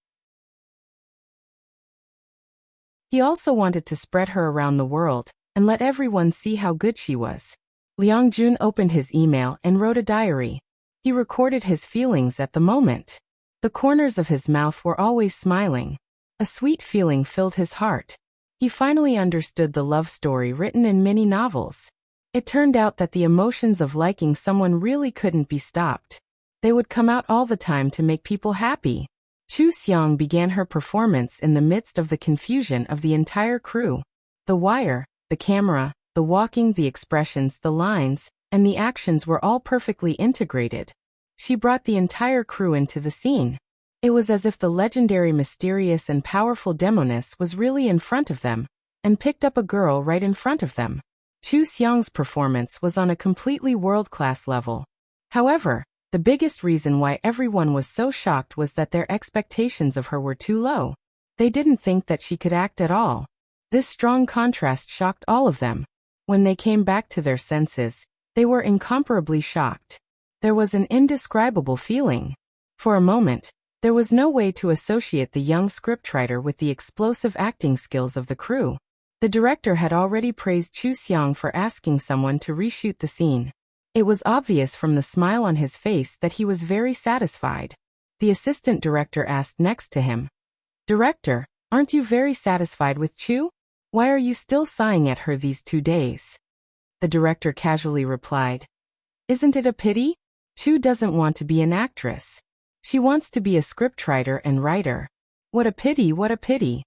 He also wanted to spread her around the world and let everyone see how good she was. Liang Jun opened his email and wrote a diary. He recorded his feelings at the moment. The corners of his mouth were always smiling. A sweet feeling filled his heart. He finally understood the love story written in many novels. It turned out that the emotions of liking someone really couldn't be stopped. They would come out all the time to make people happy. Chu Xiang began her performance in the midst of the confusion of the entire crew. The wire, the camera, the walking, the expressions, the lines, and the actions were all perfectly integrated. She brought the entire crew into the scene. It was as if the legendary, mysterious, and powerful demoness was really in front of them, and picked up a girl right in front of them. Chu Xiang's performance was on a completely world-class level. However, the biggest reason why everyone was so shocked was that their expectations of her were too low. They didn't think that she could act at all. This strong contrast shocked all of them. When they came back to their senses, they were incomparably shocked. There was an indescribable feeling. For a moment, there was no way to associate the young scriptwriter with the explosive acting skills of the crew. The director had already praised Chu Xiang for asking someone to reshoot the scene. It was obvious from the smile on his face that he was very satisfied. The assistant director asked next to him, "Director, aren't you very satisfied with Chu? Why are you still sighing at her these 2 days?" The director casually replied, "Isn't it a pity? Chu doesn't want to be an actress. She wants to be a scriptwriter and writer. What a pity, what a pity."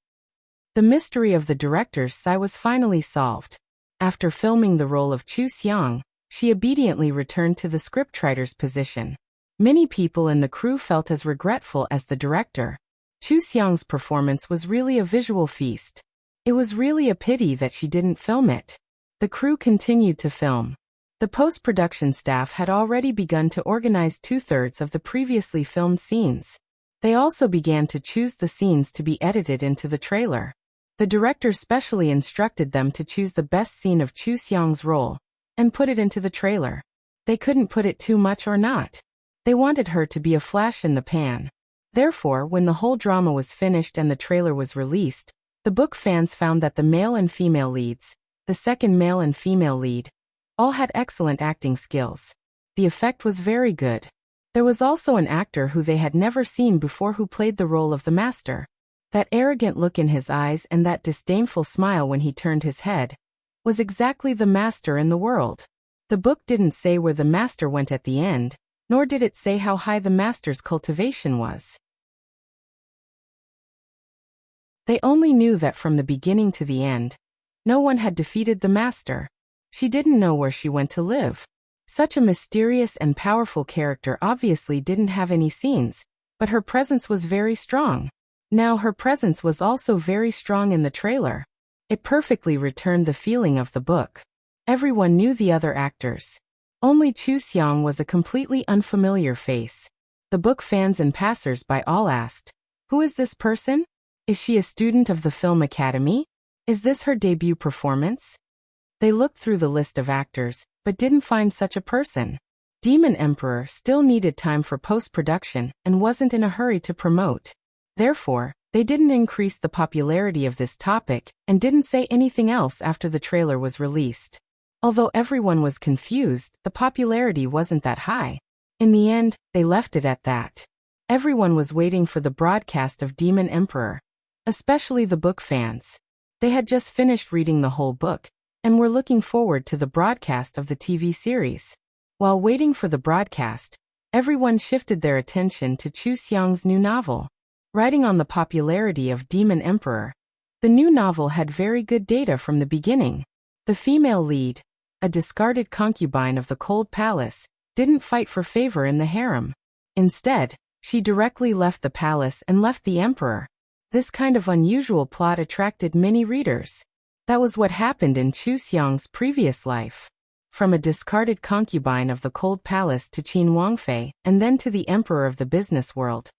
The mystery of the director's sigh was finally solved. After filming the role of Chu Xiang, she obediently returned to the scriptwriter's position. Many people in the crew felt as regretful as the director. Chu Xiang's performance was really a visual feast. It was really a pity that she didn't film it. The crew continued to film. The post-production staff had already begun to organize 2/3 of the previously filmed scenes. They also began to choose the scenes to be edited into the trailer. The director specially instructed them to choose the best scene of Chu Xiang's role and put it into the trailer. They couldn't put it too much or not. They wanted her to be a flash in the pan. Therefore, when the whole drama was finished and the trailer was released, the book fans found that the male and female leads, the second male and female lead, all had excellent acting skills. The effect was very good. There was also an actor who they had never seen before who played the role of the master. That arrogant look in his eyes and that disdainful smile when he turned his head was exactly the master in the world. The book didn't say where the master went at the end, nor did it say how high the master's cultivation was. They only knew that from the beginning to the end, no one had defeated the master. She didn't know where she went to live. Such a mysterious and powerful character obviously didn't have any scenes, but her presence was very strong. Now her presence was also very strong in the trailer. It perfectly returned the feeling of the book. Everyone knew the other actors. Only Chu Xiang was a completely unfamiliar face. The book fans and passers-by all asked, "Who is this person? Is she a student of the film academy? Is this her debut performance?" They looked through the list of actors, but didn't find such a person. Demon Emperor still needed time for post-production and wasn't in a hurry to promote. Therefore, they didn't increase the popularity of this topic and didn't say anything else after the trailer was released. Although everyone was confused, the popularity wasn't that high. In the end, they left it at that. Everyone was waiting for the broadcast of Demon Emperor, especially the book fans. They had just finished reading the whole book and were looking forward to the broadcast of the TV series. While waiting for the broadcast, everyone shifted their attention to Chu Xiang's new novel. Riding on the popularity of Demon Emperor, the new novel had very good data from the beginning. The female lead, a discarded concubine of the Cold Palace, didn't fight for favor in the harem. Instead, she directly left the palace and left the emperor. This kind of unusual plot attracted many readers. That was what happened in Chu Xiang's previous life. From a discarded concubine of the cold palace to Qin Wangfei, and then to the emperor of the business world.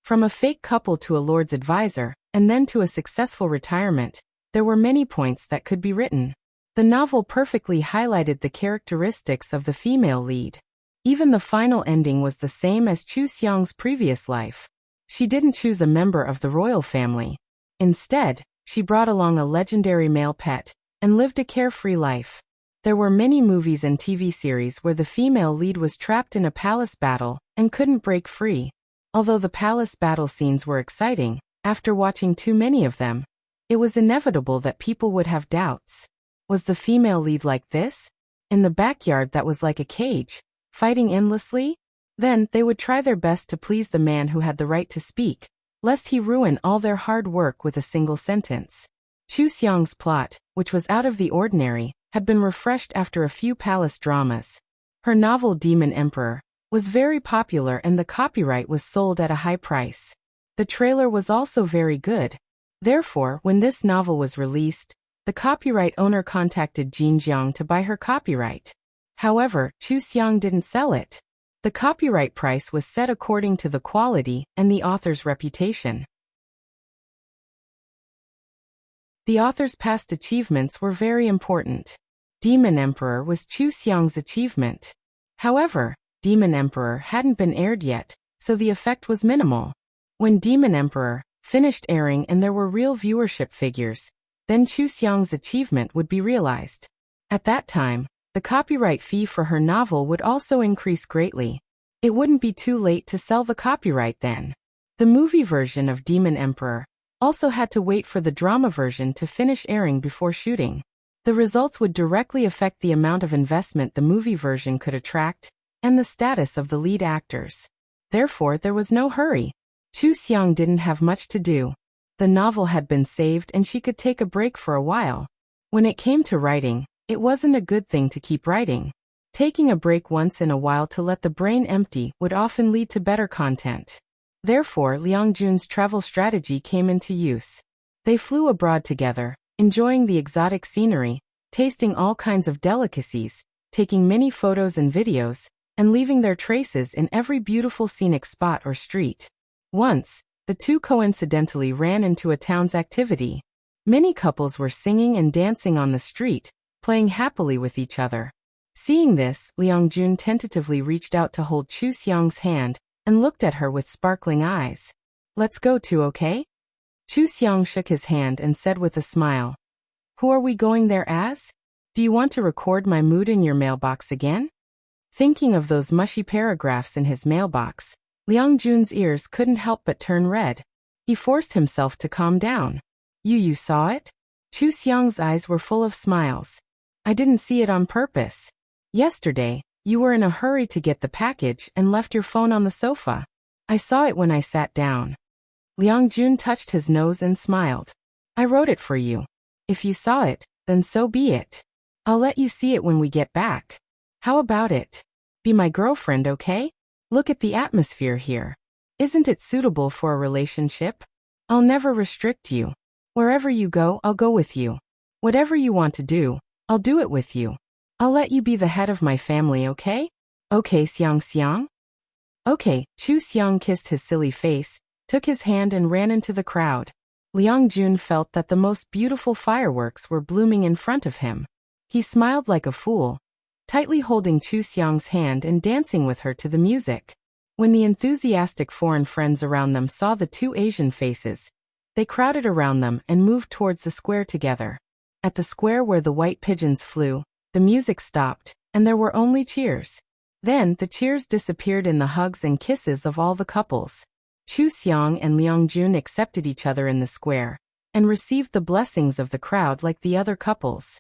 From a fake couple to a lord's advisor, and then to a successful retirement, there were many points that could be written. The novel perfectly highlighted the characteristics of the female lead. Even the final ending was the same as Chu Xiang's previous life. She didn't choose a member of the royal family. Instead, she brought along a legendary male pet, and lived a carefree life. There were many movies and TV series where the female lead was trapped in a palace battle, and couldn't break free. Although the palace battle scenes were exciting, after watching too many of them, it was inevitable that people would have doubts. Was the female lead like this? In the backyard that was like a cage, fighting endlessly? Then, they would try their best to please the man who had the right to speak, lest he ruin all their hard work with a single sentence. Chu Xiang's plot, which was out of the ordinary, had been refreshed after a few palace dramas. Her novel Demon Emperor was very popular and the copyright was sold at a high price. The trailer was also very good. Therefore, when this novel was released, the copyright owner contacted Jin Jiang to buy her copyright. However, Chu Xiang didn't sell it. The copyright price was set according to the quality and the author's reputation. The author's past achievements were very important. Demon Emperor was Chu Xiang's achievement. However, Demon Emperor hadn't been aired yet, so the effect was minimal. When Demon Emperor finished airing and there were real viewership figures, then Chu Xiang's achievement would be realized. At that time, the copyright fee for her novel would also increase greatly. It wouldn't be too late to sell the copyright then. The movie version of Demon Emperor also had to wait for the drama version to finish airing before shooting. The results would directly affect the amount of investment the movie version could attract, and the status of the lead actors. Therefore, there was no hurry. Chu Xiang didn't have much to do. The novel had been saved and she could take a break for a while. When it came to writing, it wasn't a good thing to keep writing. Taking a break once in a while to let the brain empty would often lead to better content. Therefore, Liang Jun's travel strategy came into use. They flew abroad together, enjoying the exotic scenery, tasting all kinds of delicacies, taking many photos and videos, and leaving their traces in every beautiful scenic spot or street. Once, the two coincidentally ran into a town's activity. Many couples were singing and dancing on the street, playing happily with each other. Seeing this, Liang Jun tentatively reached out to hold Chu Xiang's hand, and looked at her with sparkling eyes. "Let's go too, okay?" Chu Xiang shook his hand and said with a smile. "Who are we going there as? Do you want to record my mood in your mailbox again?" Thinking of those mushy paragraphs in his mailbox, Liang Jun's ears couldn't help but turn red. He forced himself to calm down. You saw it?" Chu Xiang's eyes were full of smiles. "I didn't see it on purpose. Yesterday, you were in a hurry to get the package and left your phone on the sofa. I saw it when I sat down." Liang Jun touched his nose and smiled. "I wrote it for you. If you saw it, then so be it. I'll let you see it when we get back. How about it? Be my girlfriend, okay? Look at the atmosphere here. Isn't it suitable for a relationship? I'll never restrict you. Wherever you go, I'll go with you. Whatever you want to do, I'll do it with you. I'll let you be the head of my family, okay? Okay, Xiang? Okay." Chu Xiang kissed his silly face, took his hand and ran into the crowd. Liang Jun felt that the most beautiful fireworks were blooming in front of him. He smiled like a fool, tightly holding Chu Xiang's hand and dancing with her to the music. When the enthusiastic foreign friends around them saw the two Asian faces, they crowded around them and moved towards the square together. At the square where the white pigeons flew, the music stopped, and there were only cheers. Then, the cheers disappeared in the hugs and kisses of all the couples. Chu Xiang and Liang Jun accepted each other in the square, and received the blessings of the crowd like the other couples.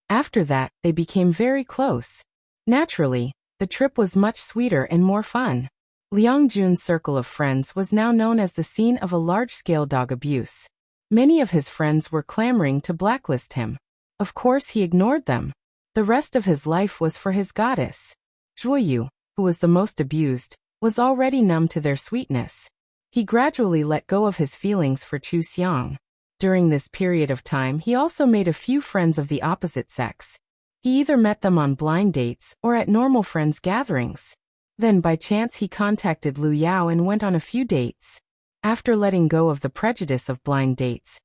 After that, they became very close. Naturally, the trip was much sweeter and more fun. Liang Jun's circle of friends was now known as the scene of a large-scale dog abuse. Many of his friends were clamoring to blacklist him. Of course he ignored them. The rest of his life was for his goddess. Zhuoyu, who was the most abused, was already numb to their sweetness. He gradually let go of his feelings for Chu Xiang. During this period of time, he also made a few friends of the opposite sex. He either met them on blind dates or at normal friends' gatherings. Then by chance he contacted Lu Yao and went on a few dates. After letting go of the prejudice of blind dates,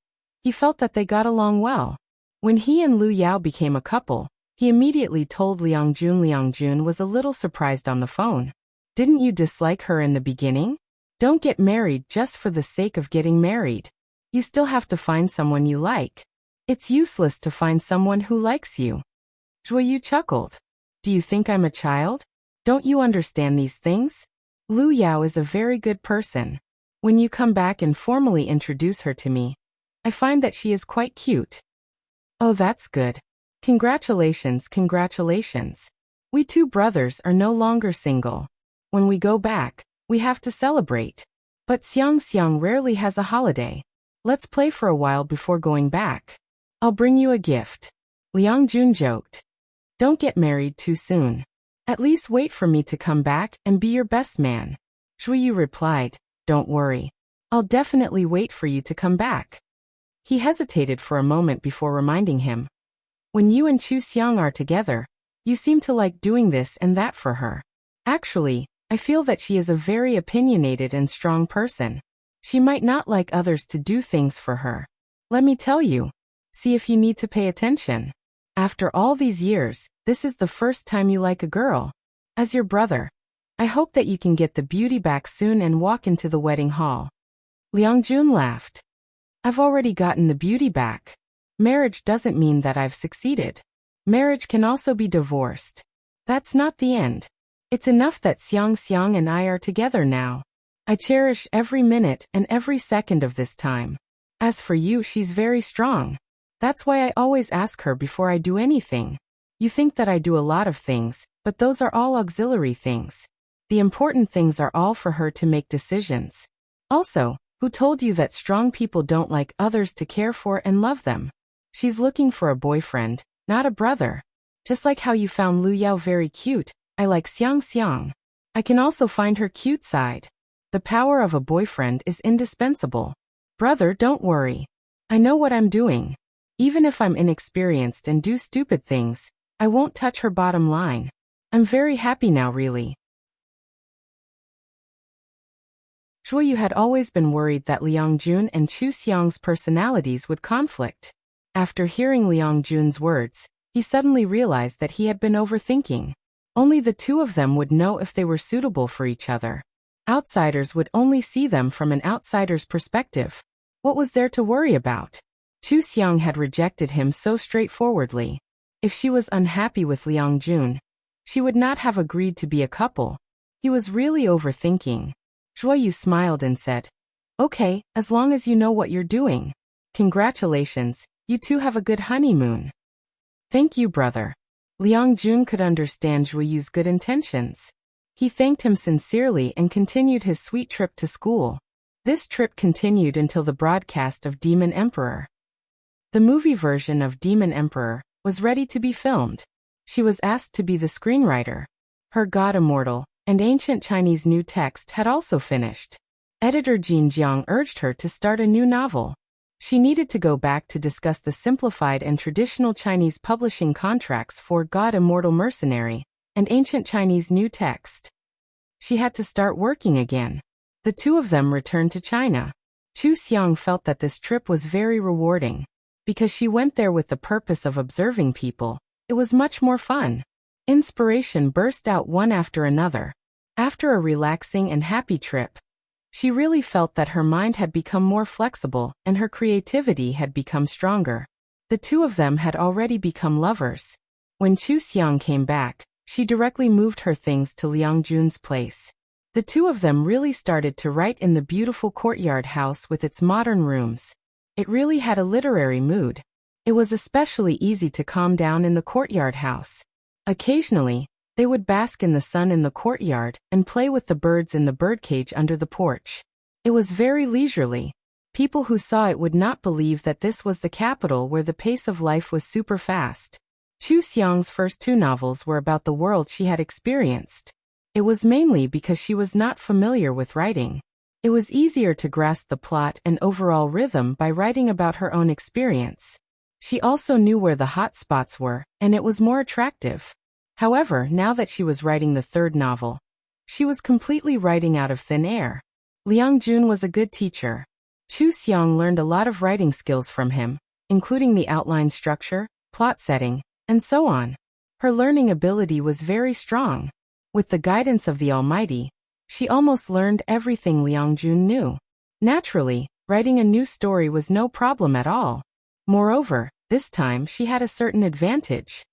he felt that they got along well. When he and Lu Yao became a couple, he immediately told Liang Jun. Liang Jun was a little surprised on the phone. Didn't you dislike her in the beginning? Don't get married just for the sake of getting married. You still have to find someone you like. It's useless to find someone who likes you. Zhuo Yu chuckled. Do you think I'm a child? Don't you understand these things? Lu Yao is a very good person. When you come back and formally introduce her to me, I find that she is quite cute. Oh, that's good. Congratulations, congratulations. We two brothers are no longer single. When we go back, we have to celebrate. But Xiang rarely has a holiday. Let's play for a while before going back. I'll bring you a gift. Liang Jun joked. Don't get married too soon. At least wait for me to come back and be your best man. Zhuo Yu replied, Don't worry. I'll definitely wait for you to come back. He hesitated for a moment before reminding him. When you and Chu Xiang are together, you seem to like doing this and that for her. Actually, I feel that she is a very opinionated and strong person. She might not like others to do things for her. Let me tell you. See if you need to pay attention. After all these years, this is the first time you like a girl. As your brother, I hope that you can get the beauty back soon and walk into the wedding hall. Liang Jun laughed. I've already gotten the beauty back. Marriage doesn't mean that I've succeeded. Marriage can also be divorced. That's not the end. It's enough that Xiang and I are together now. I cherish every minute and every second of this time. As for you, she's very strong. That's why I always ask her before I do anything. You think that I do a lot of things, but those are all auxiliary things. The important things are all for her to make decisions. Also, who told you that strong people don't like others to care for and love them? She's looking for a boyfriend, not a brother. Just like how you found Lu Yao very cute, I like Xiang. I can also find her cute side. The power of a boyfriend is indispensable. Brother, don't worry. I know what I'm doing. Even if I'm inexperienced and do stupid things, I won't touch her bottom line. I'm very happy now, really. Zhuo Yu had always been worried that Liang Jun and Chu Xiang's personalities would conflict. After hearing Liang Jun's words, he suddenly realized that he had been overthinking. Only the two of them would know if they were suitable for each other. Outsiders would only see them from an outsider's perspective. What was there to worry about? Chu Xiang had rejected him so straightforwardly. If she was unhappy with Liang Jun, she would not have agreed to be a couple. He was really overthinking. Zhuo Yu smiled and said, Okay, as long as you know what you're doing. Congratulations, you two have a good honeymoon. Thank you, brother. Liang Jun could understand Zhuo Yu's good intentions. He thanked him sincerely and continued his sweet trip to school. This trip continued until the broadcast of Demon Emperor. The movie version of Demon Emperor was ready to be filmed. She was asked to be the screenwriter. Her God Immortal and Ancient Chinese New Text had also finished. Editor Jin Jiang urged her to start a new novel. She needed to go back to discuss the simplified and traditional Chinese publishing contracts for God Immortal Mercenary and Ancient Chinese New Text. She had to start working again. The two of them returned to China. Chu Xiang felt that this trip was very rewarding. Because she went there with the purpose of observing people, it was much more fun. Inspiration burst out one after another. After a relaxing and happy trip, she really felt that her mind had become more flexible and her creativity had become stronger. The two of them had already become lovers. When Chu Xiang came back, she directly moved her things to Liang Jun's place. The two of them really started to write in the beautiful courtyard house with its modern rooms. It really had a literary mood. It was especially easy to calm down in the courtyard house. Occasionally, they would bask in the sun in the courtyard and play with the birds in the birdcage under the porch. It was very leisurely. People who saw it would not believe that this was the capital where the pace of life was super fast. Chu Xiang's first two novels were about the world she had experienced. It was mainly because she was not familiar with writing. It was easier to grasp the plot and overall rhythm by writing about her own experience. She also knew where the hot spots were, and it was more attractive. However, now that she was writing the third novel, she was completely writing out of thin air. Liang Jun was a good teacher. Chu Xiang learned a lot of writing skills from him, including the outline structure, plot setting, and so on. Her learning ability was very strong. With the guidance of the Almighty, she almost learned everything Liang Jun knew. Naturally, writing a new story was no problem at all. Moreover, this time she had a certain advantage.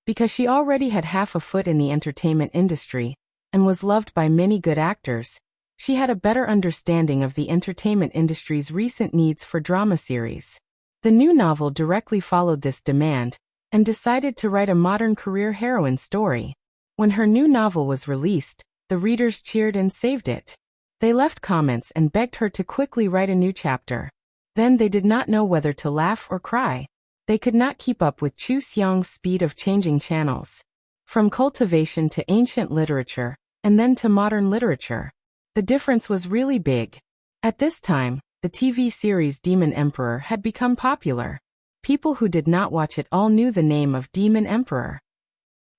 Because she already had half a foot in the entertainment industry, and was loved by many good actors, she had a better understanding of the entertainment industry's recent needs for drama series. The new novel directly followed this demand, and decided to write a modern career heroine story. When her new novel was released, the readers cheered and saved it. They left comments and begged her to quickly write a new chapter. Then they did not know whether to laugh or cry. They could not keep up with Chu Xiang's speed of changing channels. From cultivation to ancient literature, and then to modern literature. The difference was really big. At this time, the TV series Demon Emperor had become popular. People who did not watch it all knew the name of Demon Emperor.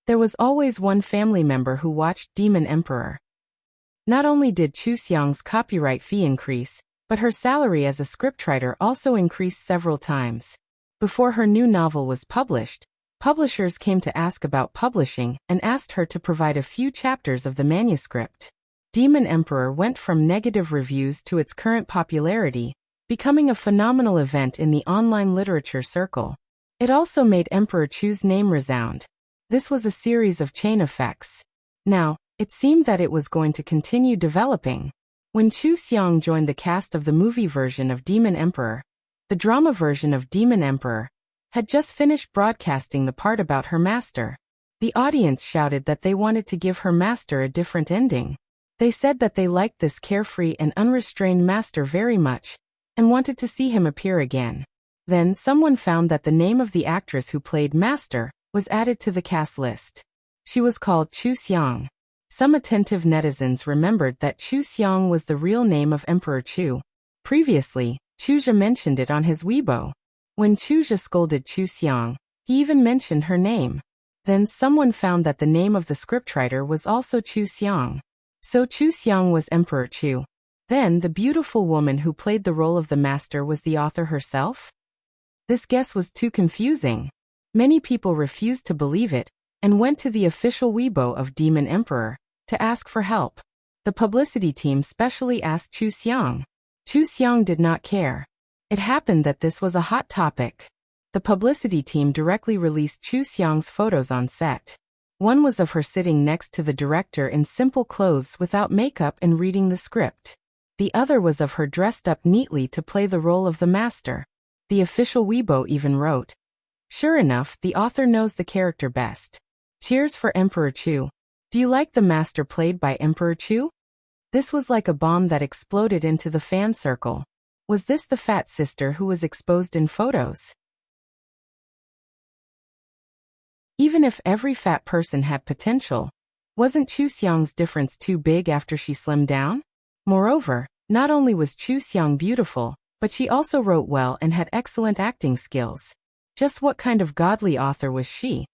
There was always one family member who watched Demon Emperor. Not only did Chu Xiang's copyright fee increase, but her salary as a scriptwriter also increased several times. Before her new novel was published, publishers came to ask about publishing and asked her to provide a few chapters of the manuscript. Demon Emperor went from negative reviews to its current popularity, becoming a phenomenal event in the online literature circle. It also made Emperor Chu's name resound. This was a series of chain effects. Now, it seemed that it was going to continue developing. When Chu Xiang joined the cast of the movie version of Demon Emperor, the drama version of Demon Emperor had just finished broadcasting the part about her master. The audience shouted that they wanted to give her master a different ending. They said that they liked this carefree and unrestrained master very much, and wanted to see him appear again. Then someone found that the name of the actress who played Master was added to the cast list. She was called Chu Xiang. Some attentive netizens remembered that Chu Xiang was the real name of Emperor Chu. Previously, Chuja mentioned it on his Weibo. When Chuja scolded Chu Xiang, he even mentioned her name. Then someone found that the name of the scriptwriter was also Chu Xiang. So Chu Xiang was Emperor Chu. Then the beautiful woman who played the role of the master was the author herself? This guess was too confusing. Many people refused to believe it, and went to the official Weibo of Demon Emperor to ask for help. The publicity team specially asked Chu Xiang. Chu Xiang did not care. It happened that this was a hot topic. The publicity team directly released Chu Xiang's photos on set. One was of her sitting next to the director in simple clothes without makeup and reading the script. The other was of her dressed up neatly to play the role of the master. The official Weibo even wrote, "Sure enough, the author knows the character best. Cheers for Emperor Chu. Do you like the master played by Emperor Chu?" This was like a bomb that exploded into the fan circle. Was this the fat sister who was exposed in photos? Even if every fat person had potential, wasn't Chu Xiang's difference too big after she slimmed down? Moreover, not only was Chu Xiang beautiful, but she also wrote well and had excellent acting skills. Just what kind of godly author was she?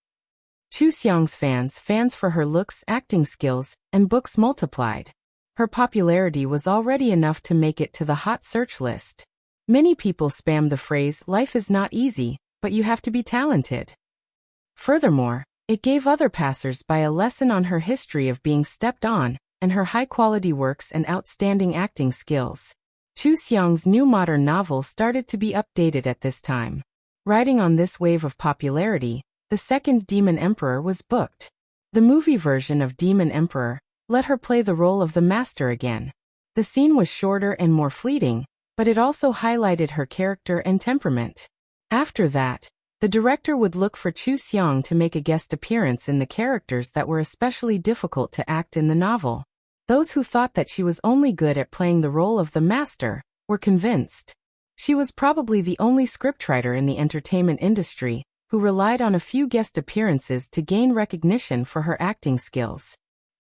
Chu Xiang's fans for her looks, acting skills, and books multiplied. Her popularity was already enough to make it to the hot search list. Many people spam the phrase, "Life is not easy, but you have to be talented." Furthermore, it gave other passers-by a lesson on her history of being stepped on, and her high-quality works and outstanding acting skills. Chu Xiang's new modern novel started to be updated at this time. Riding on this wave of popularity, the second Demon Emperor was booked. The movie version of Demon Emperor let her play the role of the master again. The scene was shorter and more fleeting, but it also highlighted her character and temperament. After that, the director would look for Chu Xiang to make a guest appearance in the characters that were especially difficult to act in the novel. Those who thought that she was only good at playing the role of the master were convinced. She was probably the only scriptwriter in the entertainment industry who relied on a few guest appearances to gain recognition for her acting skills.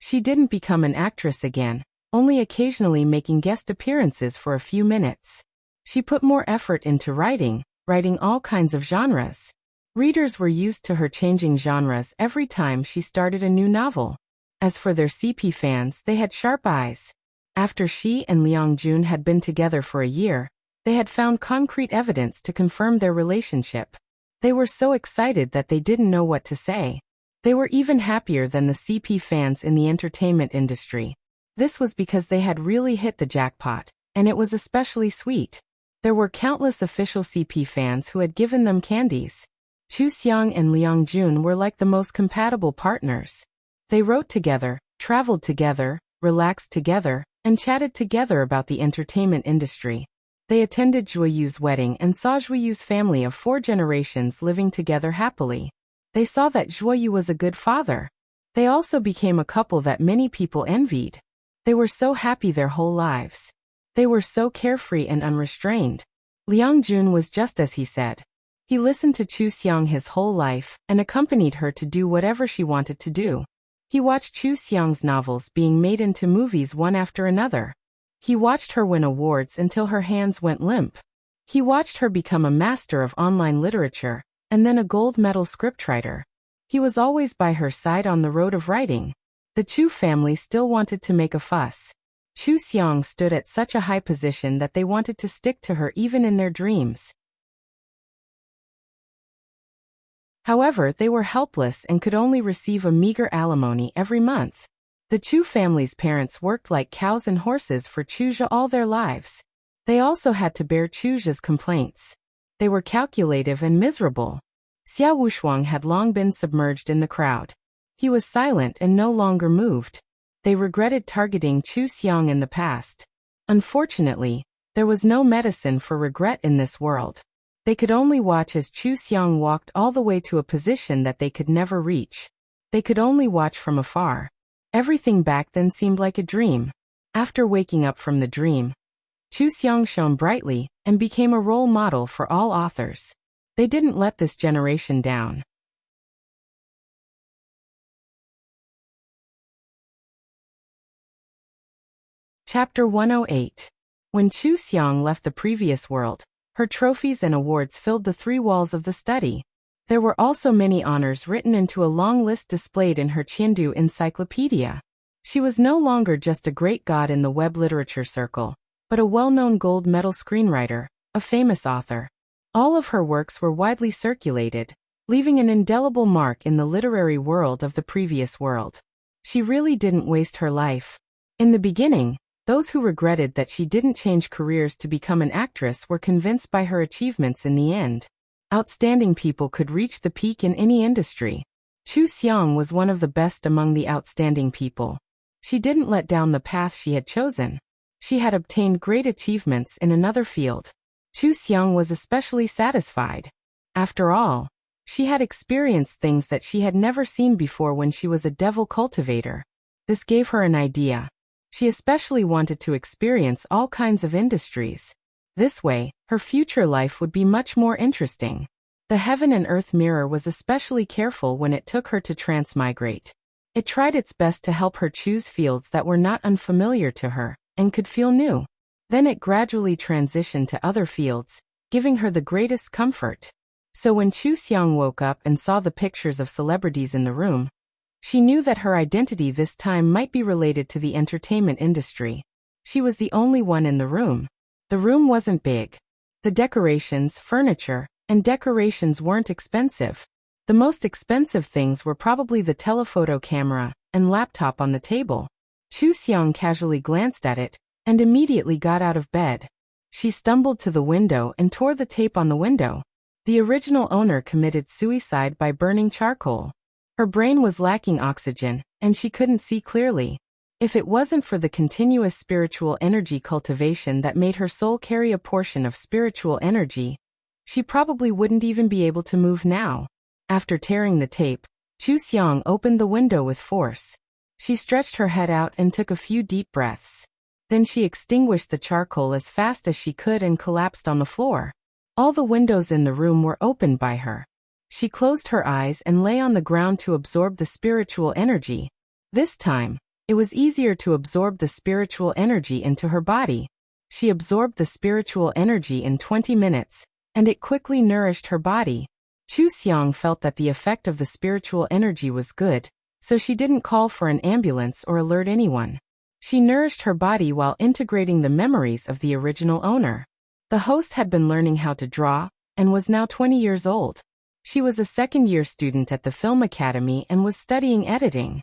She didn't become an actress again, only occasionally making guest appearances for a few minutes. She put more effort into writing all kinds of genres. Readers were used to her changing genres every time she started a new novel. As for their CP fans, they had sharp eyes. After she and Liang Jun had been together for a year, they had found concrete evidence to confirm their relationship. They were so excited that they didn't know what to say. They were even happier than the CP fans in the entertainment industry. This was because they had really hit the jackpot, and it was especially sweet. There were countless official CP fans who had given them candies. Chu Xiang and Liang Jun were like the most compatible partners. They wrote together, traveled together, relaxed together, and chatted together about the entertainment industry. They attended Zhuoyu's wedding and saw Zhuoyu's family of 4 generations living together happily. They saw that Zhuoyu was a good father. They also became a couple that many people envied. They were so happy their whole lives. They were so carefree and unrestrained. Liang Jun was just as he said. He listened to Chu Xiang his whole life and accompanied her to do whatever she wanted to do. He watched Chu Xiang's novels being made into movies one after another. He watched her win awards until her hands went limp. He watched her become a master of online literature, and then a gold medal scriptwriter. He was always by her side on the road of writing. The Chu family still wanted to make a fuss. Chu Xiang stood at such a high position that they wanted to stick to her even in their dreams. However, they were helpless and could only receive a meager alimony every month. The Chu family's parents worked like cows and horses for Chuzha all their lives. They also had to bear Chuzha's complaints. They were calculative and miserable. Xiao Wushuang had long been submerged in the crowd. He was silent and no longer moved. They regretted targeting Chu Xiang in the past. Unfortunately, there was no medicine for regret in this world. They could only watch as Chu Xiang walked all the way to a position that they could never reach. They could only watch from afar. Everything back then seemed like a dream. After waking up from the dream, Chu Xiang shone brightly and became a role model for all authors. They didn't let this generation down. Chapter 108. When Chu Xiang left the previous world, her trophies and awards filled the 3 walls of the study. There were also many honors written into a long list displayed in her Qiandu encyclopedia. She was no longer just a great god in the web literature circle, but a well-known gold medal screenwriter, a famous author. All of her works were widely circulated, leaving an indelible mark in the literary world of the previous world. She really didn't waste her life. In the beginning, those who regretted that she didn't change careers to become an actress were convinced by her achievements in the end. Outstanding people could reach the peak in any industry. Chu Xiang was one of the best among the outstanding people. She didn't let down the path she had chosen. She had obtained great achievements in another field. Chu Xiang was especially satisfied. After all, she had experienced things that she had never seen before when she was a devil cultivator. This gave her an idea. She especially wanted to experience all kinds of industries. This way, her future life would be much more interesting. The Heaven and Earth Mirror was especially careful when it took her to transmigrate. It tried its best to help her choose fields that were not unfamiliar to her and could feel new. Then it gradually transitioned to other fields, giving her the greatest comfort. So when Chu Xiang woke up and saw the pictures of celebrities in the room, she knew that her identity this time might be related to the entertainment industry. She was the only one in the room. The room wasn't big. The decorations, furniture, and decorations weren't expensive. The most expensive things were probably the telephoto camera and laptop on the table. Chu Xiang casually glanced at it and immediately got out of bed. She stumbled to the window and tore the tape on the window. The original owner committed suicide by burning charcoal. Her brain was lacking oxygen, and she couldn't see clearly. If it wasn't for the continuous spiritual energy cultivation that made her soul carry a portion of spiritual energy, she probably wouldn't even be able to move now. After tearing the tape, Chu Xiang opened the window with force. She stretched her head out and took a few deep breaths. Then she extinguished the charcoal as fast as she could and collapsed on the floor. All the windows in the room were opened by her. She closed her eyes and lay on the ground to absorb the spiritual energy. This time, It was easier to absorb the spiritual energy into her body. She absorbed the spiritual energy in 20 minutes, and it quickly nourished her body. Chu Xiang felt that the effect of the spiritual energy was good, so she didn't call for an ambulance or alert anyone. She nourished her body while integrating the memories of the original owner. The host had been learning how to draw, and was now 20 years old. She was a second-year student at the Film Academy and was studying editing.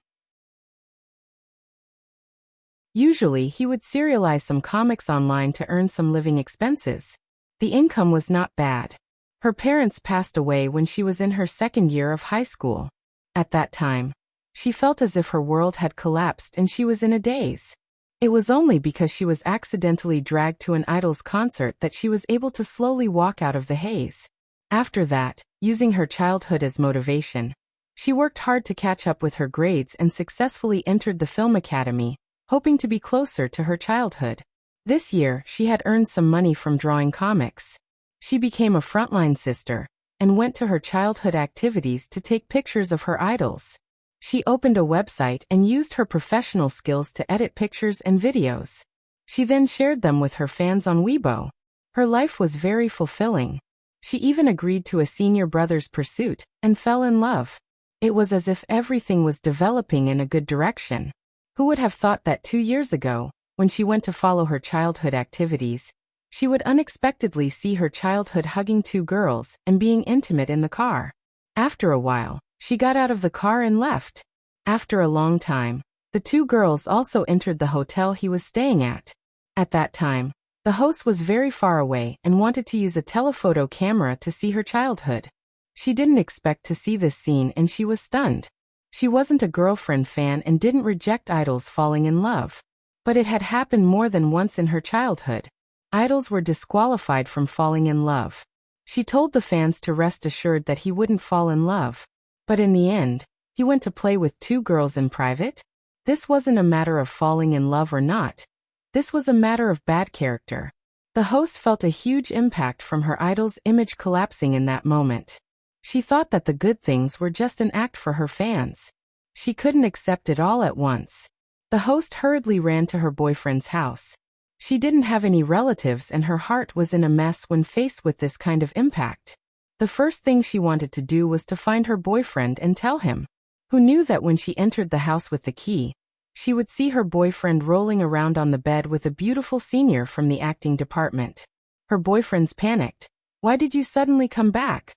Usually, he would serialize some comics online to earn some living expenses. The income was not bad. Her parents passed away when she was in her second year of high school. At that time, she felt as if her world had collapsed and she was in a daze. It was only because she was accidentally dragged to an idol's concert that she was able to slowly walk out of the haze. After that, using her childhood as motivation, she worked hard to catch up with her grades and successfully entered the Film Academy, hoping to be closer to her childhood. This year, she had earned some money from drawing comics. She became a frontline sister, and went to her childhood activities to take pictures of her idols. She opened a website and used her professional skills to edit pictures and videos. She then shared them with her fans on Weibo. Her life was very fulfilling. She even agreed to a senior brother's pursuit, and fell in love. It was as if everything was developing in a good direction. Who would have thought that 2 years ago, when she went to follow her childhood activities, she would unexpectedly see her childhood hugging 2 girls and being intimate in the car. After a while, she got out of the car and left. After a long time, the 2 girls also entered the hotel he was staying at. At that time, the host was very far away and wanted to use a telephoto camera to see her childhood. She didn't expect to see this scene and she was stunned. She wasn't a girlfriend fan and didn't reject idols falling in love. But it had happened more than once in her childhood. Idols were disqualified from falling in love. She told the fans to rest assured that he wouldn't fall in love. But in the end, he went to play with 2 girls in private? This wasn't a matter of falling in love or not. This was a matter of bad character. The host felt a huge impact from her idol's image collapsing in that moment. She thought that the good things were just an act for her fans. She couldn't accept it all at once. The host hurriedly ran to her boyfriend's house. She didn't have any relatives and her heart was in a mess when faced with this kind of impact. The first thing she wanted to do was to find her boyfriend and tell him. Who knew that when she entered the house with the key, she would see her boyfriend rolling around on the bed with a beautiful senior from the acting department. Her boyfriend's panicked. "Why did you suddenly come back?"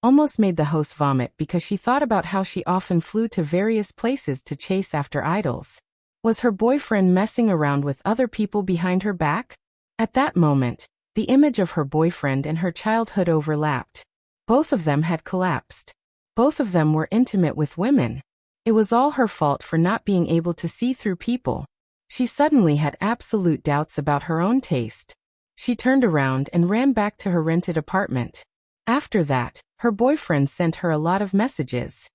Almost made the host vomit because she thought about how she often flew to various places to chase after idols. Was her boyfriend messing around with other people behind her back? At that moment, the image of her boyfriend and her childhood overlapped. Both of them had collapsed. Both of them were intimate with women. It was all her fault for not being able to see through people. She suddenly had absolute doubts about her own taste. She turned around and ran back to her rented apartment. After that, her boyfriend sent her a lot of messages.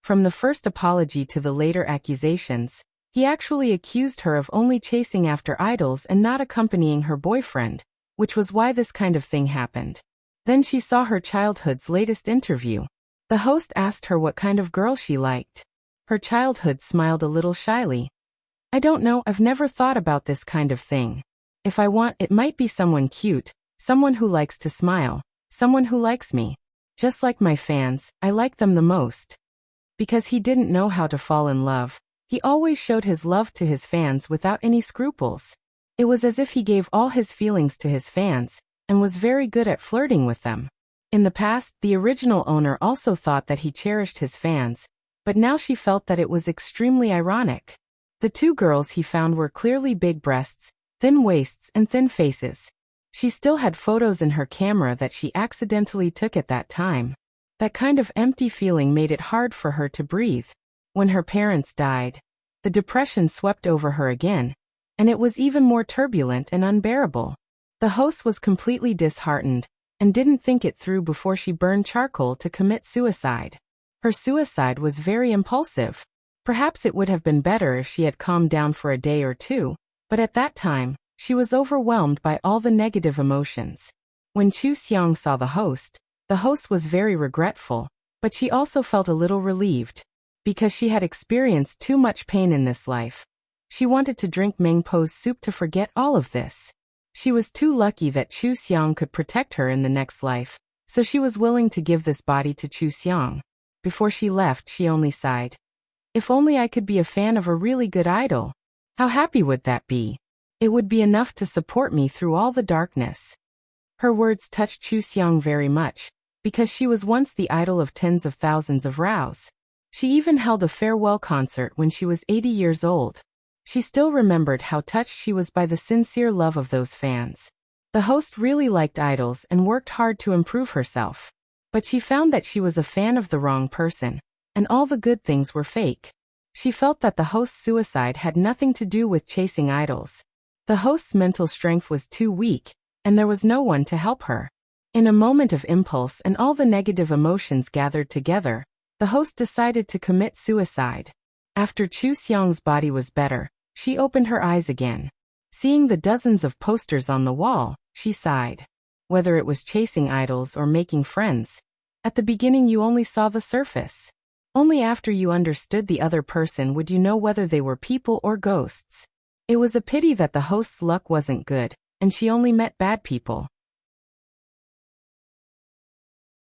From the first apology to the later accusations, he actually accused her of only chasing after idols and not accompanying her boyfriend, which was why this kind of thing happened. Then she saw her childhood's latest interview. The host asked her what kind of girl she liked. Her childhood smiled a little shyly. "I don't know, I've never thought about this kind of thing. If I want, it might be someone cute, someone who likes to smile, someone who likes me. Just like my fans, I like them the most." Because he didn't know how to fall in love, he always showed his love to his fans without any scruples. It was as if he gave all his feelings to his fans, and was very good at flirting with them. In the past, the original owner also thought that he cherished his fans, but now she felt that it was extremely ironic. The 2 girls he found were clearly big breasts, thin waists and thin faces. She still had photos in her camera that she accidentally took at that time. That kind of empty feeling made it hard for her to breathe. When her parents died, the depression swept over her again, and it was even more turbulent and unbearable. The host was completely disheartened, and didn't think it through before she burned charcoal to commit suicide. Her suicide was very impulsive. Perhaps it would have been better if she had calmed down for a day or 2, but at that time, she was overwhelmed by all the negative emotions. When Chu Xiang saw the host was very regretful, but she also felt a little relieved. because she had experienced too much pain in this life. She wanted to drink Mengpo's soup to forget all of this. She was too lucky that Chu Xiang could protect her in the next life, so she was willing to give this body to Chu Xiang. Before she left, she only sighed. If only I could be a fan of a really good idol. How happy would that be? It would be enough to support me through all the darkness. Her words touched Chu Xiang very much, because she was once the idol of tens of thousands of Raos. She even held a farewell concert when she was 80 years old. She still remembered how touched she was by the sincere love of those fans. The host really liked idols and worked hard to improve herself. But she found that she was a fan of the wrong person, and all the good things were fake. She felt that the host's suicide had nothing to do with chasing idols. The host's mental strength was too weak, and there was no one to help her. In a moment of impulse and all the negative emotions gathered together, the host decided to commit suicide. After Chu Xiang's body was better, she opened her eyes again. Seeing the dozens of posters on the wall, she sighed. Whether it was chasing idols or making friends, at the beginning you only saw the surface. Only after you understood the other person would you know whether they were people or ghosts. It was a pity that the host's luck wasn't good, and she only met bad people.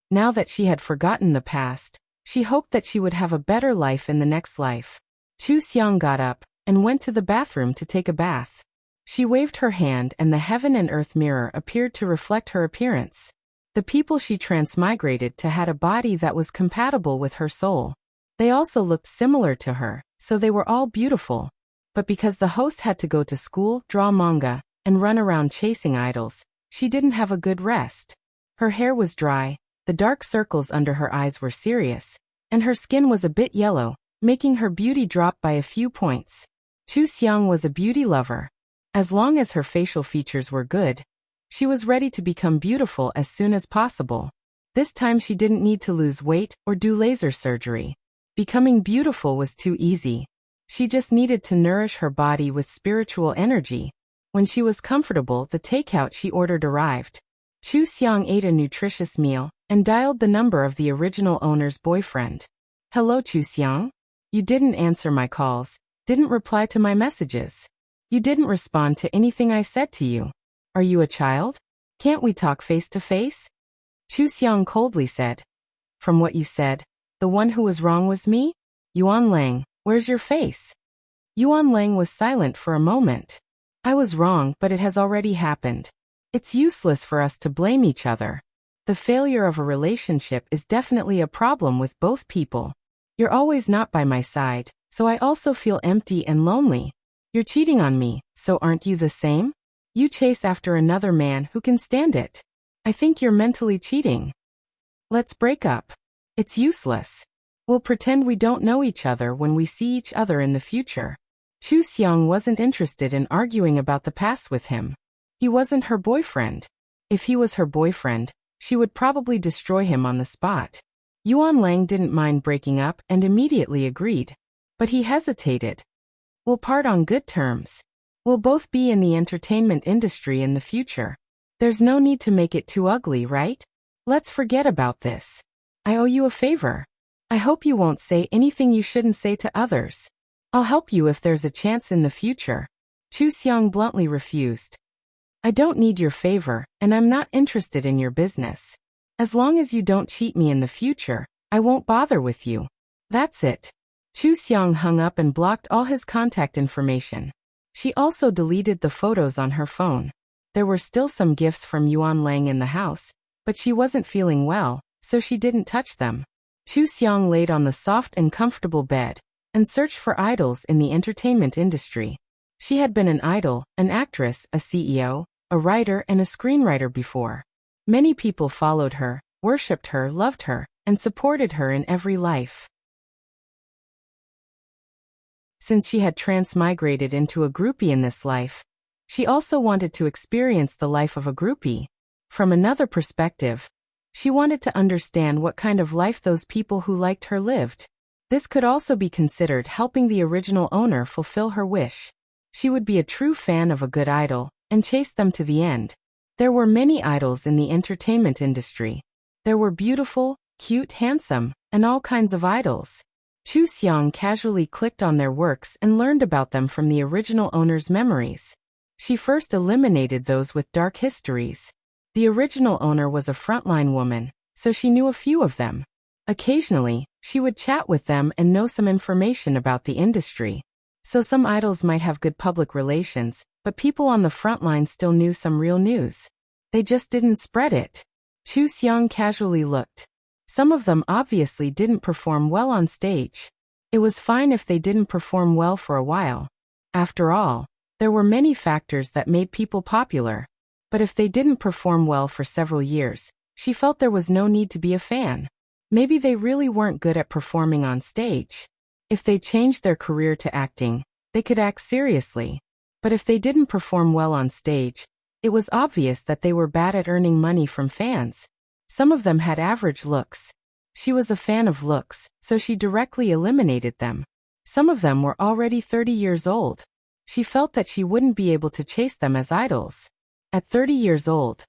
Now that she had forgotten the past, she hoped that she would have a better life in the next life. Chu Xiang got up and went to the bathroom to take a bath. She waved her hand and the heaven and earth mirror appeared to reflect her appearance. The people she transmigrated to had a body that was compatible with her soul. They also looked similar to her, so they were all beautiful. But because the host had to go to school, draw manga, and run around chasing idols, she didn't have a good rest. Her hair was dry, the dark circles under her eyes were serious, and her skin was a bit yellow, making her beauty drop by a few points. Chu Xiang was a beauty lover. As long as her facial features were good, she was ready to become beautiful as soon as possible. This time she didn't need to lose weight or do laser surgery. Becoming beautiful was too easy. She just needed to nourish her body with spiritual energy. When she was comfortable, the takeout she ordered arrived. Chu Xiang ate a nutritious meal and dialed the number of the original owner's boyfriend. Hello Chu Xiang? You didn't answer my calls, didn't reply to my messages. You didn't respond to anything I said to you. Are you a child? Can't we talk face to face? Chu Xiang coldly said. From what you said, the one who was wrong was me? Yuan Lang, where's your face? Yuan Lang was silent for a moment. I was wrong, but it has already happened. It's useless for us to blame each other. The failure of a relationship is definitely a problem with both people. You're always not by my side, so I also feel empty and lonely. You're cheating on me, so aren't you the same? You chase after another man who can stand it. I think you're mentally cheating. Let's break up. It's useless. We'll pretend we don't know each other when we see each other in the future. Chu Xiang wasn't interested in arguing about the past with him. He wasn't her boyfriend. If he was her boyfriend, she would probably destroy him on the spot. Yuan Lang didn't mind breaking up and immediately agreed. But he hesitated. We'll part on good terms. We'll both be in the entertainment industry in the future. There's no need to make it too ugly, right? Let's forget about this. I owe you a favor. I hope you won't say anything you shouldn't say to others. I'll help you if there's a chance in the future. Chu Xiang bluntly refused. I don't need your favor, and I'm not interested in your business. As long as you don't cheat me in the future, I won't bother with you. That's it. Chu Xiang hung up and blocked all his contact information. She also deleted the photos on her phone. There were still some gifts from Yuan Lang in the house, but she wasn't feeling well, so she didn't touch them. Chu Xiang laid on the soft and comfortable bed and searched for idols in the entertainment industry. She had been an idol, an actress, a CEO, a writer and a screenwriter before. Many people followed her, worshipped her, loved her, and supported her in every life. Since she had transmigrated into a groupie in this life, she also wanted to experience the life of a groupie. From another perspective, she wanted to understand what kind of life those people who liked her lived. This could also be considered helping the original owner fulfill her wish. She would be a true fan of a good idol and chase them to the end. There were many idols in the entertainment industry. There were beautiful, cute, handsome, and all kinds of idols. Chu Xiang casually clicked on their works and learned about them from the original owner's memories. She first eliminated those with dark histories. The original owner was a frontline woman, so she knew a few of them. Occasionally, she would chat with them and know some information about the industry. So some idols might have good public relations, but people on the front line still knew some real news. They just didn't spread it. Chu Xiang casually looked. Some of them obviously didn't perform well on stage. It was fine if they didn't perform well for a while. After all, there were many factors that made people popular. But if they didn't perform well for several years, she felt there was no need to be a fan. Maybe they really weren't good at performing on stage. If they changed their career to acting, they could act seriously. But if they didn't perform well on stage, it was obvious that they were bad at earning money from fans. Some of them had average looks. She was a fan of looks, so she directly eliminated them. Some of them were already 30 years old. She felt that she wouldn't be able to chase them as idols. At 30 years old,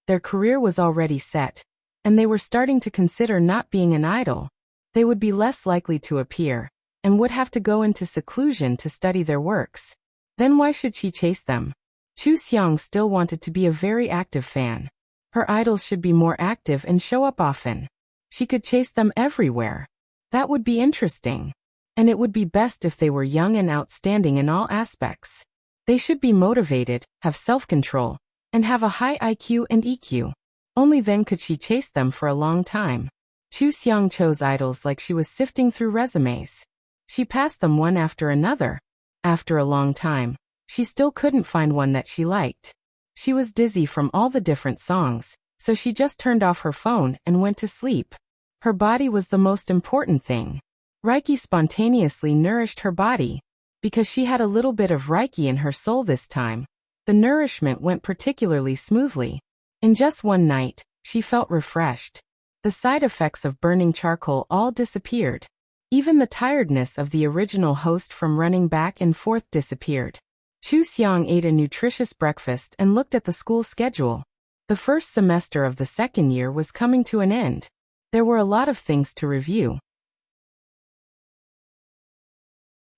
their career was already set, and they were starting to consider not being an idol. They would be less likely to appear, and would have to go into seclusion to study their works. Then why should she chase them? Chu Xiang still wanted to be a very active fan. Her idols should be more active and show up often. She could chase them everywhere. That would be interesting. And it would be best if they were young and outstanding in all aspects. They should be motivated, have self-control, and have a high IQ and EQ. Only then could she chase them for a long time. Chu Xiang chose idols like she was sifting through resumes. She passed them one after another. After a long time, she still couldn't find one that she liked. She was dizzy from all the different songs, so she just turned off her phone and went to sleep. Her body was the most important thing. Reiki spontaneously nourished her body. Because she had a little bit of Reiki in her soul this time, the nourishment went particularly smoothly. In just one night, she felt refreshed. The side effects of burning charcoal all disappeared. Even the tiredness of the original host from running back and forth disappeared. Chu Xiang ate a nutritious breakfast and looked at the school schedule. The first semester of the second year was coming to an end. There were a lot of things to review.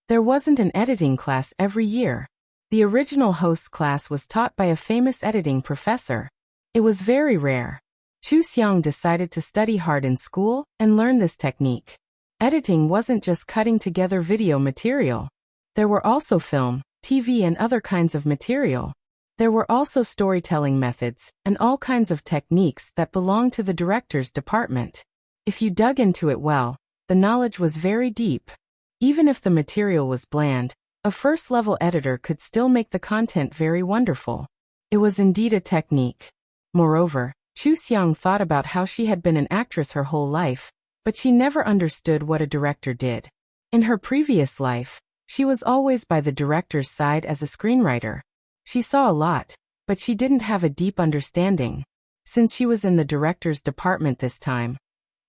There wasn't an editing class every year. The original host's class was taught by a famous editing professor. It was very rare. Chu Xiang decided to study hard in school and learn this technique. Editing wasn't just cutting together video material. There were also film, TV and other kinds of material. There were also storytelling methods and all kinds of techniques that belonged to the director's department. If you dug into it well, the knowledge was very deep. Even if the material was bland, a first-level editor could still make the content very wonderful. It was indeed a technique. Moreover, Chu Xiang thought about how she had been an actress her whole life, but she never understood what a director did. In her previous life, she was always by the director's side as a screenwriter. She saw a lot, but she didn't have a deep understanding. Since she was in the director's department this time,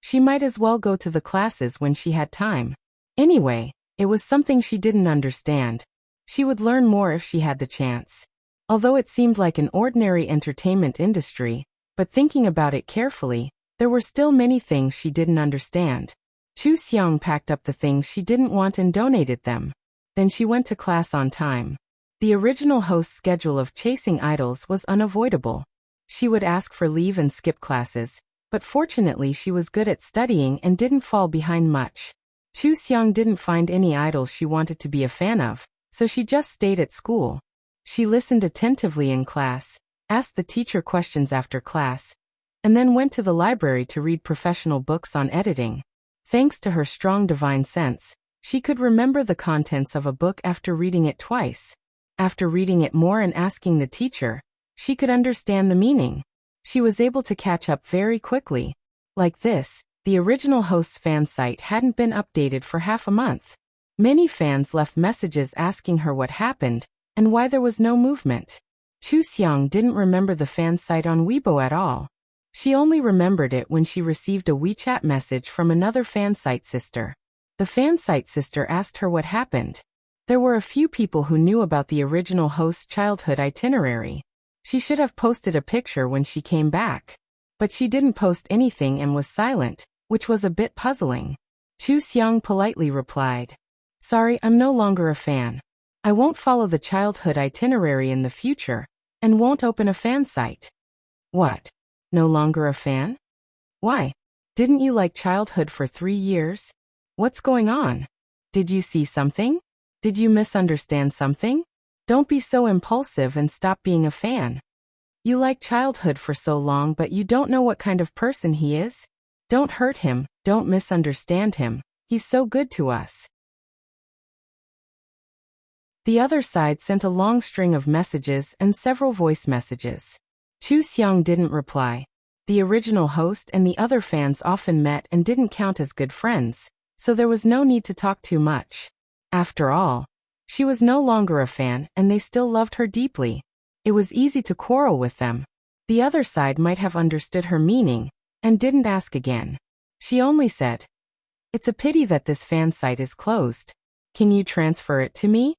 she might as well go to the classes when she had time. Anyway, it was something she didn't understand. She would learn more if she had the chance. Although it seemed like an ordinary entertainment industry, but thinking about it carefully, there were still many things she didn't understand. Chu Xiang packed up the things she didn't want and donated them. Then she went to class on time. The original host's schedule of chasing idols was unavoidable. She would ask for leave and skip classes, but fortunately she was good at studying and didn't fall behind much. Chu Xiang didn't find any idols she wanted to be a fan of, so she just stayed at school. She listened attentively in class, asked the teacher questions after class, and then went to the library to read professional books on editing. Thanks to her strong divine sense, she could remember the contents of a book after reading it twice. After reading it more and asking the teacher, she could understand the meaning. She was able to catch up very quickly. Like this, the original host's fan site hadn't been updated for half a month. Many fans left messages asking her what happened and why there was no movement. Chu Xiang didn't remember the fan site on Weibo at all. She only remembered it when she received a WeChat message from another fan site sister. The fan site sister asked her what happened. There were a few people who knew about the original host's childhood itinerary. She should have posted a picture when she came back. But she didn't post anything and was silent, which was a bit puzzling. Chu Xiang politely replied. Sorry, I'm no longer a fan. I won't follow the childhood itinerary in the future, and won't open a fan site. What? No longer a fan? Why? Didn't you like childhood for 3 years? What's going on? Did you see something? Did you misunderstand something? Don't be so impulsive and stop being a fan. You like childhood for so long, but you don't know what kind of person he is? Don't hurt him, don't misunderstand him. He's so good to us. The other side sent a long string of messages and several voice messages. Chu Xiang didn't reply. The original host and the other fans often met and didn't count as good friends, so there was no need to talk too much. After all, she was no longer a fan and they still loved her deeply. It was easy to quarrel with them. The other side might have understood her meaning and didn't ask again. She only said, "It's a pity that this fan site is closed. Can you transfer it to me?"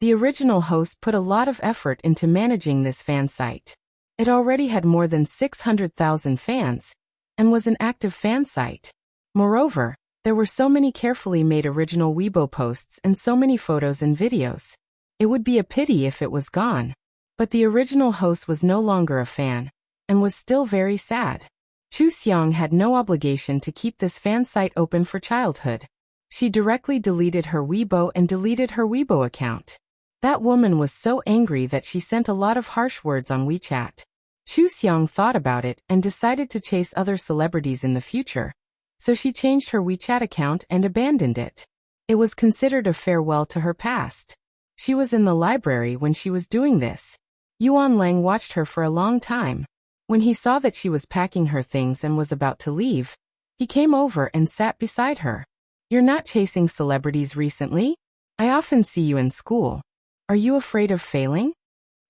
The original host put a lot of effort into managing this fan site. It already had more than 600,000 fans and was an active fan site. Moreover, there were so many carefully made original Weibo posts and so many photos and videos. It would be a pity if it was gone. But the original host was no longer a fan and was still very sad. Chu Xiang had no obligation to keep this fan site open for childhood. She directly deleted her Weibo and deleted her Weibo account. That woman was so angry that she sent a lot of harsh words on WeChat. Chu Xiang thought about it and decided to chase other celebrities in the future. So she changed her WeChat account and abandoned it. It was considered a farewell to her past. She was in the library when she was doing this. Yuan Lang watched her for a long time. When he saw that she was packing her things and was about to leave, he came over and sat beside her. You're not chasing celebrities recently? I often see you in school. Are you afraid of failing?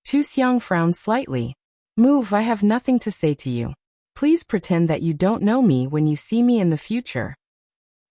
Chu Xiang frowned slightly. Move, I have nothing to say to you. Please pretend that you don't know me when you see me in the future.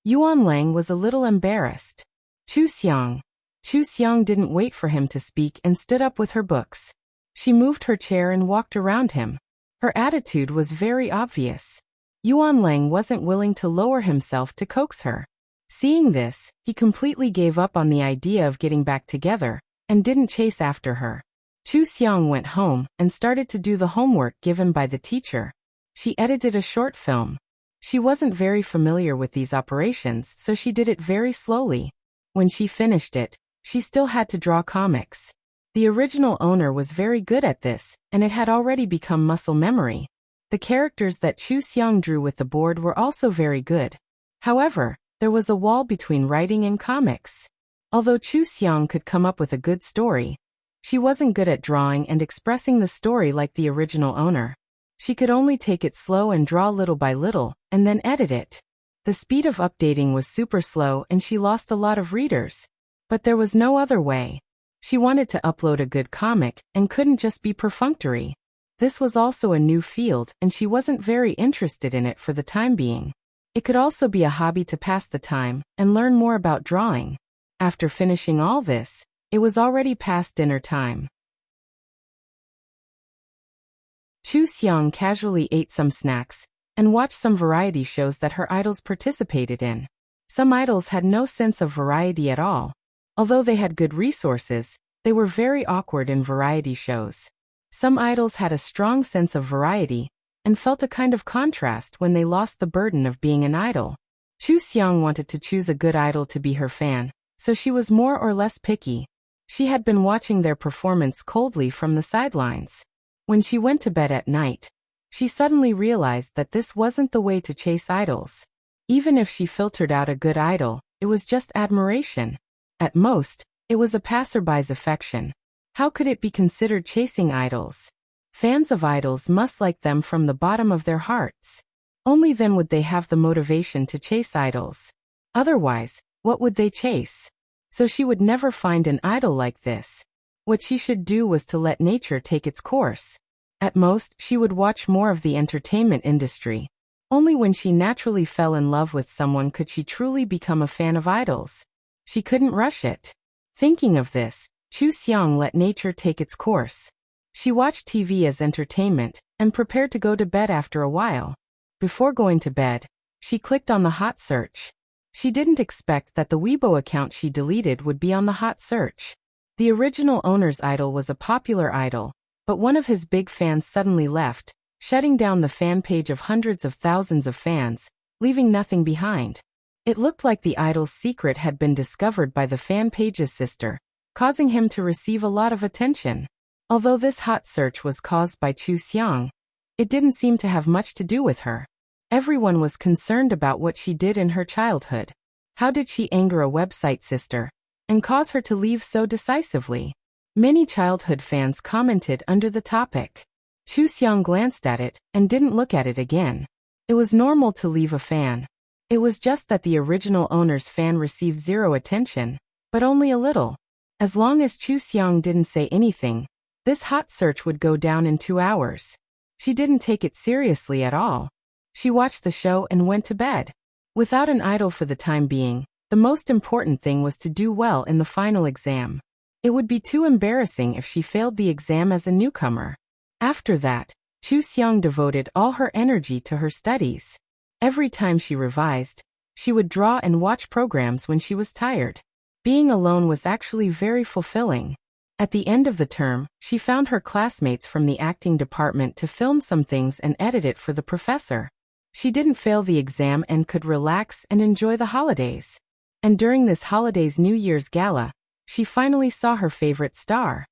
Yuan Lang was a little embarrassed. Chu Xiang. Chu Xiang didn't wait for him to speak and stood up with her books. She moved her chair and walked around him. Her attitude was very obvious. Yuan Lang wasn't willing to lower himself to coax her. Seeing this, he completely gave up on the idea of getting back together and didn't chase after her. Chu Xiang went home and started to do the homework given by the teacher. She edited a short film. She wasn't very familiar with these operations, so she did it very slowly. When she finished it, she still had to draw comics. The original owner was very good at this, and it had already become muscle memory. The characters that Chu Xiang drew with the board were also very good. However, there was a wall between writing and comics. Although Chu Xiang could come up with a good story, she wasn't good at drawing and expressing the story like the original owner. She could only take it slow and draw little by little, and then edit it. The speed of updating was super slow and she lost a lot of readers. But there was no other way. She wanted to upload a good comic and couldn't just be perfunctory. This was also a new field and she wasn't very interested in it for the time being. It could also be a hobby to pass the time and learn more about drawing. After finishing all this, it was already past dinner time. Chu Xiang casually ate some snacks and watched some variety shows that her idols participated in. Some idols had no sense of variety at all. Although they had good resources, they were very awkward in variety shows. Some idols had a strong sense of variety and felt a kind of contrast when they lost the burden of being an idol. Chu Xiang wanted to choose a good idol to be her fan, so she was more or less picky. She had been watching their performance coldly from the sidelines. When she went to bed at night, she suddenly realized that this wasn't the way to chase idols. Even if she filtered out a good idol, it was just admiration. At most, it was a passerby's affection. How could it be considered chasing idols? Fans of idols must like them from the bottom of their hearts. Only then would they have the motivation to chase idols. Otherwise, what would they chase? So she would never find an idol like this. What she should do was to let nature take its course. At most, she would watch more of the entertainment industry. Only when she naturally fell in love with someone could she truly become a fan of idols. She couldn't rush it. Thinking of this, Chu Xiang let nature take its course. She watched TV as entertainment and prepared to go to bed after a while. Before going to bed, she clicked on the hot search. She didn't expect that the Weibo account she deleted would be on the hot search. The original owner's idol was a popular idol, but one of his big fans suddenly left, shutting down the fan page of hundreds of thousands of fans, leaving nothing behind. It looked like the idol's secret had been discovered by the fan page's sister, causing him to receive a lot of attention. Although this hot search was caused by Chu Xiang, it didn't seem to have much to do with her. Everyone was concerned about what she did in her childhood. How did she anger a website sister and cause her to leave so decisively? Many childhood fans commented under the topic. Chu Xiang glanced at it and didn't look at it again. It was normal to leave a fan. It was just that the original owner's fan received zero attention, but only a little. As long as Chu Xiang didn't say anything, this hot search would go down in 2 hours. She didn't take it seriously at all. She watched the show and went to bed. Without an idol for the time being, the most important thing was to do well in the final exam. It would be too embarrassing if she failed the exam as a newcomer. After that, Chu Xiang devoted all her energy to her studies. Every time she revised, she would draw and watch programs when she was tired. Being alone was actually very fulfilling. At the end of the term, she found her classmates from the acting department to film some things and edit it for the professor. She didn't fail the exam and could relax and enjoy the holidays. And during this holiday's New Year's gala, she finally saw her favorite star.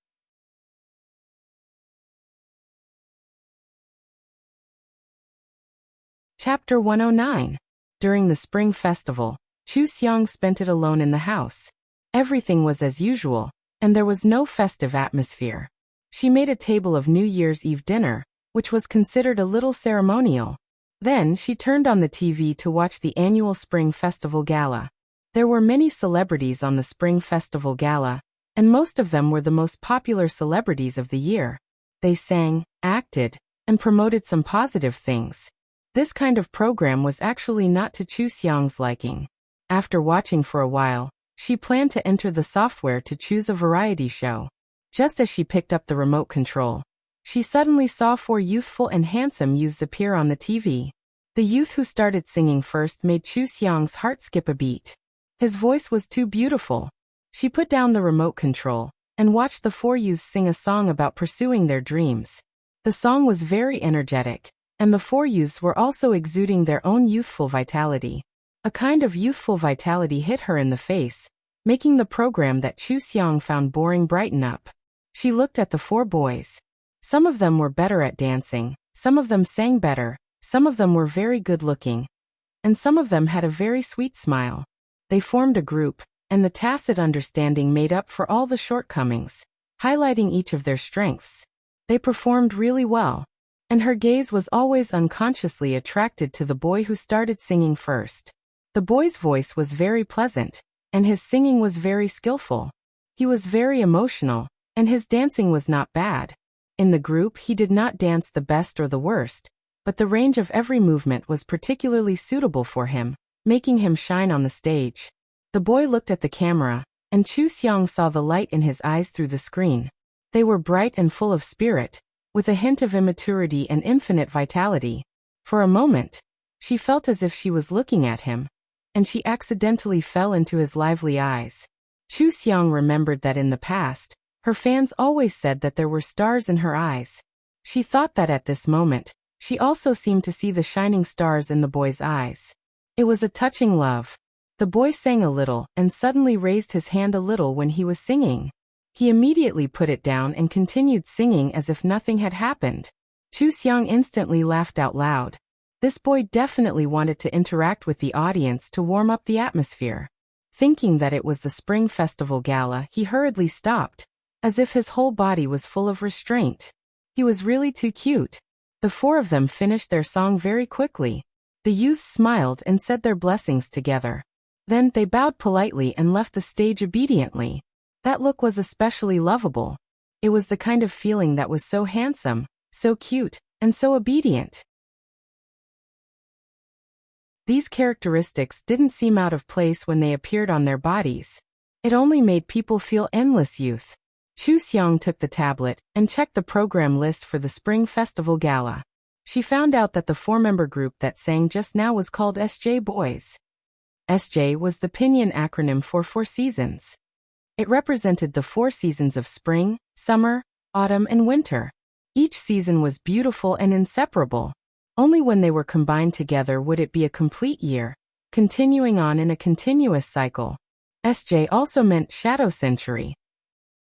Chapter 109. During the Spring Festival, Chu Xiang spent it alone in the house. Everything was as usual, and there was no festive atmosphere. She made a table of New Year's Eve dinner, which was considered a little ceremonial. Then she turned on the TV to watch the annual Spring Festival Gala. There were many celebrities on the Spring Festival Gala, and most of them were the most popular celebrities of the year. They sang, acted, and promoted some positive things. This kind of program was actually not to Chu Xiang's liking. After watching for a while, she planned to enter the software to choose a variety show. Just as she picked up the remote control, she suddenly saw 4 youthful and handsome youths appear on the TV. The youth who started singing first made Chu Xiang's heart skip a beat. His voice was too beautiful. She put down the remote control and watched the 4 youths sing a song about pursuing their dreams. The song was very energetic, and the 4 youths were also exuding their own youthful vitality. A kind of youthful vitality hit her in the face, making the program that Chu Xiang found boring brighten up. She looked at the 4 boys. Some of them were better at dancing, some of them sang better, some of them were very good-looking, and some of them had a very sweet smile. They formed a group, and the tacit understanding made up for all the shortcomings, highlighting each of their strengths. They performed really well, and her gaze was always unconsciously attracted to the boy who started singing first. The boy's voice was very pleasant, and his singing was very skillful. He was very emotional, and his dancing was not bad. In the group he did not dance the best or the worst, but the range of every movement was particularly suitable for him, making him shine on the stage. The boy looked at the camera, and Chu Xiang saw the light in his eyes through the screen. They were bright and full of spirit, with a hint of immaturity and infinite vitality. For a moment, she felt as if she was looking at him, and she accidentally fell into his lively eyes. Chu Xiang remembered that in the past, her fans always said that there were stars in her eyes. She thought that at this moment, she also seemed to see the shining stars in the boy's eyes. It was a touching love. The boy sang a little and suddenly raised his hand a little when he was singing. He immediately put it down and continued singing as if nothing had happened. Chu Xiang instantly laughed out loud. This boy definitely wanted to interact with the audience to warm up the atmosphere. Thinking that it was the Spring Festival Gala, he hurriedly stopped, as if his whole body was full of restraint. He was really too cute. The 4 of them finished their song very quickly. The youths smiled and said their blessings together. Then they bowed politely and left the stage obediently. That look was especially lovable. It was the kind of feeling that was so handsome, so cute, and so obedient. These characteristics didn't seem out of place when they appeared on their bodies. It only made people feel endless youth. Chu Xiang took the tablet and checked the program list for the Spring Festival Gala. She found out that the 4-member group that sang just now was called SJ Boys. SJ was the Pinyin acronym for 4 seasons. It represented the 4 seasons of spring, summer, autumn, and winter. Each season was beautiful and inseparable. Only when they were combined together would it be a complete year, continuing on in a continuous cycle. SJ also meant shadow century.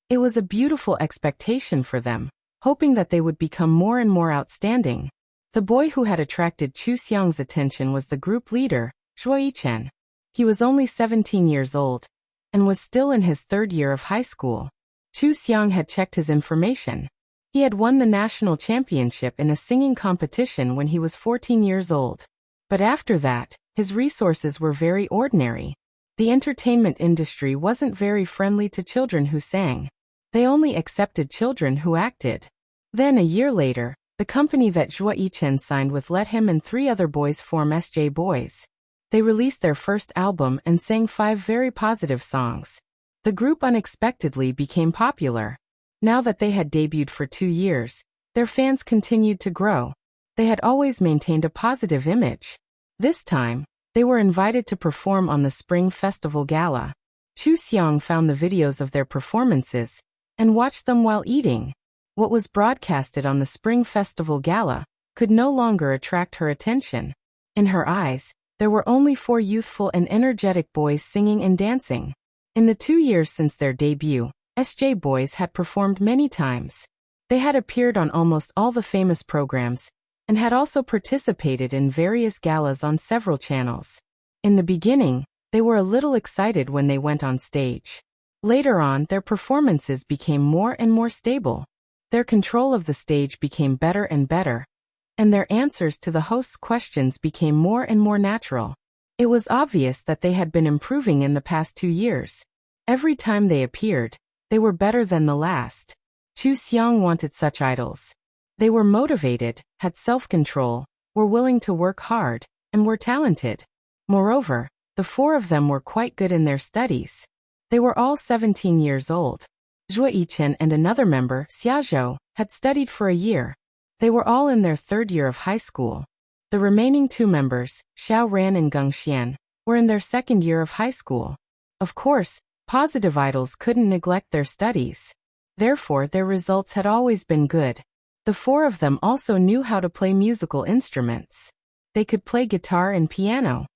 It was a beautiful expectation for them, hoping that they would become more and more outstanding. The boy who had attracted Chu Xiang's attention was the group leader, Zhuo Yichen. He was only 17 years old, and was still in his 3rd year of high school. Chu Xiang had checked his information. He had won the national championship in a singing competition when he was 14 years old. But after that, his resources were very ordinary. The entertainment industry wasn't very friendly to children who sang. They only accepted children who acted. Then a year later, the company that Zhuo Yichen signed with let him and 3 other boys form SJ Boys. They released their first album and sang 5 very positive songs. The group unexpectedly became popular. Now that they had debuted for 2 years, their fans continued to grow. They had always maintained a positive image. This time, they were invited to perform on the Spring Festival Gala. Chu Xiang found the videos of their performances and watched them while eating. What was broadcasted on the Spring Festival Gala could no longer attract her attention. In her eyes, there were only 4 youthful and energetic boys singing and dancing. In the 2 years since their debut, SJ Boys had performed many times. They had appeared on almost all the famous programs, and had also participated in various galas on several channels. In the beginning, they were a little excited when they went on stage. Later on, their performances became more and more stable. Their control of the stage became better and better, and their answers to the host's questions became more and more natural. It was obvious that they had been improving in the past 2 years. Every time they appeared, they were better than the last. Chu Xiang wanted such idols. They were motivated, had self-control, were willing to work hard, and were talented. Moreover, the 4 of them were quite good in their studies. They were all 17 years old. Zhuo Yichen and another member, Xiazhou, had studied for a year. They were all in their 3rd year of high school. The remaining 2 members, Xiao Ran and Geng Xian, were in their 2nd year of high school. Of course, positive idols couldn't neglect their studies. Therefore, their results had always been good. The 4 of them also knew how to play musical instruments. They could play guitar and piano.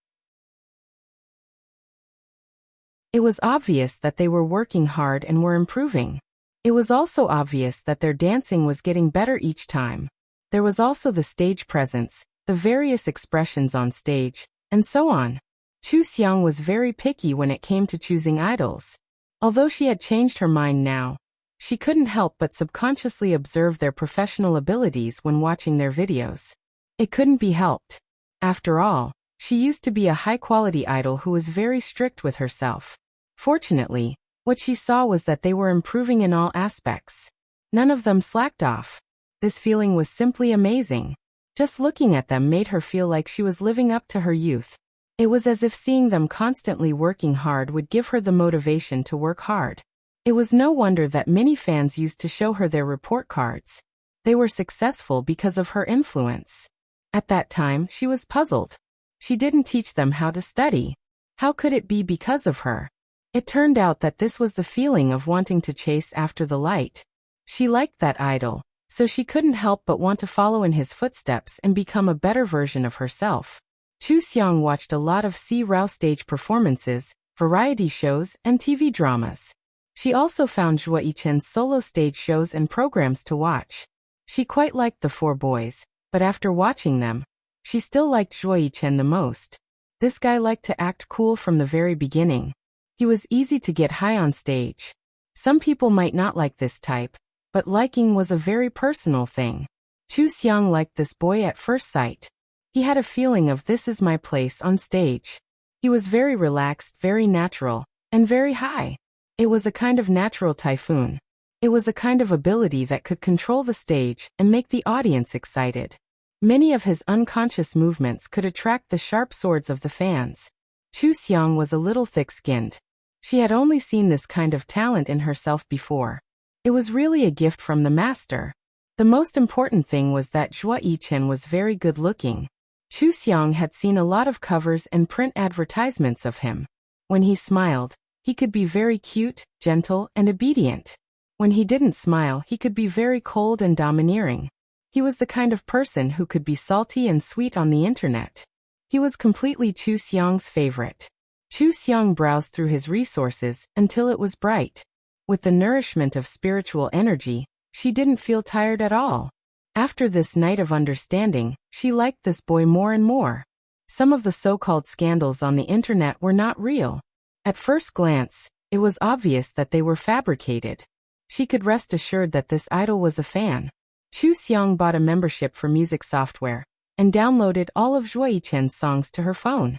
It was obvious that they were working hard and were improving. It was also obvious that their dancing was getting better each time. There was also the stage presence, the various expressions on stage, and so on. Chu Xiang was very picky when it came to choosing idols. Although she had changed her mind now, she couldn't help but subconsciously observe their professional abilities when watching their videos. It couldn't be helped. After all, she used to be a high-quality idol who was very strict with herself. Fortunately, what she saw was that they were improving in all aspects. None of them slacked off. This feeling was simply amazing. Just looking at them made her feel like she was living up to her youth. It was as if seeing them constantly working hard would give her the motivation to work hard. It was no wonder that many fans used to show her their report cards. They were successful because of her influence. At that time, she was puzzled. She didn't teach them how to study. How could it be because of her? It turned out that this was the feeling of wanting to chase after the light. She liked that idol, so she couldn't help but want to follow in his footsteps and become a better version of herself. Chu Xiang watched a lot of C. Rao stage performances, variety shows, and TV dramas. She also found Zhuo Yichen's solo stage shows and programs to watch. She quite liked the 4 boys, but after watching them, she still liked Zhuo Yichen the most. This guy liked to act cool from the very beginning. He was easy to get high on stage. Some people might not like this type, but liking was a very personal thing. Chu Xiang liked this boy at first sight. He had a feeling of this is my place on stage. He was very relaxed, very natural, and very high. It was a kind of natural typhoon. It was a kind of ability that could control the stage and make the audience excited. Many of his unconscious movements could attract the sharp swords of the fans. Chu Xiang was a little thick-skinned. She had only seen this kind of talent in herself before. It was really a gift from the master. The most important thing was that Zhuo Yichen was very good-looking. Chu Xiang had seen a lot of covers and print advertisements of him. When he smiled, he could be very cute, gentle, and obedient. When he didn't smile, he could be very cold and domineering. He was the kind of person who could be salty and sweet on the internet. He was completely Chu Xiang's favorite. Chu Xiang browsed through his resources until it was bright. With the nourishment of spiritual energy, she didn't feel tired at all. After this night of understanding, she liked this boy more and more. Some of the so-called scandals on the internet were not real. At first glance, it was obvious that they were fabricated. She could rest assured that this idol was a fan. Chu Xiang bought a membership for music software and downloaded all of Zhuo Yichen's songs to her phone.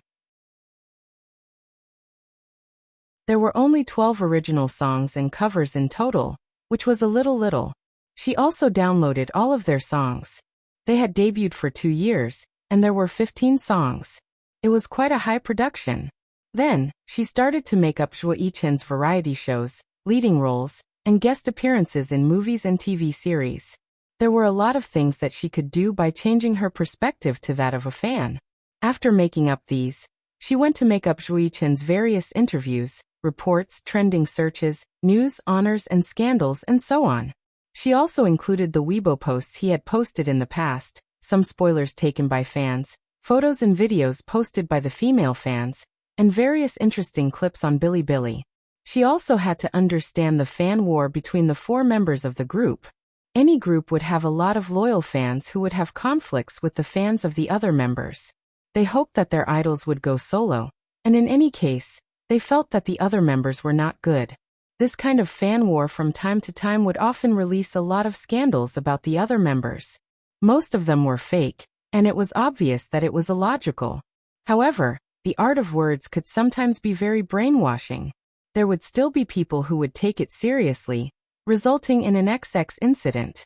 There were only 12 original songs and covers in total, which was a little. She also downloaded all of their songs. They had debuted for 2 years, and there were 15 songs. It was quite a high production. Then, she started to make up Zhuo Yichen's variety shows, leading roles, and guest appearances in movies and TV series. There were a lot of things that she could do by changing her perspective to that of a fan. After making up these, she went to make up Zhuo Yichen's various interviews, reports, trending searches, news, honors, and scandals, and so on. She also included the Weibo posts he had posted in the past, some spoilers taken by fans, photos and videos posted by the female fans, and various interesting clips on Bilibili. She also had to understand the fan war between the 4 members of the group. Any group would have a lot of loyal fans who would have conflicts with the fans of the other members. They hoped that their idols would go solo, and in any case, they felt that the other members were not good. This kind of fan war from time to time would often release a lot of scandals about the other members. Most of them were fake, and it was obvious that it was illogical. However, the art of words could sometimes be very brainwashing. There would still be people who would take it seriously, resulting in an XX incident.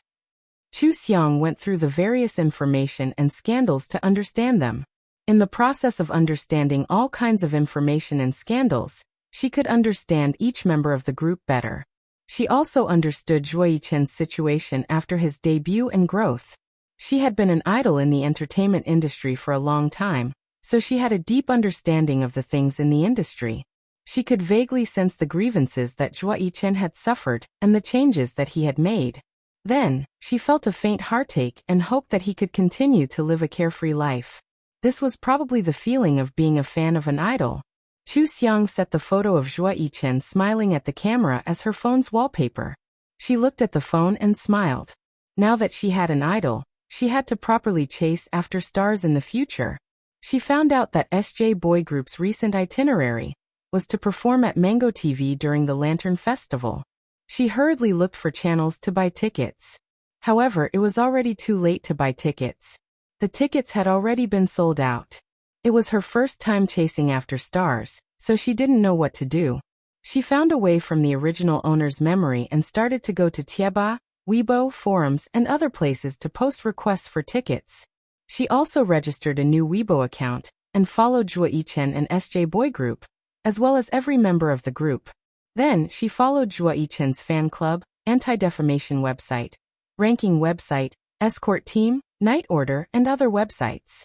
Chu Xiang went through the various information and scandals to understand them. In the process of understanding all kinds of information and scandals, she could understand each member of the group better. She also understood Zhuo Yichen's situation after his debut and growth. She had been an idol in the entertainment industry for a long time, so she had a deep understanding of the things in the industry. She could vaguely sense the grievances that Zhuo Yichen had suffered and the changes that he had made. Then, she felt a faint heartache and hoped that he could continue to live a carefree life. This was probably the feeling of being a fan of an idol. Chu Xiang set the photo of Zhuo Yichen smiling at the camera as her phone's wallpaper. She looked at the phone and smiled. Now that she had an idol, she had to properly chase after stars in the future. She found out that SJ Boy Group's recent itinerary was to perform at Mango TV during the Lantern Festival. She hurriedly looked for channels to buy tickets. However, it was already too late to buy tickets. The tickets had already been sold out. It was her first time chasing after stars, so she didn't know what to do. She found a way from the original owner's memory and started to go to Tieba, Weibo, forums, and other places to post requests for tickets. She also registered a new Weibo account and followed Zhuo Yichen and SJ Boy Group, as well as every member of the group. Then, she followed Zhuo Yichen's fan club, anti-defamation website, ranking website, escort team, night order, and other websites.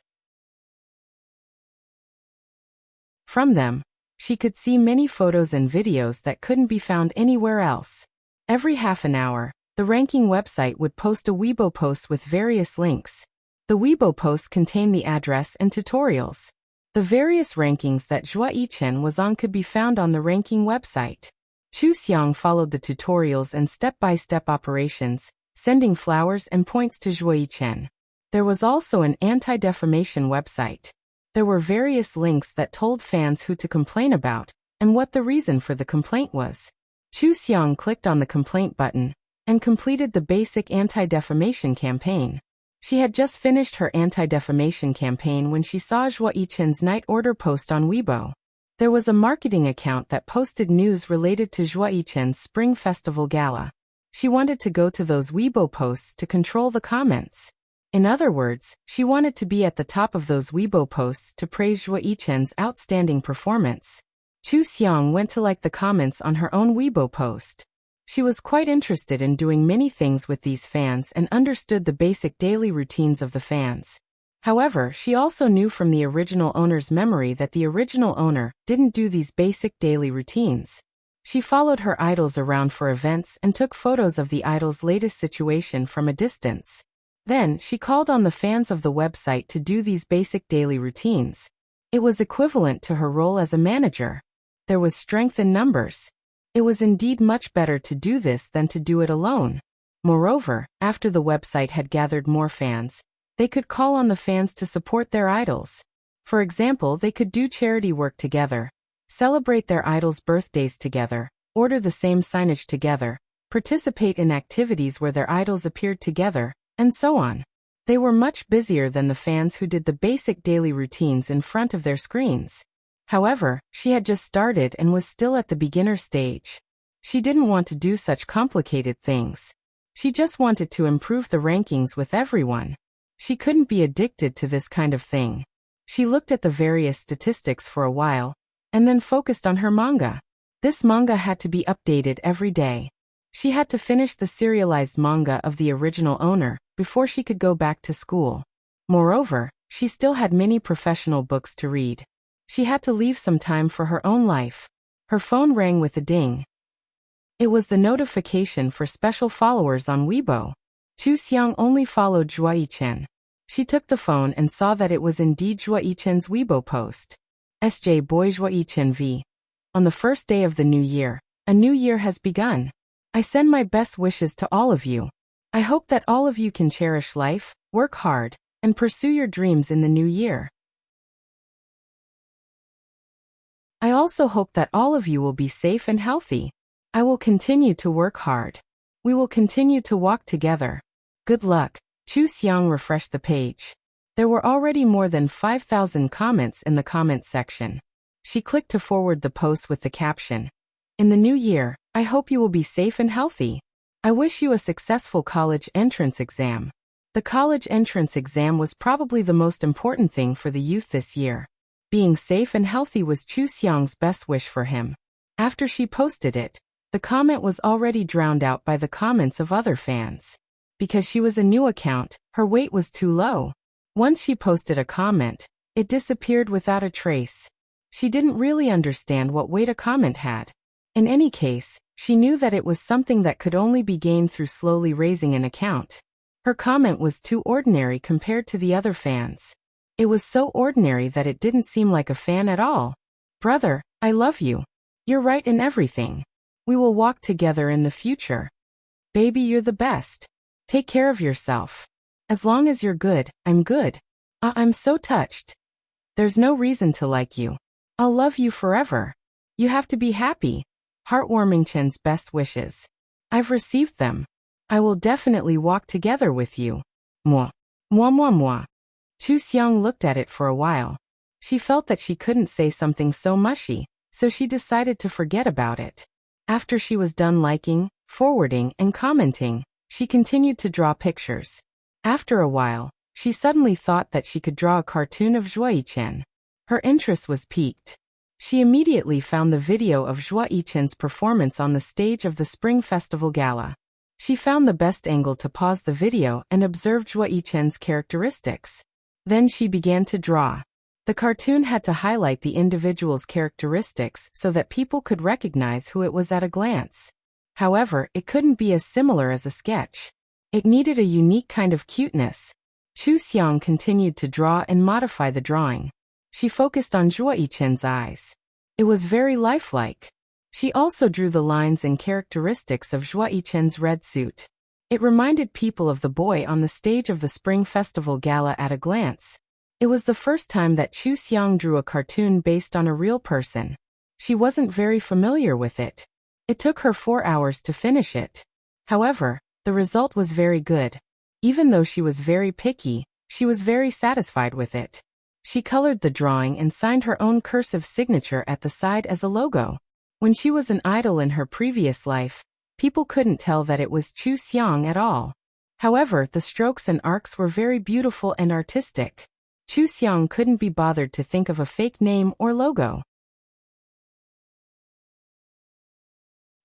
From them, she could see many photos and videos that couldn't be found anywhere else. Every half an hour, the ranking website would post a Weibo post with various links. The Weibo posts contained the address and tutorials. The various rankings that Zhuo Yichen was on could be found on the ranking website. Chu Xiang followed the tutorials and step-by-step operations, sending flowers and points to Zhuo Yichen. There was also an anti-defamation website. There were various links that told fans who to complain about and what the reason for the complaint was. Chu Xiang clicked on the complaint button and completed the basic anti-defamation campaign. She had just finished her anti-defamation campaign when she saw Zhuo Yichen's night order post on Weibo. There was a marketing account that posted news related to Zhuo Yichen's Spring Festival Gala. She wanted to go to those Weibo posts to control the comments. In other words, she wanted to be at the top of those Weibo posts to praise Zhuo Yichen's outstanding performance. Chu Xiang went to like the comments on her own Weibo post. She was quite interested in doing many things with these fans and understood the basic daily routines of the fans. However, she also knew from the original owner's memory that the original owner didn't do these basic daily routines. She followed her idols around for events and took photos of the idol's latest situation from a distance. Then, she called on the fans of the website to do these basic daily routines. It was equivalent to her role as a manager. There was strength in numbers. It was indeed much better to do this than to do it alone. Moreover, after the website had gathered more fans, they could call on the fans to support their idols. For example, they could do charity work together, celebrate their idols' birthdays together, order the same signage together, participate in activities where their idols appeared together, and so on. They were much busier than the fans who did the basic daily routines in front of their screens. However, she had just started and was still at the beginner stage. She didn't want to do such complicated things. She just wanted to improve the rankings with everyone. She couldn't be addicted to this kind of thing. She looked at the various statistics for a while, and then focused on her manga. This manga had to be updated every day. She had to finish the serialized manga of the original owner before she could go back to school. Moreover, she still had many professional books to read. She had to leave some time for her own life. Her phone rang with a ding. It was the notification for special followers on Weibo. Chu Xiang only followed Zhuo Yichen. She took the phone and saw that it was indeed Zhuo Yichen's Weibo post. SJ Boy Zhuo Yichen V. On the first day of the new year, a new year has begun. I send my best wishes to all of you. I hope that all of you can cherish life, work hard, and pursue your dreams in the new year. I also hope that all of you will be safe and healthy. I will continue to work hard. We will continue to walk together. Good luck. Chu Xiang refreshed the page. There were already more than 5,000 comments in the comment section. She clicked to forward the post with the caption, "In the new year, I hope you will be safe and healthy. I wish you a successful college entrance exam." The college entrance exam was probably the most important thing for the youth this year. Being safe and healthy was Chu Xiang's best wish for him. After she posted it, the comment was already drowned out by the comments of other fans. Because she was a new account, her weight was too low. Once she posted a comment, it disappeared without a trace. She didn't really understand what weight a comment had. In any case, she knew that it was something that could only be gained through slowly raising an account. Her comment was too ordinary compared to the other fans. It was so ordinary that it didn't seem like a fan at all. "Brother, I love you. You're right in everything. We will walk together in the future. Baby, you're the best. Take care of yourself. As long as you're good, I'm good. I'm so touched. There's no reason to like you. I'll love you forever. You have to be happy. Heartwarming Chen's best wishes. I've received them. I will definitely walk together with you. Moi. Moi moi moi." Chu Xiang looked at it for a while. She felt that she couldn't say something so mushy, so she decided to forget about it. After she was done liking, forwarding, and commenting, she continued to draw pictures. After a while, she suddenly thought that she could draw a cartoon of Zhuo Yichen. Her interest was piqued. She immediately found the video of Zhuo Yichen's performance on the stage of the Spring Festival Gala. She found the best angle to pause the video and observe Zhuo Yichen's characteristics. Then she began to draw. The cartoon had to highlight the individual's characteristics so that people could recognize who it was at a glance. However, it couldn't be as similar as a sketch. It needed a unique kind of cuteness. Chu Xiang continued to draw and modify the drawing. She focused on Zhuo Yichen's eyes. It was very lifelike. She also drew the lines and characteristics of Zhuo Yichen's red suit. It reminded people of the boy on the stage of the Spring Festival Gala at a glance. It was the first time that Chu Xiang drew a cartoon based on a real person. She wasn't very familiar with it. It took her 4 hours to finish it. However, the result was very good. Even though she was very picky, she was very satisfied with it. She colored the drawing and signed her own cursive signature at the side as a logo. When she was an idol in her previous life, people couldn't tell that it was Chu Xiang at all. However, the strokes and arcs were very beautiful and artistic. Chu Xiang couldn't be bothered to think of a fake name or logo.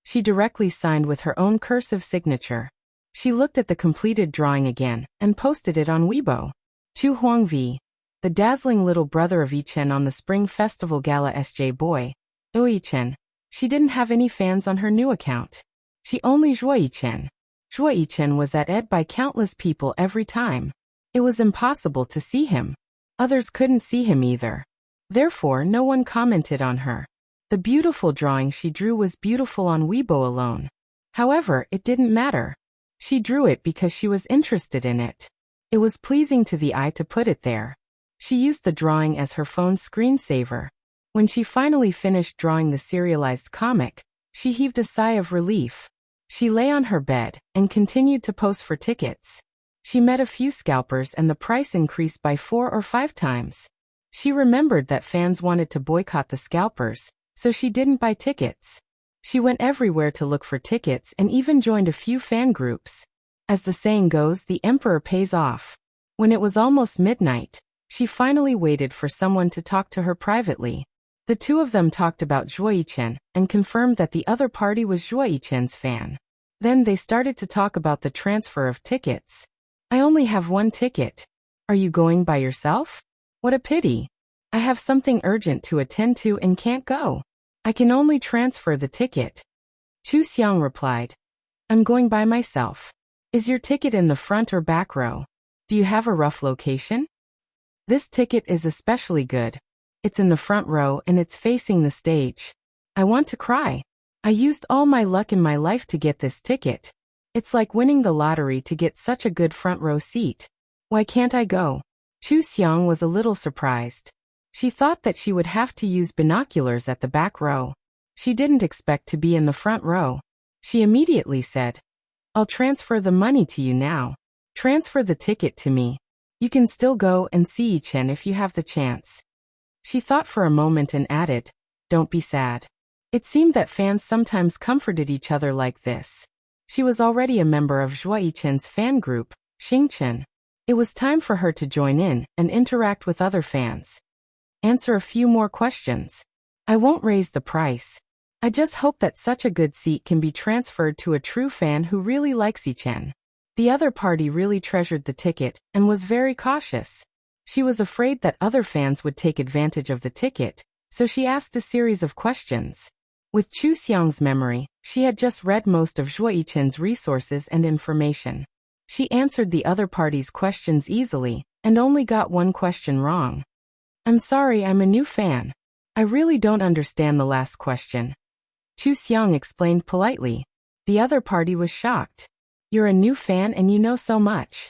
She directly signed with her own cursive signature. She looked at the completed drawing again and posted it on Weibo. Chu Huangvi, the dazzling little brother of Yichen on the Spring Festival Gala SJ Boy. Oh Yichen. She didn't have any fans on her new account. She only Zhuo Yichen. Zhuo Yichen was at ed by countless people every time. It was impossible to see him. Others couldn't see him either. Therefore, no one commented on her. The beautiful drawing she drew was beautiful on Weibo alone. However, it didn't matter. She drew it because she was interested in it. It was pleasing to the eye to put it there. She used the drawing as her phone's screensaver. When she finally finished drawing the serialized comic, she heaved a sigh of relief. She lay on her bed and continued to post for tickets. She met a few scalpers and the price increased by 4 or 5 times. She remembered that fans wanted to boycott the scalpers, so she didn't buy tickets. She went everywhere to look for tickets and even joined a few fan groups. As the saying goes, the emperor pays off. When it was almost midnight, she finally waited for someone to talk to her privately. The two of them talked about Zhuo Yichen and confirmed that the other party was Zhuo Yichen's fan. Then they started to talk about the transfer of tickets. I only have 1 ticket. Are you going by yourself? What a pity. I have something urgent to attend to and can't go. I can only transfer the ticket. Chu Xiang replied. I'm going by myself. Is your ticket in the front or back row? Do you have a rough location? This ticket is especially good. It's in the front row and it's facing the stage. I want to cry. I used all my luck in my life to get this ticket. It's like winning the lottery to get such a good front row seat. Why can't I go? Chu Xiang was a little surprised. She thought that she would have to use binoculars at the back row. She didn't expect to be in the front row. She immediately said, I'll transfer the money to you now. Transfer the ticket to me. You can still go and see Yichen if you have the chance. She thought for a moment and added, Don't be sad. It seemed that fans sometimes comforted each other like this. She was already a member of Zhuo Yichen's fan group, Xingchen. It was time for her to join in and interact with other fans. Answer a few more questions. I won't raise the price. I just hope that such a good seat can be transferred to a true fan who really likes Yichen. The other party really treasured the ticket and was very cautious. She was afraid that other fans would take advantage of the ticket, so she asked a series of questions. With Chu Xiang's memory, she had just read most of Zhuo Yichen's resources and information. She answered the other party's questions easily, and only got 1 question wrong. I'm sorry, I'm a new fan. I really don't understand the last question. Chu Xiang explained politely. The other party was shocked. You're a new fan and you know so much.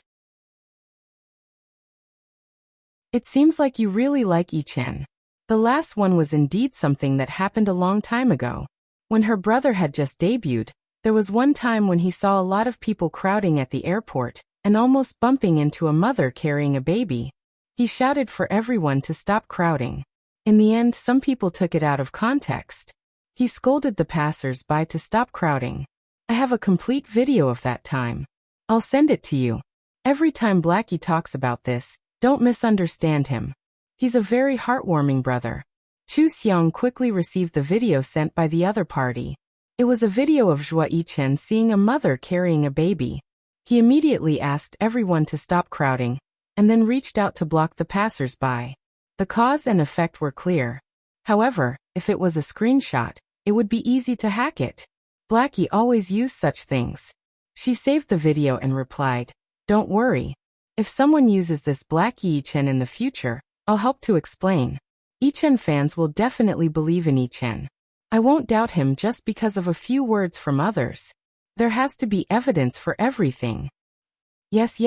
It seems like you really like Yichen. The last one was indeed something that happened a long time ago. When her brother had just debuted, there was one time when he saw a lot of people crowding at the airport and almost bumping into a mother carrying a baby. He shouted for everyone to stop crowding. In the end, some people took it out of context. He scolded the passers-by to stop crowding. I have a complete video of that time. I'll send it to you. Every time Blackie talks about this, don't misunderstand him. He's a very heartwarming brother. Chu Xiang quickly received the video sent by the other party. It was a video of Zhuo Yichen seeing a mother carrying a baby. He immediately asked everyone to stop crowding, and then reached out to block the passers-by. The cause and effect were clear. However, if it was a screenshot, it would be easy to hack it. Blackie always used such things. She saved the video and replied, Don't worry. If someone uses this Blackie Yichen in the future, I'll help to explain. Yichen fans will definitely believe in Yichen. I won't doubt him just because of a few words from others. There has to be evidence for everything. Yes.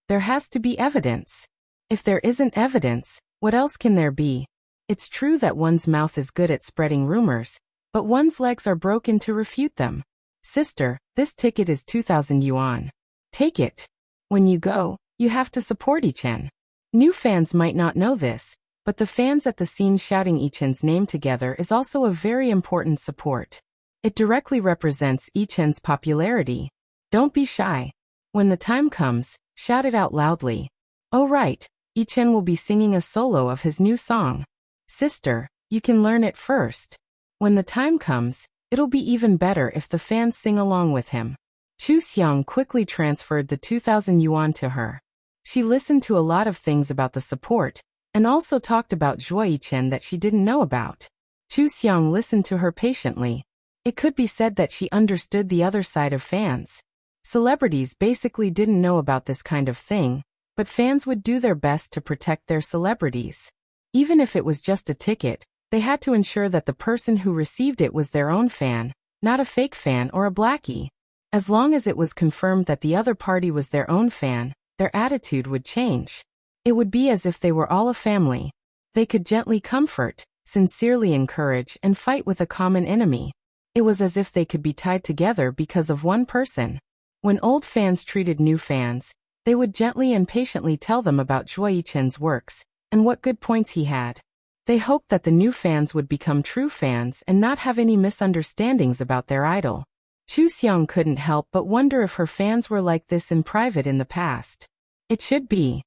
There has to be evidence. If there isn't evidence, what else can there be? It's true that one's mouth is good at spreading rumors, but one's legs are broken to refute them. Sister, this ticket is 2,000 yuan. Take it. When you go, you have to support Yichen. New fans might not know this, but the fans at the scene shouting Yichen's name together is also a very important support. It directly represents Yichen's popularity. Don't be shy. When the time comes, shout it out loudly. Oh right, Yichen will be singing a solo of his new song. Sister, you can learn it first. When the time comes, it'll be even better if the fans sing along with him. Chu Xiang quickly transferred the 2,000 yuan to her. She listened to a lot of things about the support, and also talked about Zhuo Yichen that she didn't know about. Chu Xiang listened to her patiently. It could be said that she understood the other side of fans. Celebrities basically didn't know about this kind of thing, but fans would do their best to protect their celebrities. Even if it was just a ticket, they had to ensure that the person who received it was their own fan, not a fake fan or a blackie. As long as it was confirmed that the other party was their own fan, their attitude would change. It would be as if they were all a family. They could gently comfort, sincerely encourage, and fight with a common enemy. It was as if they could be tied together because of one person. When old fans treated new fans, they would gently and patiently tell them about Zhuo Yichen's works, and what good points he had. They hoped that the new fans would become true fans and not have any misunderstandings about their idol. Chu Xiang couldn't help but wonder if her fans were like this in private in the past. It should be.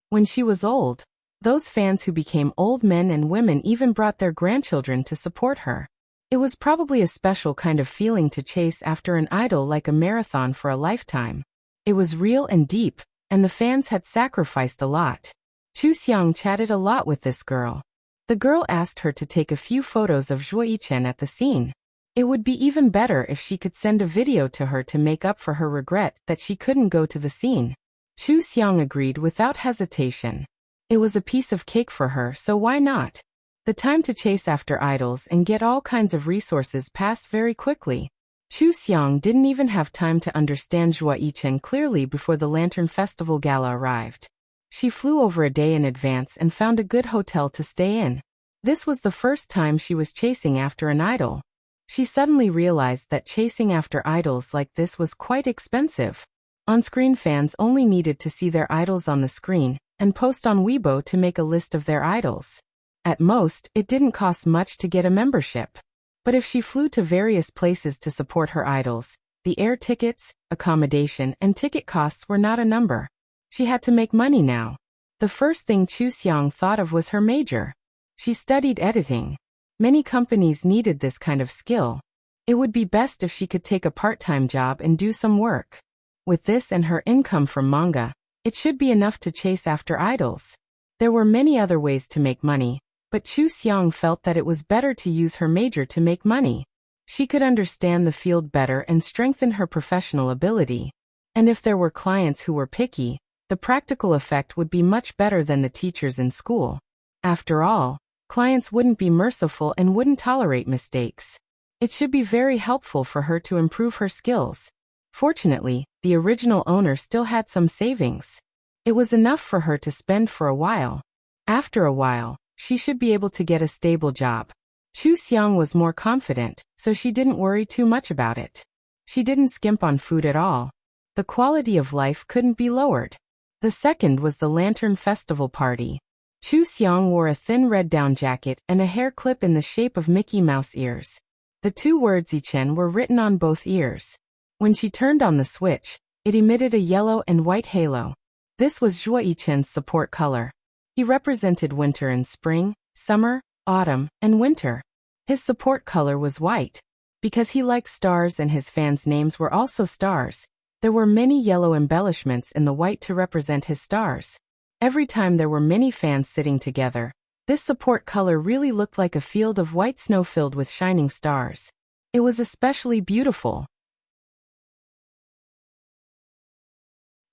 When she was old, those fans who became old men and women even brought their grandchildren to support her. It was probably a special kind of feeling to chase after an idol like a marathon for a lifetime. It was real and deep, and the fans had sacrificed a lot. Chu Xiang chatted a lot with this girl. The girl asked her to take a few photos of Zhuo Yichen at the scene. It would be even better if she could send a video to her to make up for her regret that she couldn't go to the scene. Chu Xiang agreed without hesitation. It was a piece of cake for her, so why not? The time to chase after idols and get all kinds of resources passed very quickly. Chu Xiang didn't even have time to understand Zhuo Yichen clearly before the Lantern Festival Gala arrived. She flew over a day in advance and found a good hotel to stay in. This was the first time she was chasing after an idol. She suddenly realized that chasing after idols like this was quite expensive. On-screen fans only needed to see their idols on the screen and post on Weibo to make a list of their idols. At most, it didn't cost much to get a membership. But if she flew to various places to support her idols, the air tickets, accommodation, and ticket costs were not a number. She had to make money now. The first thing Chu Xiang thought of was her major. She studied editing. Many companies needed this kind of skill. It would be best if she could take a part-time job and do some work. With this and her income from manga, it should be enough to chase after idols. There were many other ways to make money, but Chu Xiang felt that it was better to use her major to make money. She could understand the field better and strengthen her professional ability. And if there were clients who were picky, the practical effect would be much better than the teachers in school. After all, clients wouldn't be merciful and wouldn't tolerate mistakes. It should be very helpful for her to improve her skills. Fortunately, the original owner still had some savings. It was enough for her to spend for a while. After a while, she should be able to get a stable job. Chu Xiang was more confident, so she didn't worry too much about it. She didn't skimp on food at all. The quality of life couldn't be lowered. The second was the Lantern Festival party. Chu Xiang wore a thin red down jacket and a hair clip in the shape of Mickey Mouse ears. The two words Yichen were written on both ears. When she turned on the switch, it emitted a yellow and white halo. This was Zhuo Yichen's support color. He represented winter and spring, summer, autumn, and winter. His support color was white. Because he liked stars and his fans' names were also stars, there were many yellow embellishments in the white to represent his stars. Every time there were many fans sitting together, this support color really looked like a field of white snow filled with shining stars. It was especially beautiful.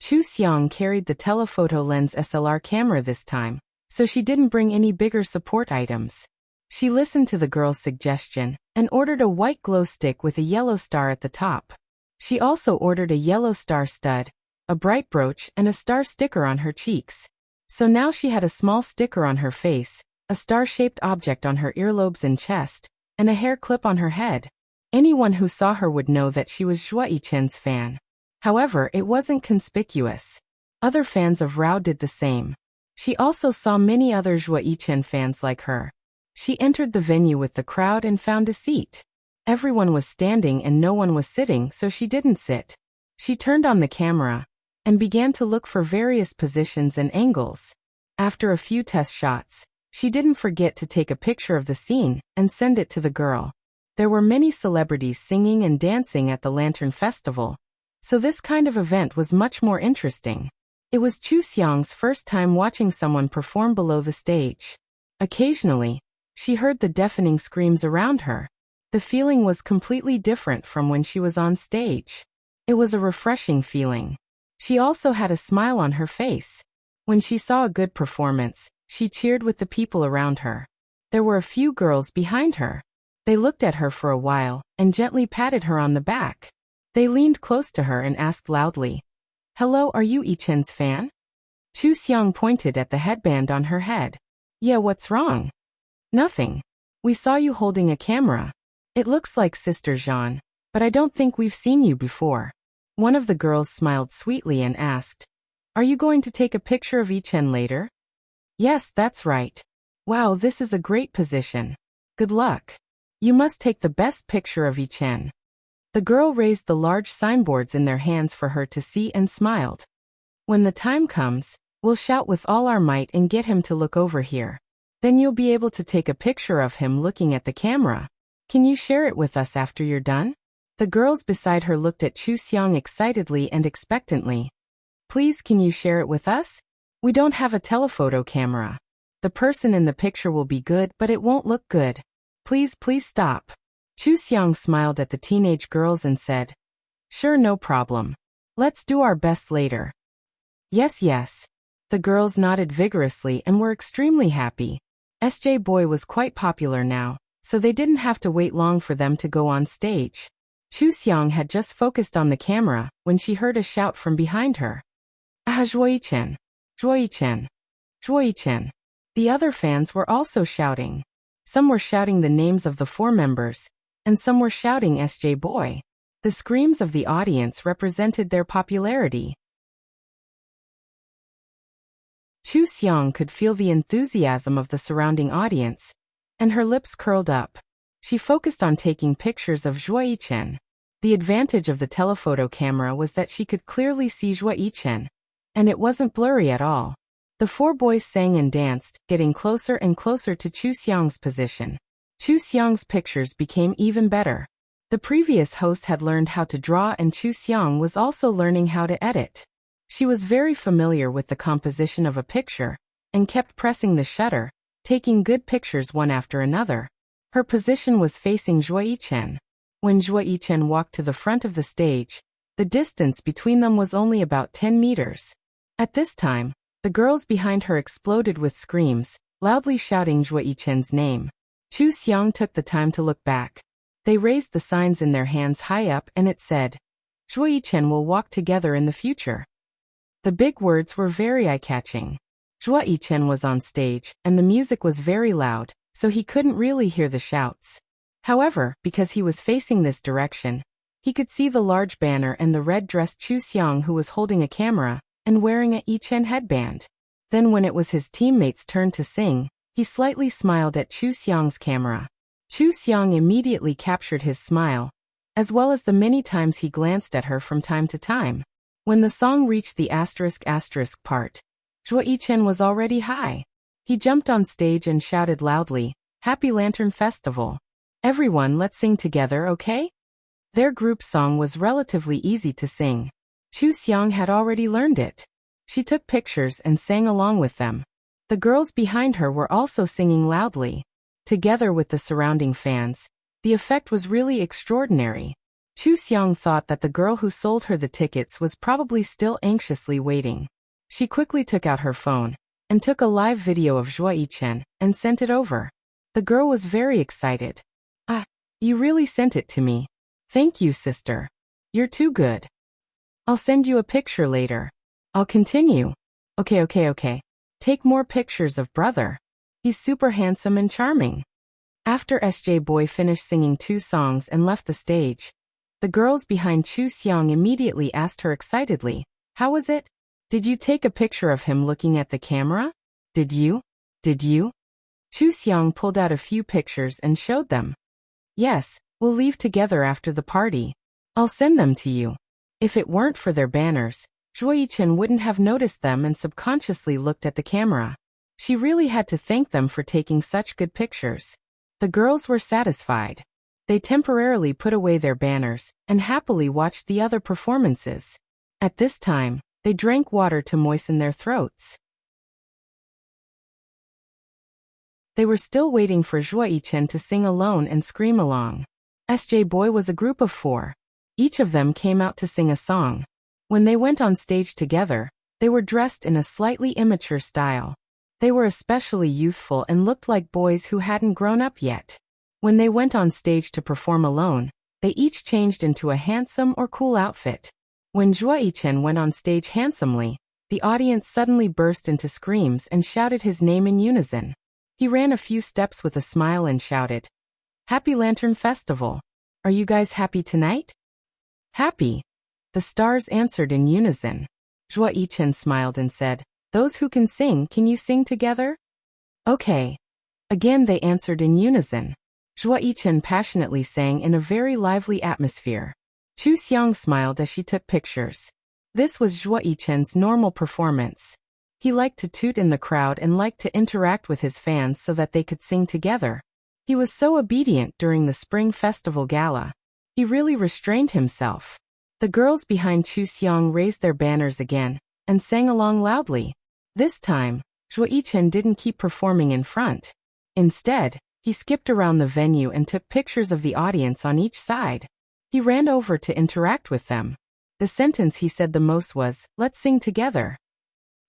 Chu Xiang carried the telephoto lens SLR camera this time, so she didn't bring any bigger support items. She listened to the girl's suggestion and ordered a white glow stick with a yellow star at the top. She also ordered a yellow star stud, a bright brooch, and a star sticker on her cheeks. So now she had a small sticker on her face, a star-shaped object on her earlobes and chest, and a hair clip on her head. Anyone who saw her would know that she was Zhuo Yichen's fan. However, it wasn't conspicuous. Other fans of Rao did the same. She also saw many other Zhuo Yichen fans like her. She entered the venue with the crowd and found a seat. Everyone was standing and no one was sitting, so she didn't sit. She turned on the camera and began to look for various positions and angles. After a few test shots, she didn't forget to take a picture of the scene and send it to the girl. There were many celebrities singing and dancing at the Lantern Festival, So this kind of event was much more interesting. It was Chu Xiang's first time watching someone perform below the stage. Occasionally, she heard the deafening screams around her. The feeling was completely different from when she was on stage. It was a refreshing feeling. She also had a smile on her face. When she saw a good performance, she cheered with the people around her. There were a few girls behind her. They looked at her for a while and gently patted her on the back. They leaned close to her and asked loudly, "Hello, are you Yi-chen's fan?" Chu Xiang pointed at the headband on her head. "Yeah, what's wrong?" "Nothing. We saw you holding a camera. It looks like Sister Jean, but I don't think we've seen you before." One of the girls smiled sweetly and asked, "Are you going to take a picture of Yi-chen later?" "Yes, that's right. Wow, this is a great position. Good luck. You must take the best picture of Yi-chen." The girl raised the large signboards in their hands for her to see and smiled. "When the time comes, we'll shout with all our might and get him to look over here. Then you'll be able to take a picture of him looking at the camera. Can you share it with us after you're done?" The girls beside her looked at Chu Xiang excitedly and expectantly. "Please, can you share it with us? We don't have a telephoto camera. The person in the picture will be good, but it won't look good. Please stop." Chu Xiang smiled at the teenage girls and said, "Sure, no problem. Let's do our best later." Yes. The girls nodded vigorously and were extremely happy. SJ Boy was quite popular now, so they didn't have to wait long for them to go on stage. Chu Xiang had just focused on the camera when she heard a shout from behind her. "Ah, Zhuo Yi-chen! Zhuo Yi-chen! Zhuo Yi-chen!" The other fans were also shouting. Some were shouting the names of the four members, and some were shouting SJ Boy. The screams of the audience represented their popularity. Chu Xiang could feel the enthusiasm of the surrounding audience, and her lips curled up. She focused on taking pictures of Zhuo Yi-chen. The advantage of the telephoto camera was that she could clearly see Zhuo Yi-chen, and it wasn't blurry at all. The four boys sang and danced, getting closer and closer to Chu Xiang's position. Chu Xiang's pictures became even better. The previous host had learned how to draw, and Chu Xiang was also learning how to edit. She was very familiar with the composition of a picture, and kept pressing the shutter, taking good pictures one after another. Her position was facing Zhuo Yi-chen. When Zhuo Yi-chen walked to the front of the stage, the distance between them was only about 10 meters. At this time, the girls behind her exploded with screams, loudly shouting Zhuo Yi-chen's name. Chu Xiang took the time to look back. They raised the signs in their hands high up and it said, "Zhuo Yi-chen will walk together in the future." The big words were very eye-catching. Zhuo Yi-chen was on stage, and the music was very loud, so he couldn't really hear the shouts. However, because he was facing this direction, he could see the large banner and the red-dressed Chu Xiang, who was holding a camera and wearing a Yi-chen headband. Then when it was his teammates' turn to sing, he slightly smiled at Chu Xiang's camera. Chu Xiang immediately captured his smile, as well as the many times he glanced at her from time to time. When the song reached the asterisk part, Zhuo Yi-chen was already high. He jumped on stage and shouted loudly, "Happy Lantern Festival! Everyone, let's sing together, okay?" Their group song was relatively easy to sing. Chu Xiang had already learned it. She took pictures and sang along with them. The girls behind her were also singing loudly. Together with the surrounding fans, the effect was really extraordinary. Chu Xiang thought that the girl who sold her the tickets was probably still anxiously waiting. She quickly took out her phone and took a live video of Zhuo Yi-chen and sent it over. The girl was very excited. "Ah, you really sent it to me. Thank you, sister. You're too good. I'll send you a picture later. I'll continue." Okay. Take more pictures of brother. He's super handsome and charming." After SJ Boy finished singing 2 songs and left the stage, the girls behind Chu Xiang immediately asked her excitedly, "How was it? Did you take a picture of him looking at the camera? Did you? Chu Xiang pulled out a few pictures and showed them. "Yes, we'll leave together after the party. I'll send them to you." If it weren't for their banners, Zhuo Yi-chen wouldn't have noticed them and subconsciously looked at the camera. She really had to thank them for taking such good pictures. The girls were satisfied. They temporarily put away their banners and happily watched the other performances. At this time, they drank water to moisten their throats. They were still waiting for Zhuo Yichen to sing alone and scream along. SJ Boy was a group of 4. Each of them came out to sing a song. When they went on stage together, they were dressed in a slightly immature style. They were especially youthful and looked like boys who hadn't grown up yet. When they went on stage to perform alone, they each changed into a handsome or cool outfit. When Zhuo Yichen went on stage handsomely, the audience suddenly burst into screams and shouted his name in unison. He ran a few steps with a smile and shouted, "Happy Lantern Festival! Are you guys happy tonight?" "Happy," the stars answered in unison. Zhuo Yichen smiled and said, "Those who can you sing together?" "Okay." Again they answered in unison. Zhuo Yichen passionately sang in a very lively atmosphere. Chu Xiang smiled as she took pictures. This was Zhuo Yichen's normal performance. He liked to toot in the crowd and liked to interact with his fans so that they could sing together. He was so obedient during the Spring Festival Gala. He really restrained himself. The girls behind Chu Xiang raised their banners again and sang along loudly. This time, Zhuo Yichen didn't keep performing in front. Instead, he skipped around the venue and took pictures of the audience on each side. He ran over to interact with them. The sentence he said the most was, "Let's sing together."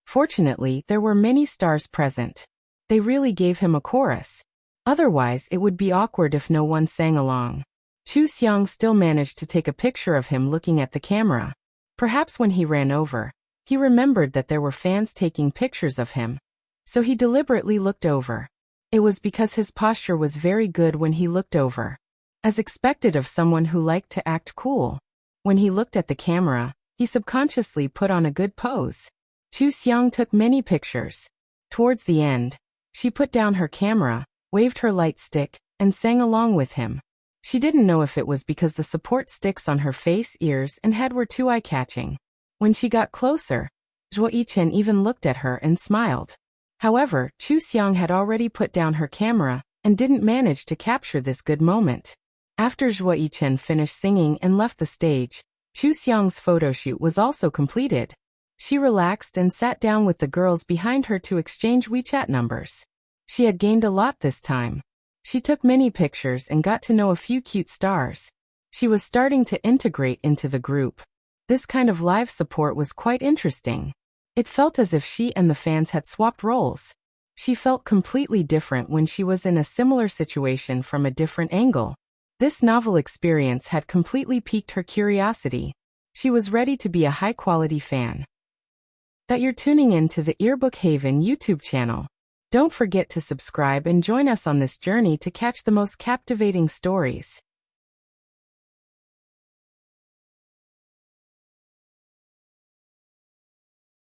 Fortunately, there were many stars present. They really gave him a chorus. Otherwise, it would be awkward if no one sang along. Chu Xiang still managed to take a picture of him looking at the camera. Perhaps when he ran over, he remembered that there were fans taking pictures of him. So he deliberately looked over. It was because his posture was very good when he looked over. As expected of someone who liked to act cool. When he looked at the camera, he subconsciously put on a good pose. Chu Xiang took many pictures. Towards the end, she put down her camera, waved her light stick, and sang along with him. She didn't know if it was because the support sticks on her face, ears, and head were too eye-catching. When she got closer, Zhuo Yichen even looked at her and smiled. However, Chu Xiang had already put down her camera and didn't manage to capture this good moment. After Zhuo Yichen finished singing and left the stage, Chu Xiang's photoshoot was also completed. She relaxed and sat down with the girls behind her to exchange WeChat numbers. She had gained a lot this time. She took many pictures and got to know a few cute stars. She was starting to integrate into the group. This kind of live support was quite interesting. It felt as if she and the fans had swapped roles. She felt completely different when she was in a similar situation from a different angle. This novel experience had completely piqued her curiosity. She was ready to be a high-quality fan. That you're tuning in to the Earbook Haven YouTube channel. Don't forget to subscribe and join us on this journey to catch the most captivating stories.